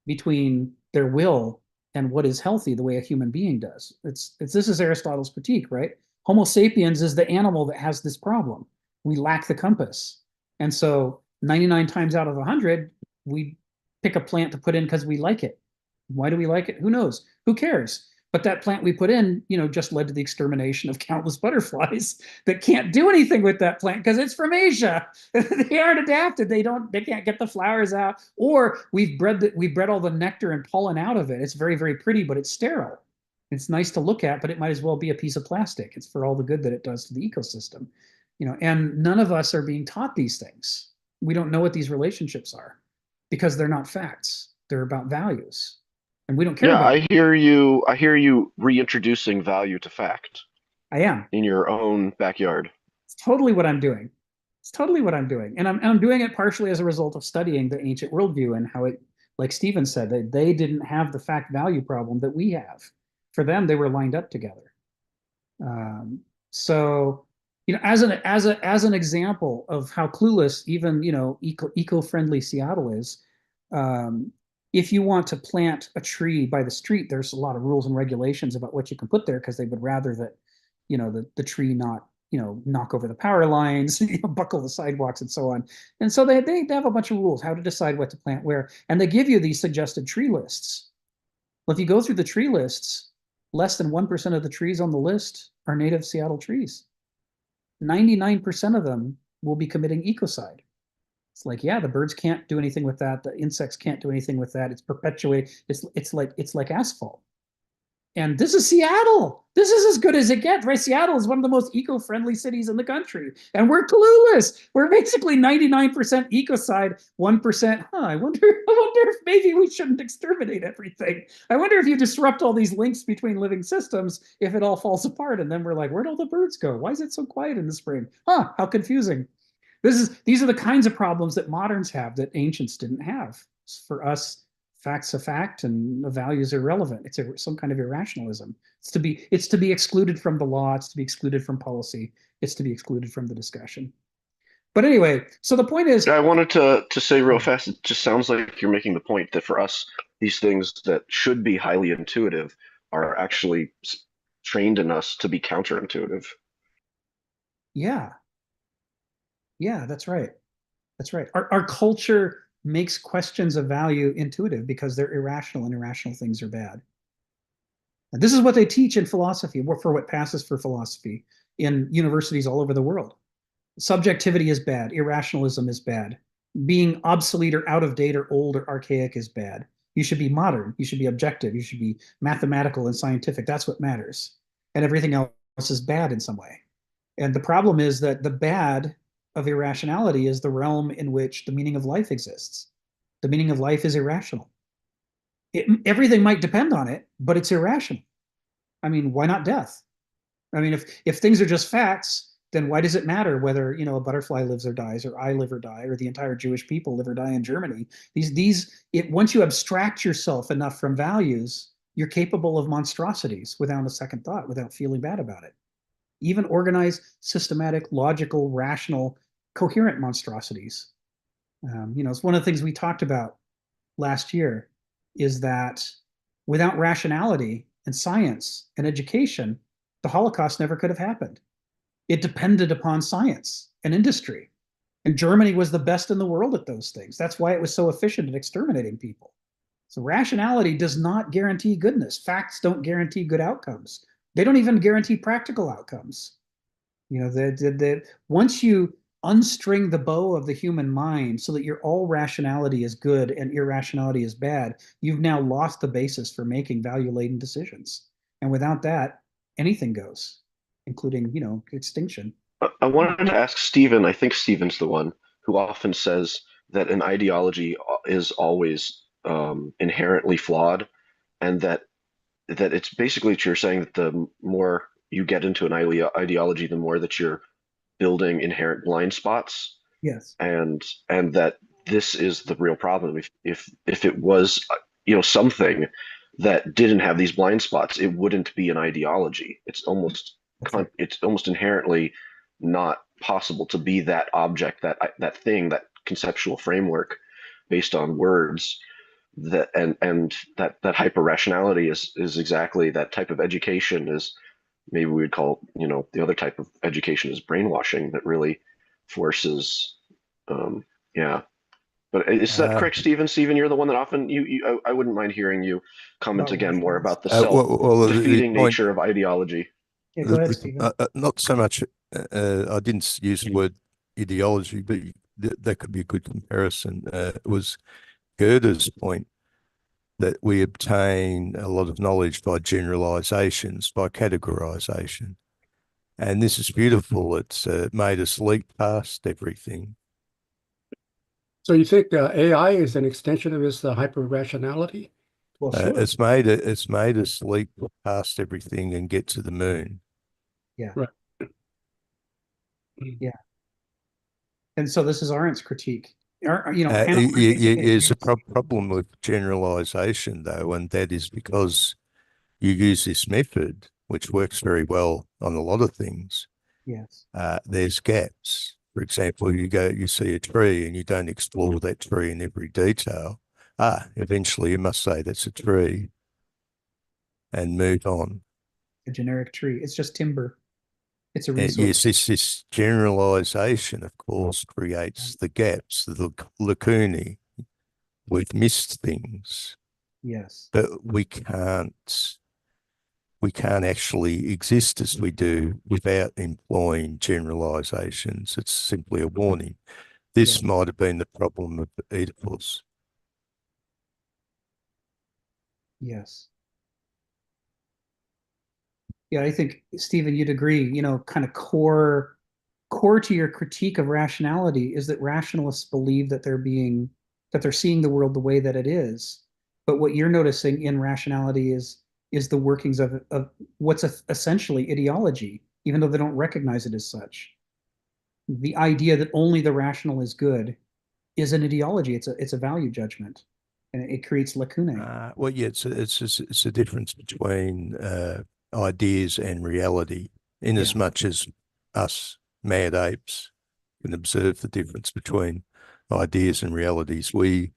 between their will and what is healthy the way a human being does. This is Aristotle's critique, right? Homo sapiens is the animal that has this problem. We lack the compass. And so 99 times out of 100, we pick a plant to put in because we like it. Why do we like it? Who knows? Who cares? But that plant we put in, just led to the extermination of countless butterflies that can't do anything with that plant because it's from Asia. They aren't adapted. They can't get the flowers out. Or we've bred all the nectar and pollen out of it. It's very, very pretty, but it's sterile. It's nice to look at, but it might as well be a piece of plastic. It's for all the good that it does to the ecosystem. And none of us are being taught these things. We don't know what these relationships are because they're not facts. They're about values. And we don't care about
I hear you reintroducing value to fact.
I am.
In your own backyard.
It's totally what I'm doing. It's totally what I'm doing. And I'm doing it partially as a result of studying the ancient worldview and how it, like Stephen said, that they didn't have the fact value problem that we have. For them, they were lined up together. So as an example of how clueless even eco-friendly Seattle is, if you want to plant a tree by the street, there's a lot of rules and regulations about what you can put there because they would rather that the tree not knock over the power lines, buckle the sidewalks and so on. And so they have a bunch of rules how to decide what to plant where, and they give you these suggested tree lists. Well, if you go through the tree lists, less than 1% of the trees on the list are native Seattle trees. 99% of them will be committing ecocide. It's like, yeah, the birds can't do anything with that. The insects can't do anything with that. It's perpetuated. It's like asphalt. And this is Seattle. This is as good as it gets, right? Seattle is one of the most eco-friendly cities in the country. And we're clueless. We're basically 99% ecocide, 1%. I wonder if maybe we shouldn't exterminate everything. I wonder if you disrupt all these links between living systems, if it all falls apart. And then we're like, where'd all the birds go? Why is it so quiet in the spring? How confusing. These are the kinds of problems that moderns have that ancients didn't have. For us, fact's a fact and the value's irrelevant. It's some kind of irrationalism. It's to be excluded from the law. It's to be excluded from policy. It's to be excluded from the discussion. But anyway, so the point is,
I wanted to say real fast, it just sounds like you're making the point that for us, these things that should be highly intuitive are actually trained in us to be counterintuitive.
Yeah, that's right. That's right. Our culture makes questions of value intuitive because they're irrational, and irrational things are bad. And this is what they teach in philosophy, for what passes for philosophy in universities all over the world. Subjectivity is bad. Irrationalism is bad. being obsolete or out of date or old or archaic is bad. You should be modern. You should be objective. You should be mathematical and scientific. That's what matters. And everything else is bad in some way. And the problem is that the bad of irrationality is the realm in which the meaning of life exists. The meaning of life is irrational. Everything might depend on it, but it's irrational. I mean, why not death? I mean, if things are just facts, then why does it matter whether, a butterfly lives or dies, or I live or die, or the entire Jewish people live or die in Germany? Once you abstract yourself enough from values, you're capable of monstrosities without a second thought, without feeling bad about it. Even organized, systematic, logical, rational, coherent monstrosities. It's one of the things we talked about last year, is that without rationality and science and education, the Holocaust never could have happened. It depended upon science and industry. And Germany was the best in the world at those things. That's why it was so efficient at exterminating people. So rationality does not guarantee goodness. Facts don't guarantee good outcomes. They don't even guarantee practical outcomes. Once you unstring the bow of the human mind so that your all rationality is good and irrationality is bad, you've now lost the basis for making value-laden decisions. And without that, anything goes, including, extinction.
I wanted to ask Stephen, I think Stephen's the one who often says that an ideology is always inherently flawed, and that it's basically what you're saying, that the more you get into an ideology, the more that you're building inherent blind spots.
Yes.
And that this is the real problem. If it was something that didn't have these blind spots, it wouldn't be an ideology. It's almost inherently not possible to be that object, that thing, that conceptual framework based on words. That and that hyper rationality is exactly that type of education. Is maybe we would call, the other type of education is brainwashing, that really forces, yeah. But is that correct, Stephen? Stephen, you're the one that often, I wouldn't mind hearing you comment again more about the self-defeating nature of ideology.
Yeah, go ahead, Stephen.
Not so much, I didn't use the word ideology, but that could be a good comparison. It was Goethe's point that we obtain a lot of knowledge by generalizations, by categorization. And this is beautiful. It's made us leap past everything.
So you think AI is an extension of this hyper-rationality?
Well, sure.
It's made us leap past everything and get to the moon.
Yeah.
Right.
Yeah. And so this is Arendt's critique.
There's a problem with generalization, though, and that is because you use this method, which works very well on a lot of things.
Yes.
There's gaps. For example, you see a tree and you don't explore that tree in every detail. Eventually you must say that's a tree and move on.
A generic tree. It's just timber. It's a resource.
Yes, this generalization, of course, creates the gaps, the lacunae. We've missed things.
Yes.
But we can't actually exist as we do without employing generalizations. It's simply a warning. This might have been the problem of Oedipus.
Yes. Yeah, I think, Stephen, you'd agree, kind of core to your critique of rationality is that rationalists believe that they're seeing the world the way that it is. But what you're noticing in rationality is the workings of what's essentially ideology, even though they don't recognize it as such. The idea that only the rational is good is an ideology. It's a value judgment, and it creates lacunae.
Well, yeah, it's a difference between ideas and reality, in as much as us mad apes can observe the difference between ideas and realities. When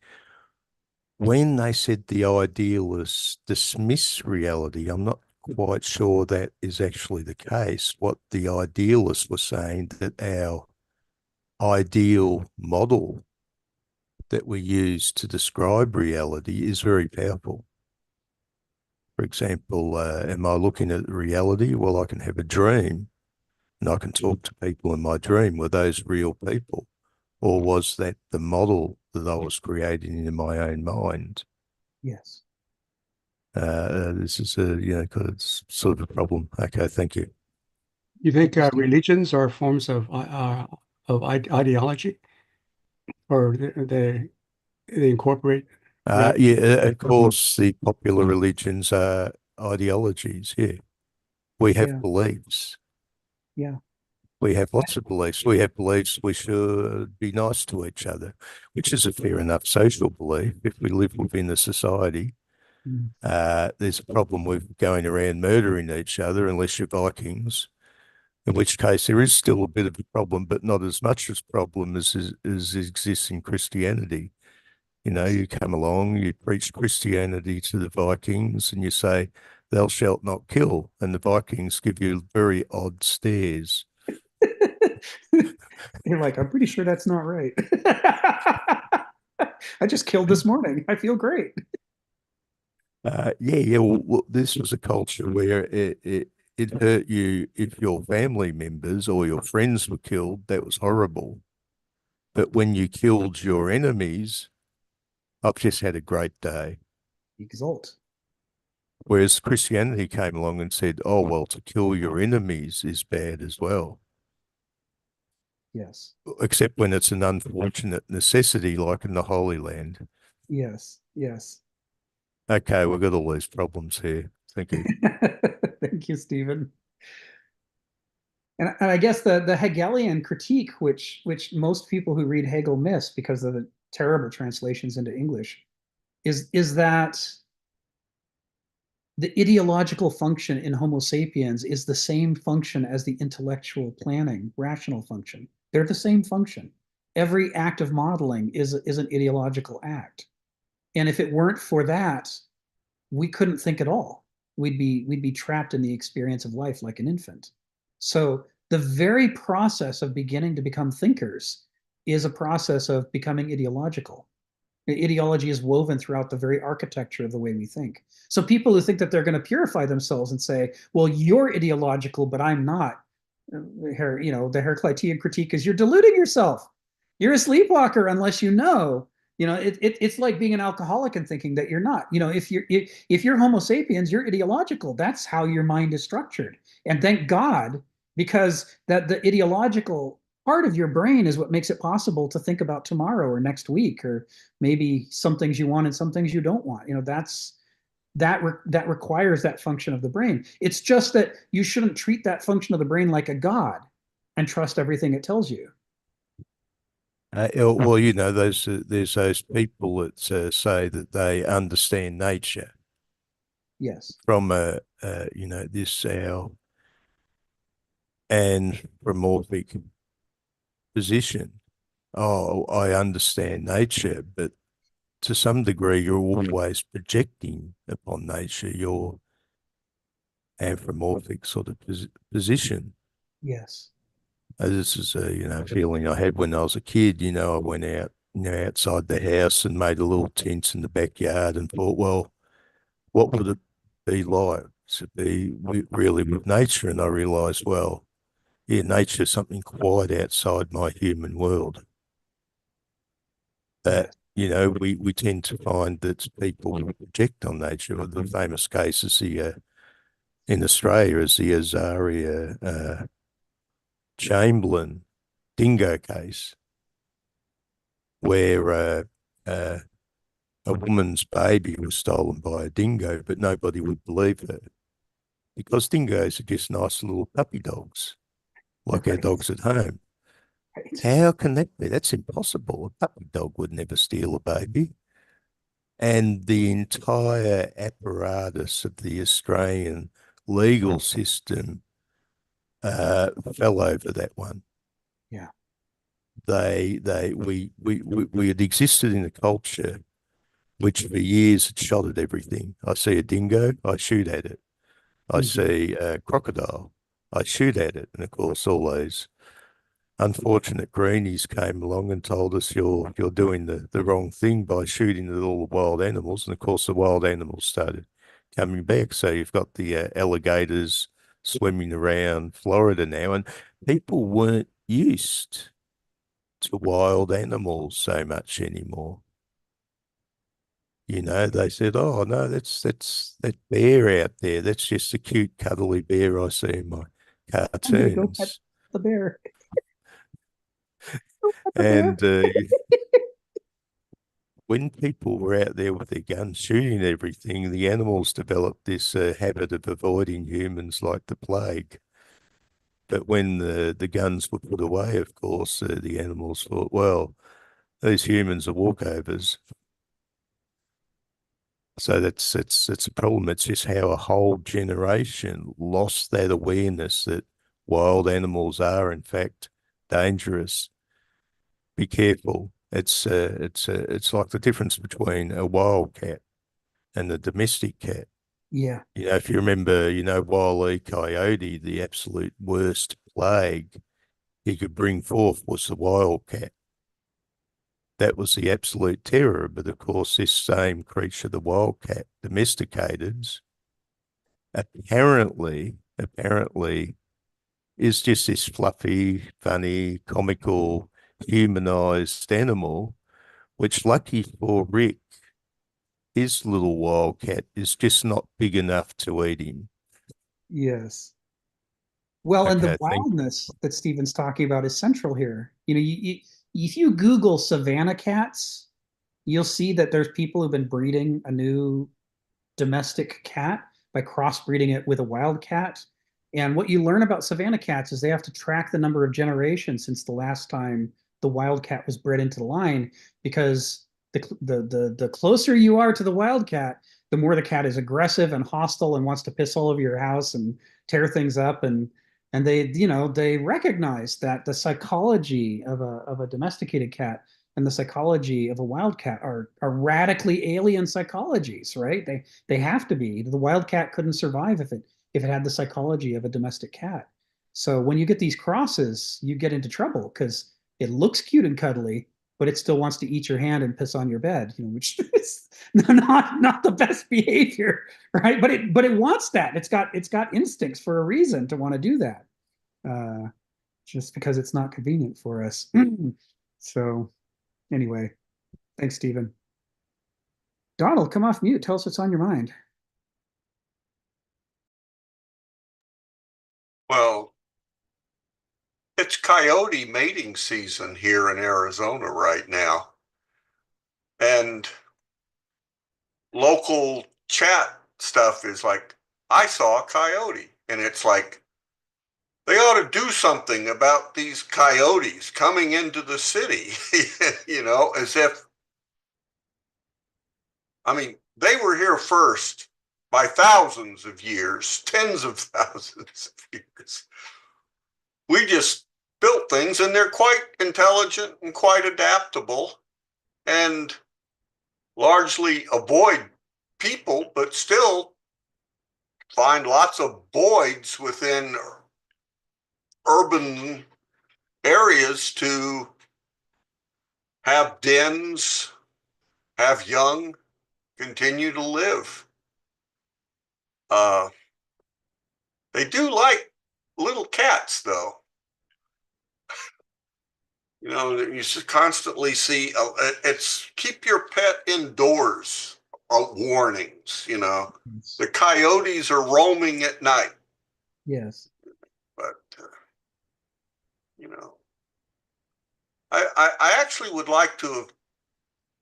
they said the idealists dismiss reality, I'm not quite sure that is actually the case. What the idealists were saying, that our ideal model that we use to describe reality is very powerful. For example, am I looking at reality? Well, I can have a dream and I can talk to people in my dream. Were those real people? or was that the model that I was creating in my own mind?
Yes.
This is sort of a problem. Okay, thank you.
You think religions are forms of ideology, or they incorporate?
Of course, the popular religions are ideologies. Yeah, we have
Yeah.
beliefs.
Yeah.
We have lots of beliefs. We have beliefs we should be nice to each other, which is a fair enough social belief if we live within a society.
Mm.
There's a problem with going around murdering each other unless you're Vikings, in which case there is still a bit of a problem, but not as much as problem as exists in Christianity. You know, you come along, you preach Christianity to the Vikings and you say, thou shalt not kill. And the Vikings give you very odd stares.
You're like, I'm pretty sure that's not right. I just killed this morning. I feel great.
Well, this was a culture where it hurt you if your family members or your friends were killed. That was horrible. But when you killed your enemies, I've just had a great day.
Exalt.
Whereas Christianity came along and said, oh, well, to kill your enemies is bad as well.
Yes.
Except when it's an unfortunate necessity, like in the Holy Land.
Yes. Yes.
Okay, we've got all these problems here. Thank you.
Thank you, Stephen. And I guess the Hegelian critique, which most people who read Hegel miss because of the terrible translations into English, is that the ideological function in Homo sapiens is the same function as the intellectual planning, rational function. They're the same function. Every act of modeling is an ideological act. And if it weren't for that, we couldn't think at all. We'd be trapped in the experience of life like an infant. So the very process of beginning to become thinkers is a process of becoming ideological. Ideology is woven throughout the very architecture of the way we think. So people who think that they're going to purify themselves and say, well, you're ideological, but I'm not. The Heraclitean critique is you're deluding yourself. You're a sleepwalker unless you know. It's like being an alcoholic and thinking that you're not. If you're Homo sapiens, you're ideological. That's how your mind is structured. And thank God, because that the ideological part of your brain is what makes it possible to think about tomorrow or next week or maybe some things you want and some things you don't want. That requires that function of the brain. It's just that you shouldn't treat that function of the brain like a god and trust everything it tells you.
Well, there's those people that say that they understand nature
Yes.
from this our anthropomorphic position. Oh, I understand nature, but to some degree, you're always projecting upon nature your anthropomorphic sort of position.
Yes.
This is a feeling I had when I was a kid. I went out outside the house and made a little tent in the backyard and thought, well, what would it be like to be really with nature? And I realised, well, yeah, nature is something quite outside my human world. That we tend to find that people project on nature. The famous case is in Australia is the Azaria Chamberlain dingo case, where a woman's baby was stolen by a dingo, but nobody would believe her because dingoes are just nice little puppy dogs, like our dogs at home.
Right.
How can that be? That's impossible. A puppy dog would never steal a baby. And the entire apparatus of the Australian legal system fell over that one.
Yeah.
We had existed in a culture which for years had shot at everything. I see a dingo, I shoot at it. I see a crocodile, I shoot at it. And of course, all those unfortunate greenies came along and told us you're doing the wrong thing by shooting at all the wild animals. And of course, the wild animals started coming back. So you've got the alligators swimming around Florida now, and people weren't used to wild animals so much anymore. You know, they said, "Oh no, that's that bear out there. That's just a cute, cuddly bear I see in my
I'm gonna go pet
cartoons."
the bear. Go pet the bear.
And when people were out there with their guns shooting everything, the animals developed this habit of avoiding humans like the plague. But when the guns were put away, of course, the animals thought, well, these humans are walkovers. So it's a problem. It's just how a whole generation lost that awareness that wild animals are, in fact, dangerous. Be careful. It's like the difference between a wild cat and a domestic cat.
Yeah.
You know, if you remember, you know, Wile E. Coyote, the absolute worst plague he could bring forth was the wildcat. That was the absolute terror. But of course, this same creature, the wildcat, domesticated, apparently is just this fluffy, funny, comical, humanized animal, which, lucky for Rick, his little wildcat is just not big enough to eat him.
Yes. Well, and
Okay,
the
I think.
wildness that Stephen's talking about is central here. You know, if you Google savanna cats, you'll see that there's people who've been breeding a new domestic cat by crossbreeding it with a wild cat. And what you learn about savanna cats is they have to track the number of generations since the last time the wild cat was bred into the line, because the closer you are to the wild cat, the more the cat is aggressive and hostile and wants to piss all over your house and tear things up. And they, you know, they recognize that the psychology of a domesticated cat and the psychology of a wildcat are radically alien psychologies, right? They have to be. The wildcat couldn't survive if it had the psychology of a domestic cat. So when you get these crosses, you get into trouble because it looks cute and cuddly, but it still wants to eat your hand and piss on your bed, you know, which is not the best behavior, right? But it wants that. It's got instincts for a reason to want to do that, just because it's not convenient for us. So anyway, thanks, Stephen. Donald, come off mute. Tell us what's on your mind.
Well, it's coyote mating season here in Arizona right now. And local chat stuff is like, I saw a coyote. And it's like, they ought to do something about these coyotes coming into the city, you know, as if, I mean, they were here first by thousands of years, tens of thousands of years. We just built things and they're quite intelligent and quite adaptable and largely avoid people, but still find lots of voids within urban areas to have dens, have young, continue to live. They do like little cats, though. You know, you should constantly see it's keep your pet indoors warnings. You know, the coyotes are roaming at night.
Yes.
But you know, I actually would like to have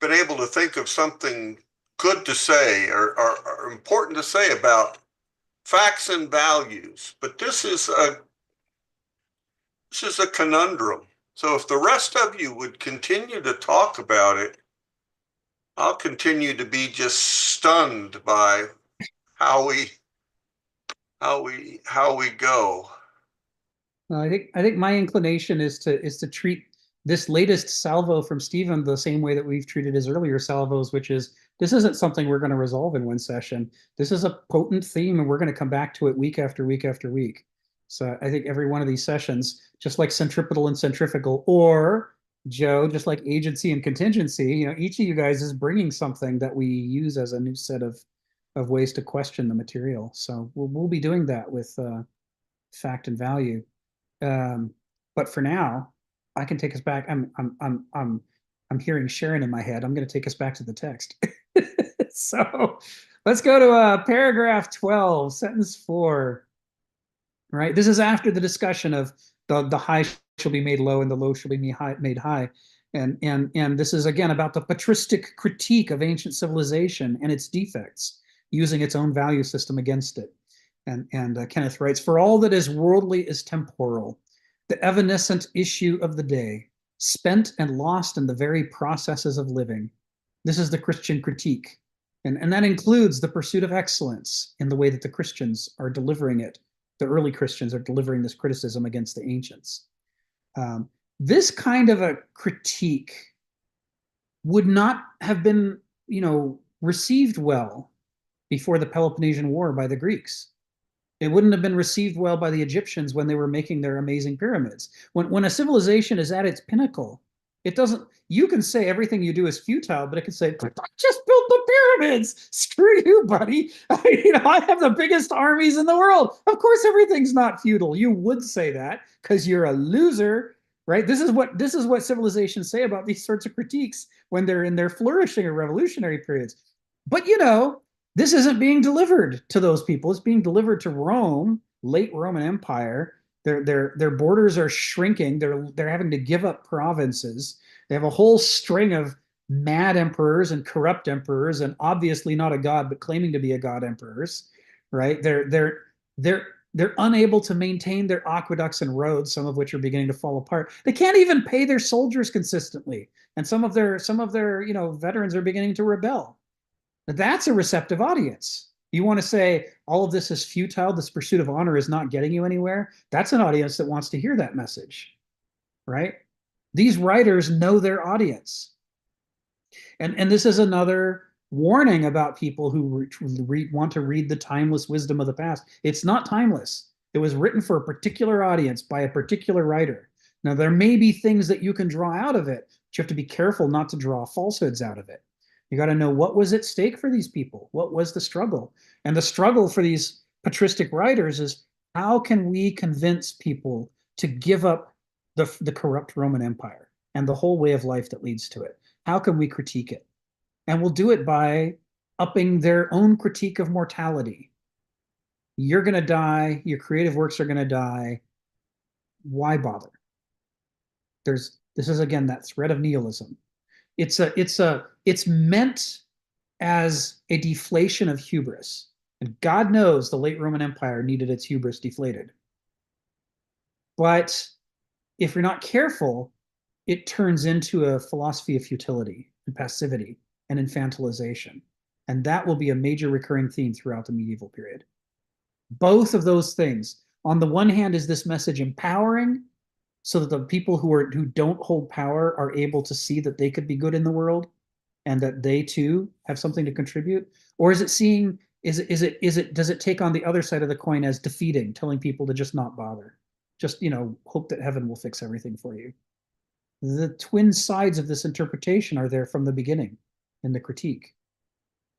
been able to think of something good to say or important to say about facts and values, but this is a conundrum. So if the rest of you would continue to talk about it, I'll continue to be just stunned by how we go.
I think my inclination is to treat this latest salvo from Stephen the same way that we've treated his earlier salvos, which is this isn't something we're going to resolve in one session. This is a potent theme, and we're going to come back to it week after week after week. So I think every one of these sessions, just like centripetal and centrifugal, or Joe, just like agency and contingency, you know, each of you guys is bringing something that we use as a new set of ways to question the material. So we'll be doing that with fact and value. But for now, I can take us back. I'm hearing Sharon in my head. I'm going to take us back to the text. So let's go to paragraph 12, sentence 4. Right. This is after the discussion of the high shall be made low and the low shall be made high. And this is again about the patristic critique of ancient civilization and its defects, using its own value system against it. And Kenneth writes, for all that is worldly is temporal, the evanescent issue of the day, spent and lost in the very processes of living. This is the Christian critique. And that includes the pursuit of excellence in the way that the Christians are delivering it. The early Christians are delivering this criticism against the ancients. This kind of a critique would not have been, received well before the Peloponnesian War by the Greeks. It wouldn't have been received well by the Egyptians when they were making their amazing pyramids. When a civilization is at its pinnacle, it doesn't, you can say everything you do is futile, but it can say, I just built the pyramids. Screw you, buddy. I have the biggest armies in the world. Of course, everything's not futile. You would say that because you're a loser, right? This is what civilizations say about these sorts of critiques when they're in their flourishing or revolutionary periods. But this isn't being delivered to those people. It's being delivered to Rome, late Roman Empire. Their borders are shrinking. They're having to give up provinces. They have a whole string of mad emperors and corrupt emperors, and obviously not a god, but claiming to be a god emperors, right? They're unable to maintain their aqueducts and roads, some of which are beginning to fall apart. They can't even pay their soldiers consistently, and some of their veterans are beginning to rebel. That's a receptive audience. You want to say all of this is futile, this pursuit of honor is not getting you anywhere? That's an audience that wants to hear that message, right? These writers know their audience. And this is another warning about people who want to read the timeless wisdom of the past. It's not timeless. It was written for a particular audience by a particular writer. Now, there may be things that you can draw out of it, but you have to be careful not to draw falsehoods out of it. You got to know what was at stake for these people. What was the struggle? And the struggle for these patristic writers is, how can we convince people to give up the corrupt Roman Empire and the whole way of life that leads to it? How can we critique it? And we'll do it by upping their own critique of mortality. You're going to die. Your creative works are going to die. Why bother? This is, again, that thread of nihilism. It's meant as a deflation of hubris. And God knows the late Roman Empire needed its hubris deflated. But if you're not careful, it turns into a philosophy of futility and passivity and infantilization. And that will be a major recurring theme throughout the medieval period. Both of those things. On the one hand, is this message empowering, so that the people who don't hold power are able to see that they could be good in the world and that they too have something to contribute? Or is it does it take on the other side of the coin as defeating, telling people to just not bother? Just, hope that heaven will fix everything for you. The twin sides of this interpretation are there from the beginning in the critique,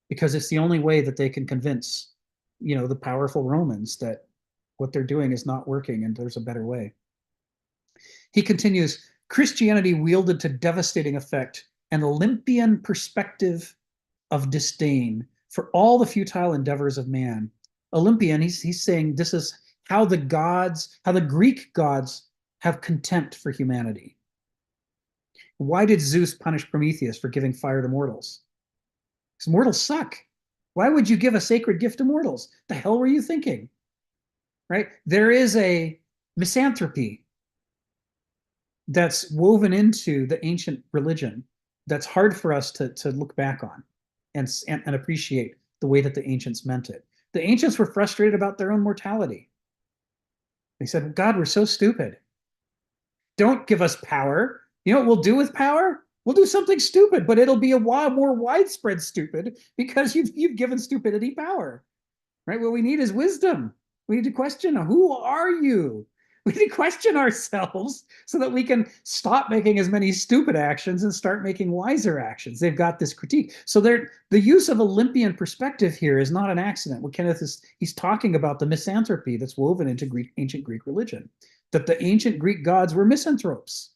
because it's the only way that they can convince, the powerful Romans that what they're doing is not working and there's a better way. He continues, Christianity wielded to devastating effect an Olympian perspective of disdain for all the futile endeavors of man. Olympian, he's saying this is how the Greek gods have contempt for humanity. Why did Zeus punish Prometheus for giving fire to mortals? Because mortals suck. Why would you give a sacred gift to mortals? The hell were you thinking? Right? There is a misanthropy that's woven into the ancient religion that's hard for us to look back on and appreciate the way that the ancients meant it. The ancients were frustrated about their own mortality. They said, God, we're so stupid. Don't give us power. You know what we'll do with power? We'll do something stupid, but it'll be a more widespread stupid because you've given stupidity power. Right? What we need is wisdom. We need to question, who are you? We need to question ourselves so that we can stop making as many stupid actions and start making wiser actions. They've got this critique. So the use of Olympian perspective here is not an accident. What Kenneth he's talking about the misanthropy that's woven into ancient Greek religion, that the ancient Greek gods were misanthropes.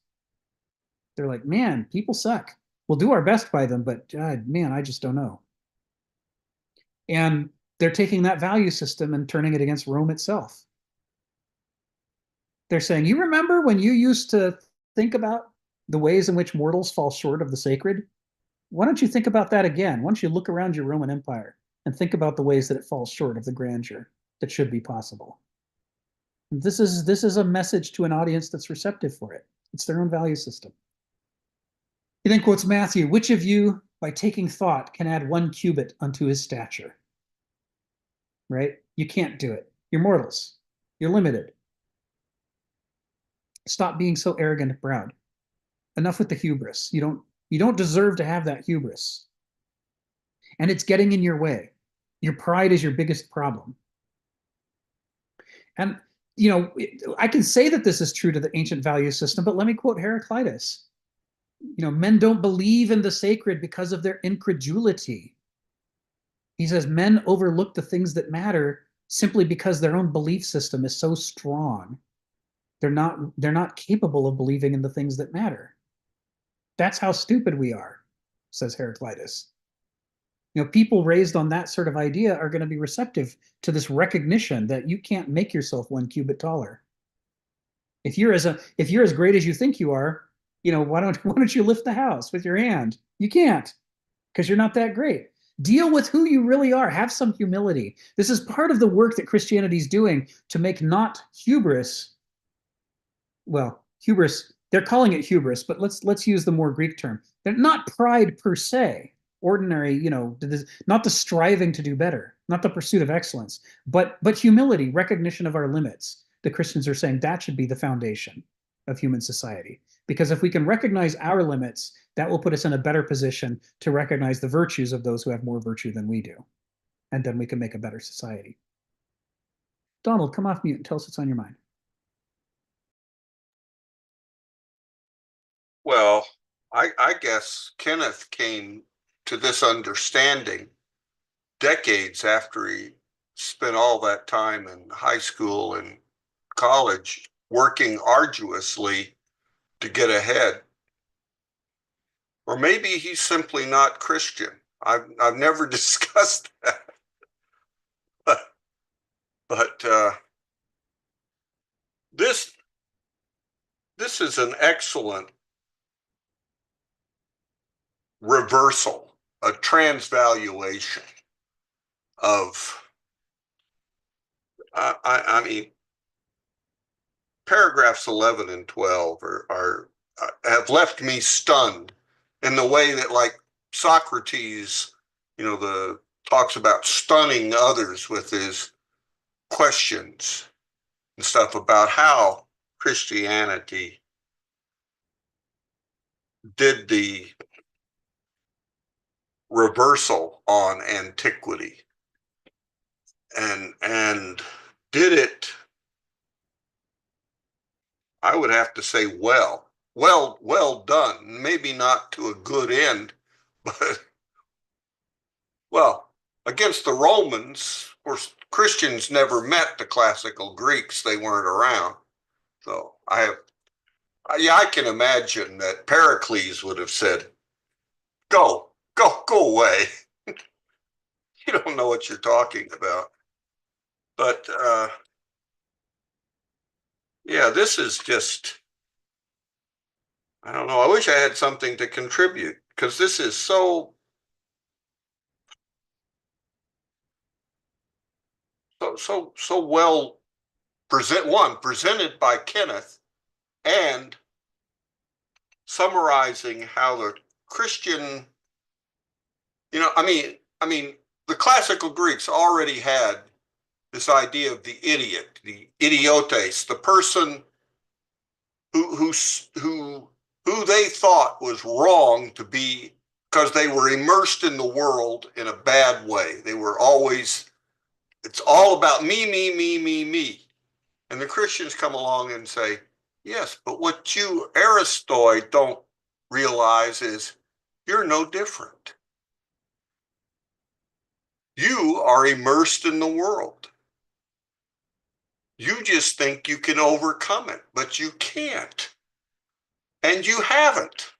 They're like, man, people suck. We'll do our best by them, but God, man, I just don't know. And they're taking that value system and turning it against Rome itself. They're saying, you remember when you used to think about the ways in which mortals fall short of the sacred? Why don't you think about that again? Why don't you look around your Roman Empire and think about the ways that it falls short of the grandeur that should be possible? This is a message to an audience that's receptive for it. It's their own value system. He then quotes Matthew, which of you, by taking thought, can add 1 cubit unto his stature? Right? You can't do it. You're mortals. You're limited. Stop being so arrogant and proud. Enough with the hubris. You don't deserve to have that hubris. And it's getting in your way. Your pride is your biggest problem. And, I can say that this is true to the ancient value system, but let me quote Heraclitus. Men don't believe in the sacred because of their incredulity. He says men overlook the things that matter simply because their own belief system is so strong. They're not capable of believing in the things that matter. That's how stupid we are, says Heraclitus. People raised on that sort of idea are going to be receptive to this recognition that you can't make yourself 1 cubit taller. If you're as great as you think you are, why don't you lift the house with your hand? You can't, because you're not that great. Deal with who you really are. Have some humility. This is part of the work that Christianity is doing to make not hubris. Well, hubris, they're calling it hubris, but let's use the more Greek term. They're not pride per se, ordinary, not the striving to do better, not the pursuit of excellence, but humility, recognition of our limits. The Christians are saying that should be the foundation of human society. Because if we can recognize our limits, that will put us in a better position to recognize the virtues of those who have more virtue than we do. And then we can make a better society. Donald, come off mute and tell us what's on your mind.
Well, I guess Kenneth came to this understanding decades after he spent all that time in high school and college working arduously to get ahead. Or maybe he's simply not Christian. I've never discussed that. But this is an excellent reversal, a transvaluation of, I mean, paragraphs 11 and 12 are have left me stunned in the way that, like Socrates, talks about stunning others with his questions and stuff about how Christianity did the reversal on antiquity and did it, I would have to say, well done. Maybe not to a good end, but well, against the Romans, of course, Christians never met the classical Greeks. They weren't around. So I can imagine that Pericles would have said, go away. You don't know what you're talking about. But yeah, this is just, I don't know. I wish I had something to contribute, because this is so well presented by Kenneth, and summarizing how the Christian, I mean, the classical Greeks already had this idea of the idiot, the idiotes, the person who they thought was wrong to be, because they were immersed in the world in a bad way. They were always, it's all about me, me, me, me, me. And the Christians come along and say, yes, but what you Aristoi don't realize is you're no different. You are immersed in the world. You just think you can overcome it, but you can't. and you haven't.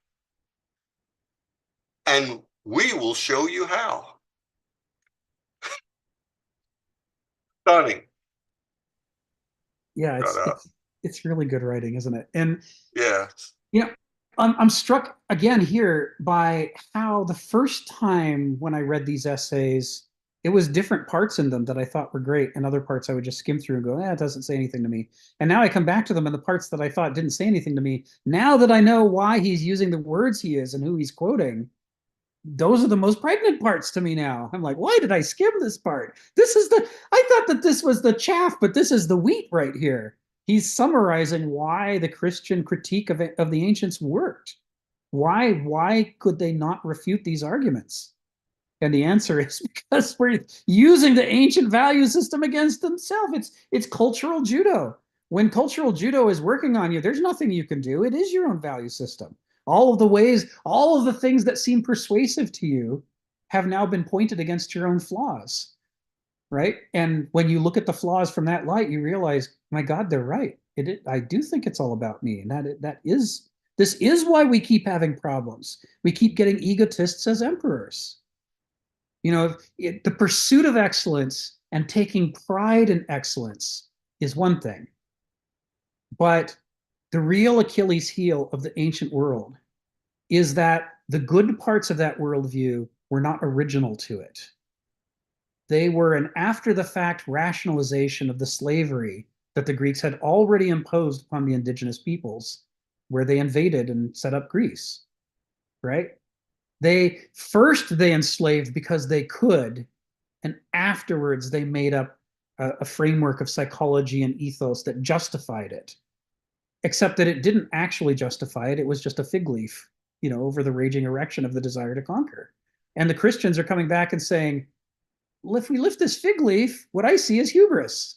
And we will show you how. Stunning.
Yeah,
Shut up.
it's really good writing, isn't it? And
Yeah.
you know, I'm struck again here by how the first time when I read these essays, it was different parts in them that I thought were great, and other parts I would just skim through and go, it doesn't say anything to me. And now I come back to them, and the parts that I thought didn't say anything to me, now that I know why he's using the words he is and who he's quoting, those are the most pregnant parts to me now. I'm like, why did I skim this part? I thought that this was the chaff, but this is the wheat right here. He's summarizing why the Christian critique of the ancients worked. Why could they not refute these arguments? And the answer is because we're using the ancient value system against themselves. It's cultural judo. When cultural judo is working on you, there's nothing you can do. It is your own value system. All of the things that seem persuasive to you have now been pointed against your own flaws, right? And when you look at the flaws from that light, you realize, my God, they're right. I do think it's all about me, and this is why we keep having problems. We keep getting egotists as emperors. The pursuit of excellence and taking pride in excellence is one thing, but the real Achilles heel of the ancient world is that the good parts of that worldview were not original to it. They were an after-the-fact rationalization of the slavery that the Greeks had already imposed upon the indigenous peoples, where they invaded and set up Greece, right? They enslaved because they could, and afterwards they made up a framework of psychology and ethos that justified it. Except that it didn't actually justify it. It was just a fig leaf, over the raging erection of the desire to conquer. And the Christians are coming back and saying, well, if we lift this fig leaf, what I see is hubris.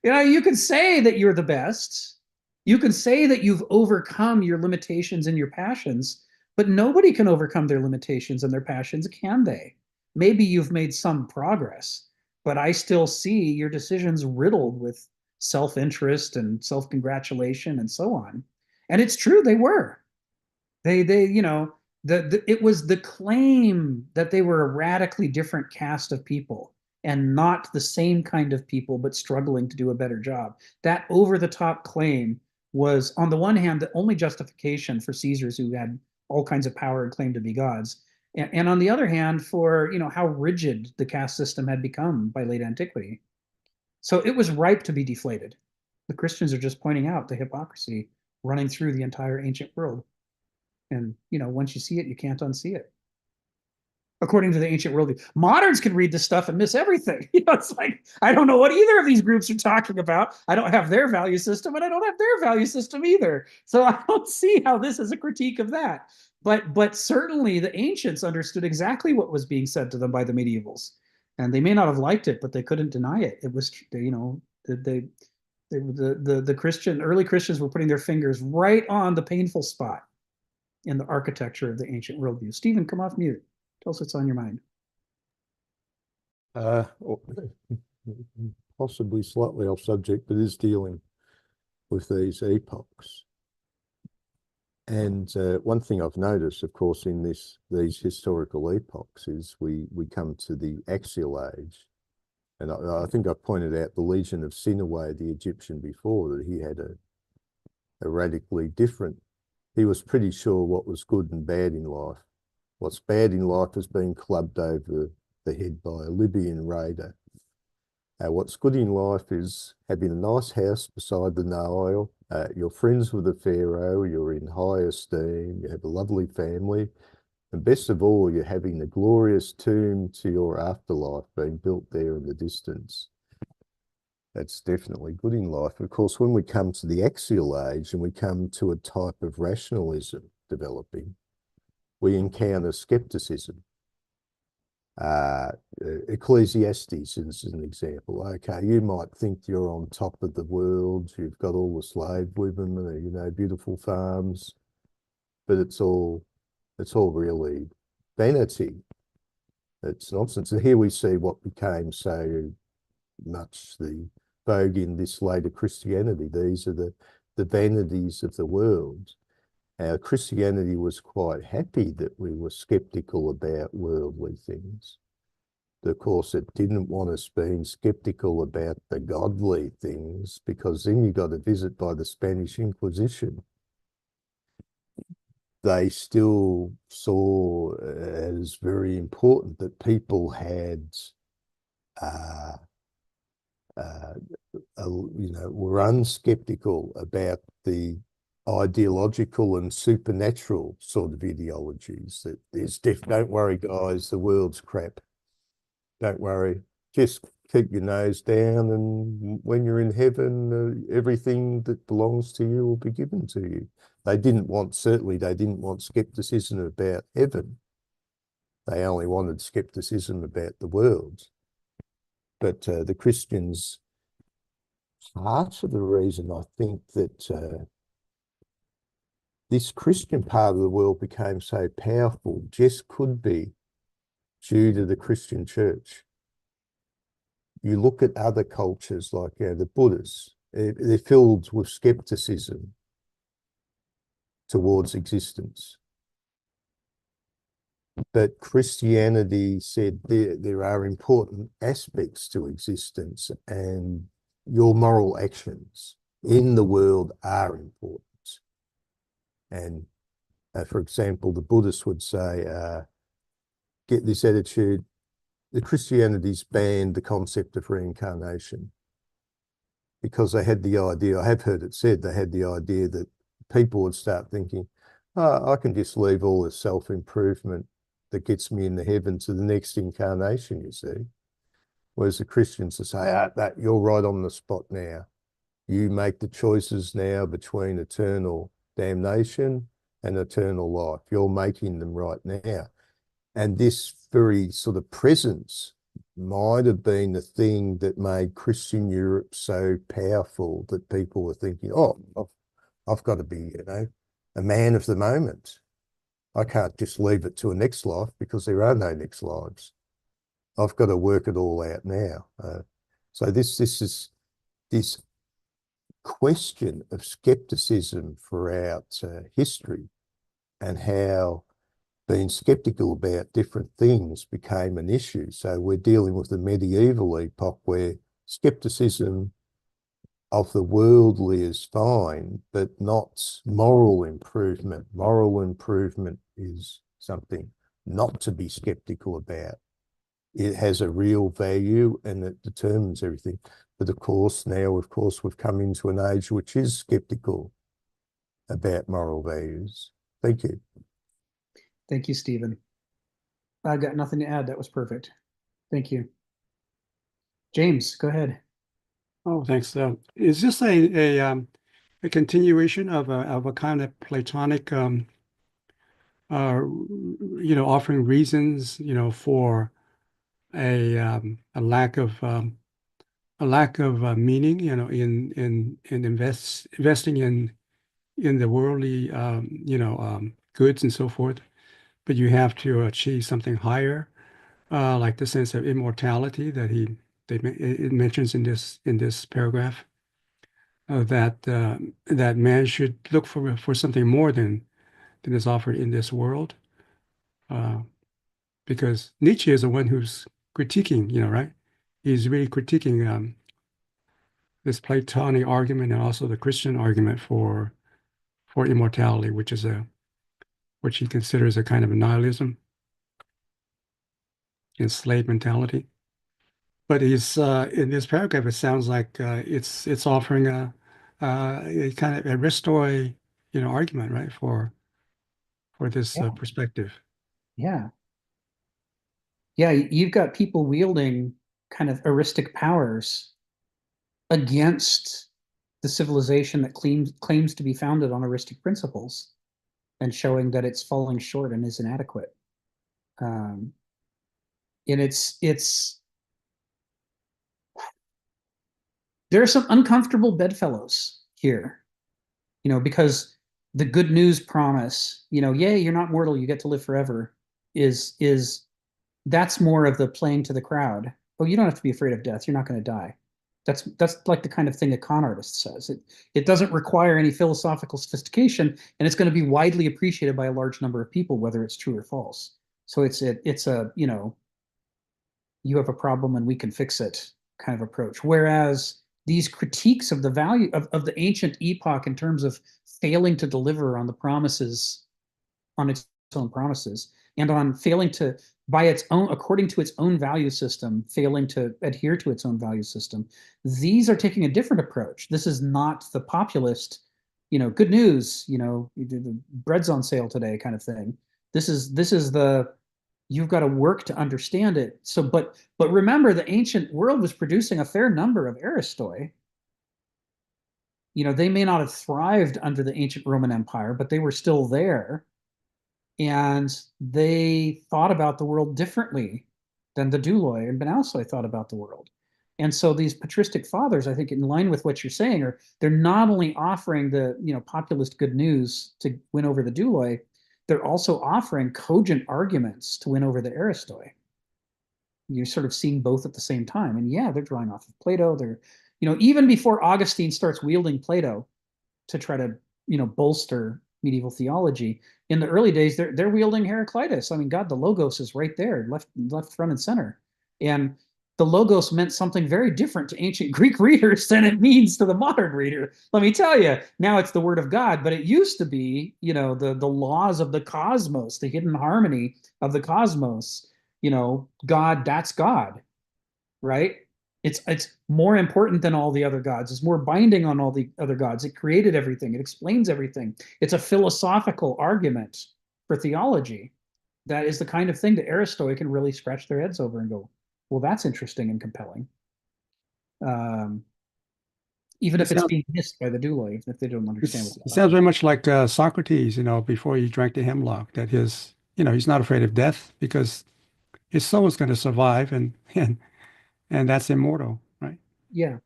You can say that you're the best. You can say that you've overcome your limitations and your passions, but nobody can overcome their limitations and their passions, can they? Maybe you've made some progress, but I still see your decisions riddled with self-interest and self-congratulation and so on. And it's true, they were. It was the claim that they were a radically different caste of people and not the same kind of people, but struggling to do a better job. That over-the-top claim was, on the one hand, the only justification for Caesars who had all kinds of power and claimed to be gods. And on the other hand, for how rigid the caste system had become by late antiquity. So it was ripe to be deflated. The Christians are just pointing out the hypocrisy running through the entire ancient world. And once you see it, you can't unsee it. According to the ancient worldview, moderns can read this stuff and miss everything. It's like, I don't know what either of these groups are talking about. I don't have their value system, and I don't have their value system either. So I don't see how this is a critique of that. But certainly the ancients understood exactly what was being said to them by the medievals, and they may not have liked it, but they couldn't deny it. It was, the early Christians were putting their fingers right on the painful spot in the architecture of the ancient worldview. Stephen, come off mute. Tell us what's on your mind.
Possibly slightly off subject, but is dealing with these epochs. And one thing I've noticed, of course, in these historical epochs is we come to the axial age. And I think I pointed out the Legion of Sinaway, the Egyptian before, that he had a radically different. He was pretty sure what was good and bad in life. What's bad in life is being clubbed over the head by a Libyan raider. What's good in life is having a nice house beside the Nile, you're friends with the pharaoh, you're in high esteem, you have a lovely family, and best of all, you're having a glorious tomb to your afterlife being built there in the distance. That's definitely good in life. Of course, when we come to the axial age and we come to a type of rationalism developing, we encounter skepticism. Ecclesiastes is an example. Okay, you might think you're on top of the world, you've got all the slave women, beautiful farms, but it's all really vanity. It's nonsense. And here we see what became so much the vogue in this later Christianity. These are the vanities of the world. Christianity was quite happy that we were skeptical about worldly things. Of course, it didn't want us being skeptical about the godly things, because then you got a visit by the Spanish Inquisition. They still saw it as very important that people had, were unskeptical about the ideological and supernatural sort of ideologies. That there's don't worry, guys, the world's crap. Don't worry, just keep your nose down, and when you're in heaven, everything that belongs to you will be given to you. Certainly they didn't want skepticism about heaven. They only wanted skepticism about the world. But the Christians, part of the reason I think that this Christian part of the world became so powerful just could be due to the Christian church. You look at other cultures like the Buddhists, they're filled with skepticism towards existence. But Christianity said there are important aspects to existence, and your moral actions in the world are important. And for example, the Buddhists would say, get this attitude, the Christianity's banned the concept of reincarnation, because they had the idea, I have heard it said, they had the idea that people would start thinking, oh, I can just leave all this self-improvement that gets me into heaven to the next incarnation, you see. Whereas the Christians would say, that you're right on the spot now. You make the choices now between eternal damnation and eternal life. You're making them right now. And this very sort of presence might have been the thing that made Christian Europe so powerful that people were thinking, oh, I've got to be, a man of the moment. I can't just leave it to a next life, because there are no next lives. I've got to work it all out now. So this is this question of skepticism throughout history, and how being skeptical about different things became an issue. So we're dealing with the medieval epoch where skepticism of the worldly is fine, but not moral improvement. Moral improvement is something not to be skeptical about. It has a real value and it determines everything. But of course, we've come into an age which is skeptical about moral values. Thank you.
Thank you, Stephen. I've got nothing to add. That was perfect. Thank you. James, go ahead.
Oh, thanks. Is this a continuation of a kind of Platonic, offering reasons, for a lack of meaning, in investing in the worldly, goods and so forth, but you have to achieve something higher, like the sense of immortality that it mentions in this paragraph, that man should look for something more than is offered in this world, because Nietzsche is the one who's critiquing, right? He's really critiquing this Platonic argument and also the Christian argument for immortality, which he considers a kind of a nihilism, enslaved mentality. But he's in this paragraph, it sounds like it's offering a kind of a Aristotelian, argument, right, for this perspective.
Yeah. Yeah, you've got people wielding kind of eristic powers against the civilization that claims to be founded on eristic principles, and showing that it's falling short and is inadequate. And there are some uncomfortable bedfellows here, because the good news promise, yay, you're not mortal, you get to live forever, is that's more of the playing to the crowd. Oh, you don't have to be afraid of death. You're not going to die. That's like the kind of thing a con artist says. It doesn't require any philosophical sophistication, and it's going to be widely appreciated by a large number of people, whether it's true or false. So it's a, you know, you have a problem and we can fix it kind of approach. Whereas these critiques of the value of the ancient epoch in terms of failing to deliver on the promises, on its own promises, and on failing to, by its own, according to its own value system, failing to adhere to its own value system, these are taking a different approach. This is not the populist, you know, good news, you know, the bread's on sale today kind of thing. This is the, you've got to work to understand it. So, but remember, the ancient world was producing a fair number of aristoi. You know, they may not have thrived under the ancient Roman Empire, but they were still there. And they thought about the world differently than the douloi and Benausoi thought about the world. And so these patristic fathers, I think, in line with what you're saying, are they're not only offering the, you know, populist good news to win over the douloi, they're also offering cogent arguments to win over the aristoi. You're sort of seeing both at the same time. And yeah, they're drawing off of Plato. They're, you know, even before Augustine starts wielding Plato to try to, you know, bolster medieval theology, in the early days, they're wielding Heraclitus. I mean, God, the Logos is right there, left, front, and center. And the Logos meant something very different to ancient Greek readers than it means to the modern reader. Let me tell you, now it's the word of God, but it used to be, you know, the laws of the cosmos, the hidden harmony of the cosmos. You know, God, that's God, right? It's more important than all the other gods. It's more binding on all the other gods. It created everything. It explains everything. It's a philosophical argument for theology. That is the kind of thing that Aristoi can really scratch their heads over and go, well, that's interesting and compelling. Even if it's being missed by the douloi, even if they don't understand what's
it sounds very much like Socrates, you know, before he drank the hemlock, that his, you know, he's not afraid of death because his soul is going to survive, and that's immortal, right?
Yeah.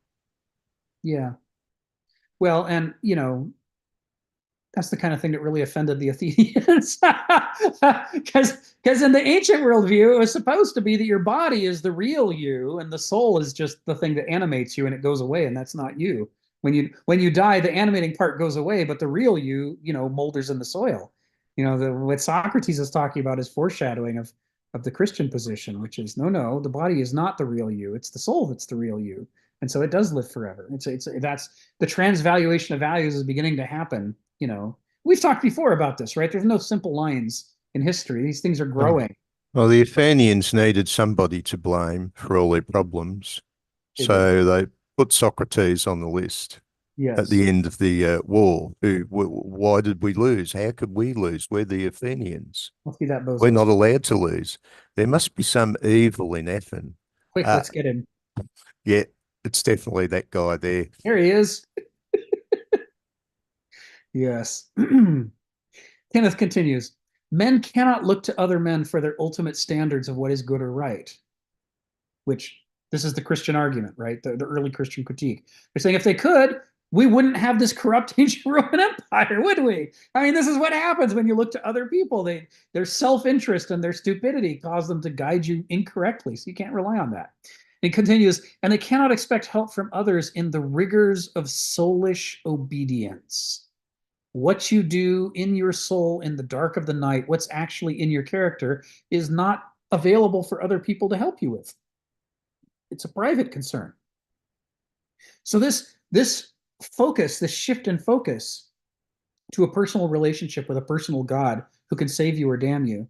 Yeah. Well, and, you know, that's the kind of thing that really offended the Athenians. Because in the ancient worldview, it was supposed to be that your body is the real you and the soul is just the thing that animates you and it goes away, and that's not you. When you die, the animating part goes away, but the real you, you know, molders in the soil. You know, what Socrates is talking about is foreshadowing of the Christian position, which is no, the body is not the real you. It's the soul that's the real you. And so it does live forever. That's the transvaluation of values is beginning to happen. You know, we've talked before about this, right? There's no simple lines in history. These things are growing.
Well, the Athenians needed somebody to blame for all their problems. So they put Socrates on the list at the end of the war. Why did we lose? How could we lose? We're the Athenians.
Must be that bozo.
We're not allowed to lose. There must be some evil in Athens.
Quick, let's get him.
Yeah, it's definitely that guy there.
There he is. Yes. Kenneth continues, men cannot look to other men for their ultimate standards of what is good or right, which this is the Christian argument, right? The early Christian critique. They're saying if they could, we wouldn't have this corrupt ancient Roman Empire, would we? I mean, this is what happens when you look to other people. Their self-interest and their stupidity cause them to guide you incorrectly, so you can't rely on that. It continues, and they cannot expect help from others in the rigors of soulish obedience. What you do in your soul in the dark of the night, what's actually in your character, is not available for other people to help you with. It's a private concern. So this focus, this shift in focus to a personal relationship with a personal God who can save you or damn you,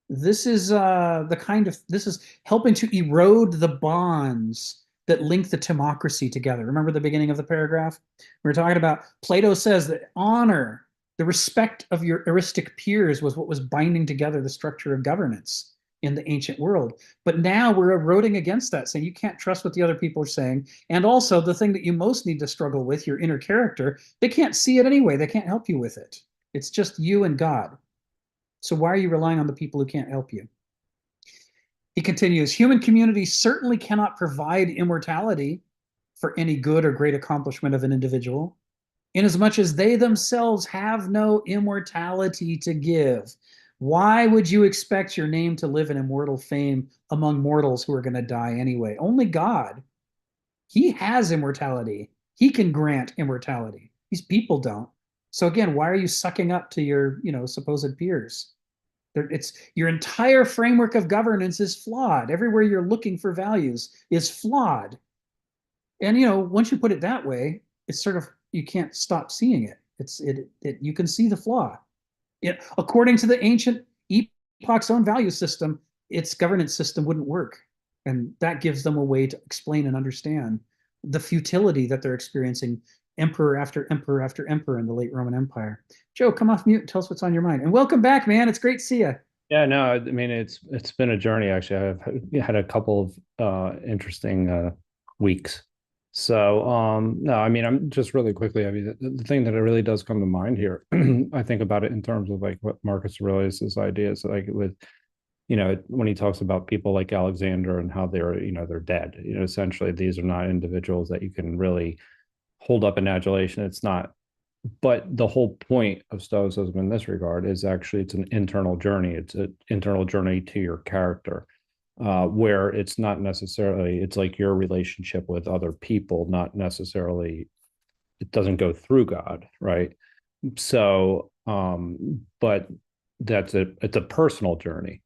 this is this is helping to erode the bonds that link the timocracy together. Remember the beginning of the paragraph? We were talking about, Plato says that honor, the respect of your eristic peers, was what was binding together the structure of governance in the ancient world. But now we're eroding against that, saying you can't trust what the other people are saying. And also the thing that you most need to struggle with, your inner character, they can't see it anyway. They can't help you with it. It's just you and God. So why are you relying on the people who can't help you? He continues, human communities certainly cannot provide immortality for any good or great accomplishment of an individual, inasmuch as they themselves have no immortality to give. Why would you expect your name to live in immortal fame among mortals who are going to die anyway? Only God He has immortality. He can grant immortality. These people don't. So again, why are you sucking up to your, supposed peers? It's your entire framework of governance is flawed. Everywhere you're looking for values is flawed. And once you put it that way, it's sort of you can't stop seeing it. You can see the flaw. According to the ancient epoch's own value system, its governance system wouldn't work. And that gives them a way to explain and understand the futility that they're experiencing emperor after emperor after emperor in the late Roman Empire. Joe, come off mute and tell us what's on your mind. And welcome back, man. It's great to see you.
Yeah, no, I mean it's been a journey actually. I've had a couple of interesting weeks. So no, I mean I'm just really quickly, I mean the thing that really does come to mind here, I think about it in terms of like what Marcus Aurelius's ideas, like with when he talks about people like Alexander and how they're dead. Essentially these are not individuals that you can really hold up in adulation. It's not. But the whole point of Stoicism in this regard is actually it's an internal journey. It's an internal journey to your character, where it's not necessarily, it's like your relationship with other people, not necessarily, it doesn't go through God, right? So, but it's a personal journey.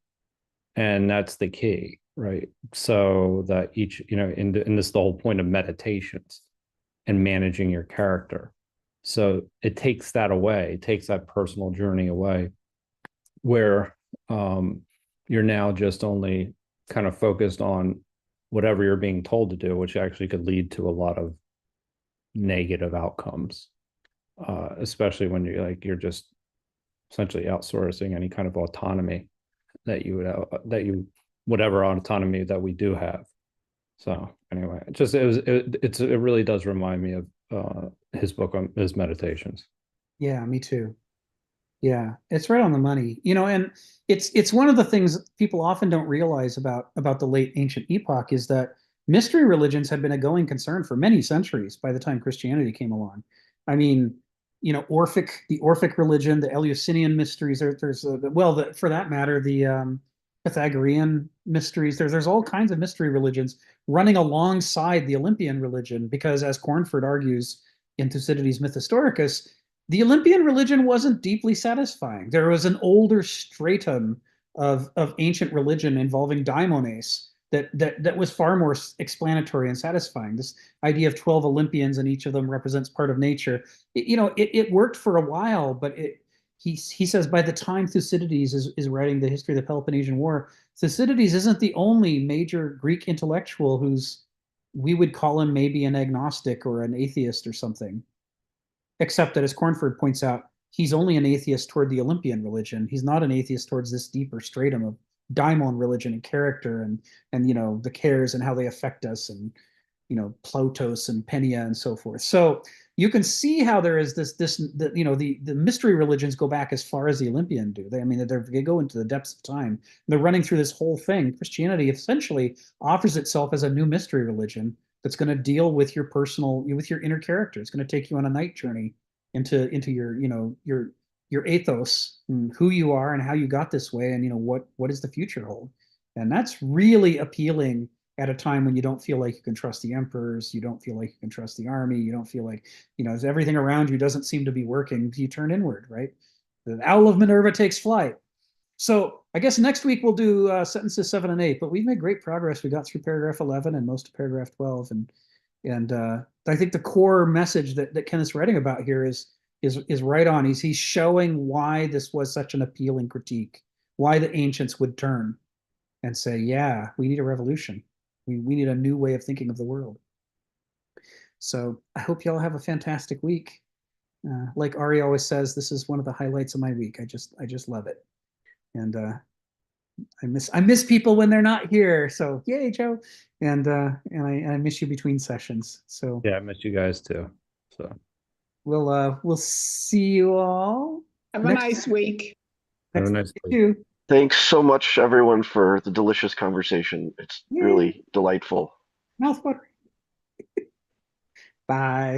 And that's the key, right? So that each, in this is the whole point of meditations and managing your character. So it takes that away, it takes that personal journey away, where you're now just only kind of focused on whatever you're being told to do, which actually could lead to a lot of negative outcomes, especially when you're just essentially outsourcing any kind of autonomy that you would whatever autonomy that we do have. So anyway, it really does remind me of his book on his meditations.
Yeah, me too. Yeah, it's right on the money. And it's one of the things people often don't realize about the late ancient epoch is that mystery religions had been a going concern for many centuries by the time Christianity came along. I mean, the Orphic religion, the Eleusinian mysteries, for that matter, the Pythagorean mysteries. There's all kinds of mystery religions running alongside the Olympian religion because, as Cornford argues in Thucydides' Myth Historicus, the Olympian religion wasn't deeply satisfying. There was an older stratum of ancient religion involving daimones that was far more explanatory and satisfying. This idea of 12 Olympians and each of them represents part of nature. It worked for a while, but he says by the time Thucydides is writing the history of the Peloponnesian War, Thucydides isn't the only major Greek intellectual we would call him maybe an agnostic or an atheist or something. Except that, as Cornford points out, he's only an atheist toward the Olympian religion. He's not an atheist towards this deeper stratum of daimon religion and character and the cares and how they affect us and Plotos and Penia and so forth. So you can see how there is the mystery religions go back as far as the Olympian do. They go into the depths of time. They're running through this whole thing. Christianity essentially offers itself as a new mystery religion that's going to deal with your inner character. It's going to take you on a night journey into your ethos, and who you are and how you got this way, and what does the future hold. And that's really appealing at a time when you don't feel like you can trust the emperors, you don't feel like you can trust the army, you don't feel like everything around you doesn't seem to be working. You turn inward, right? The owl of Minerva takes flight. So I guess next week we'll do sentences 7 and 8, but we've made great progress. We got through paragraph 11 and most of paragraph 12, and I think the core message that Kenneth's writing about here is right on. He's showing why this was such an appealing critique, why the ancients would turn and say, yeah, we need a revolution. We need a new way of thinking of the world. So I hope y'all have a fantastic week. Like Ari always says, this is one of the highlights of my week. I just love it. And I miss people when they're not here. So yay, Joe. And I miss you between sessions. So
Yeah, I miss you guys too. So
we'll see you all.
Have a nice week.
Have a nice week.
You.
Thanks so much, everyone, for the delicious conversation. It's really delightful.
Mouth watering. Bye.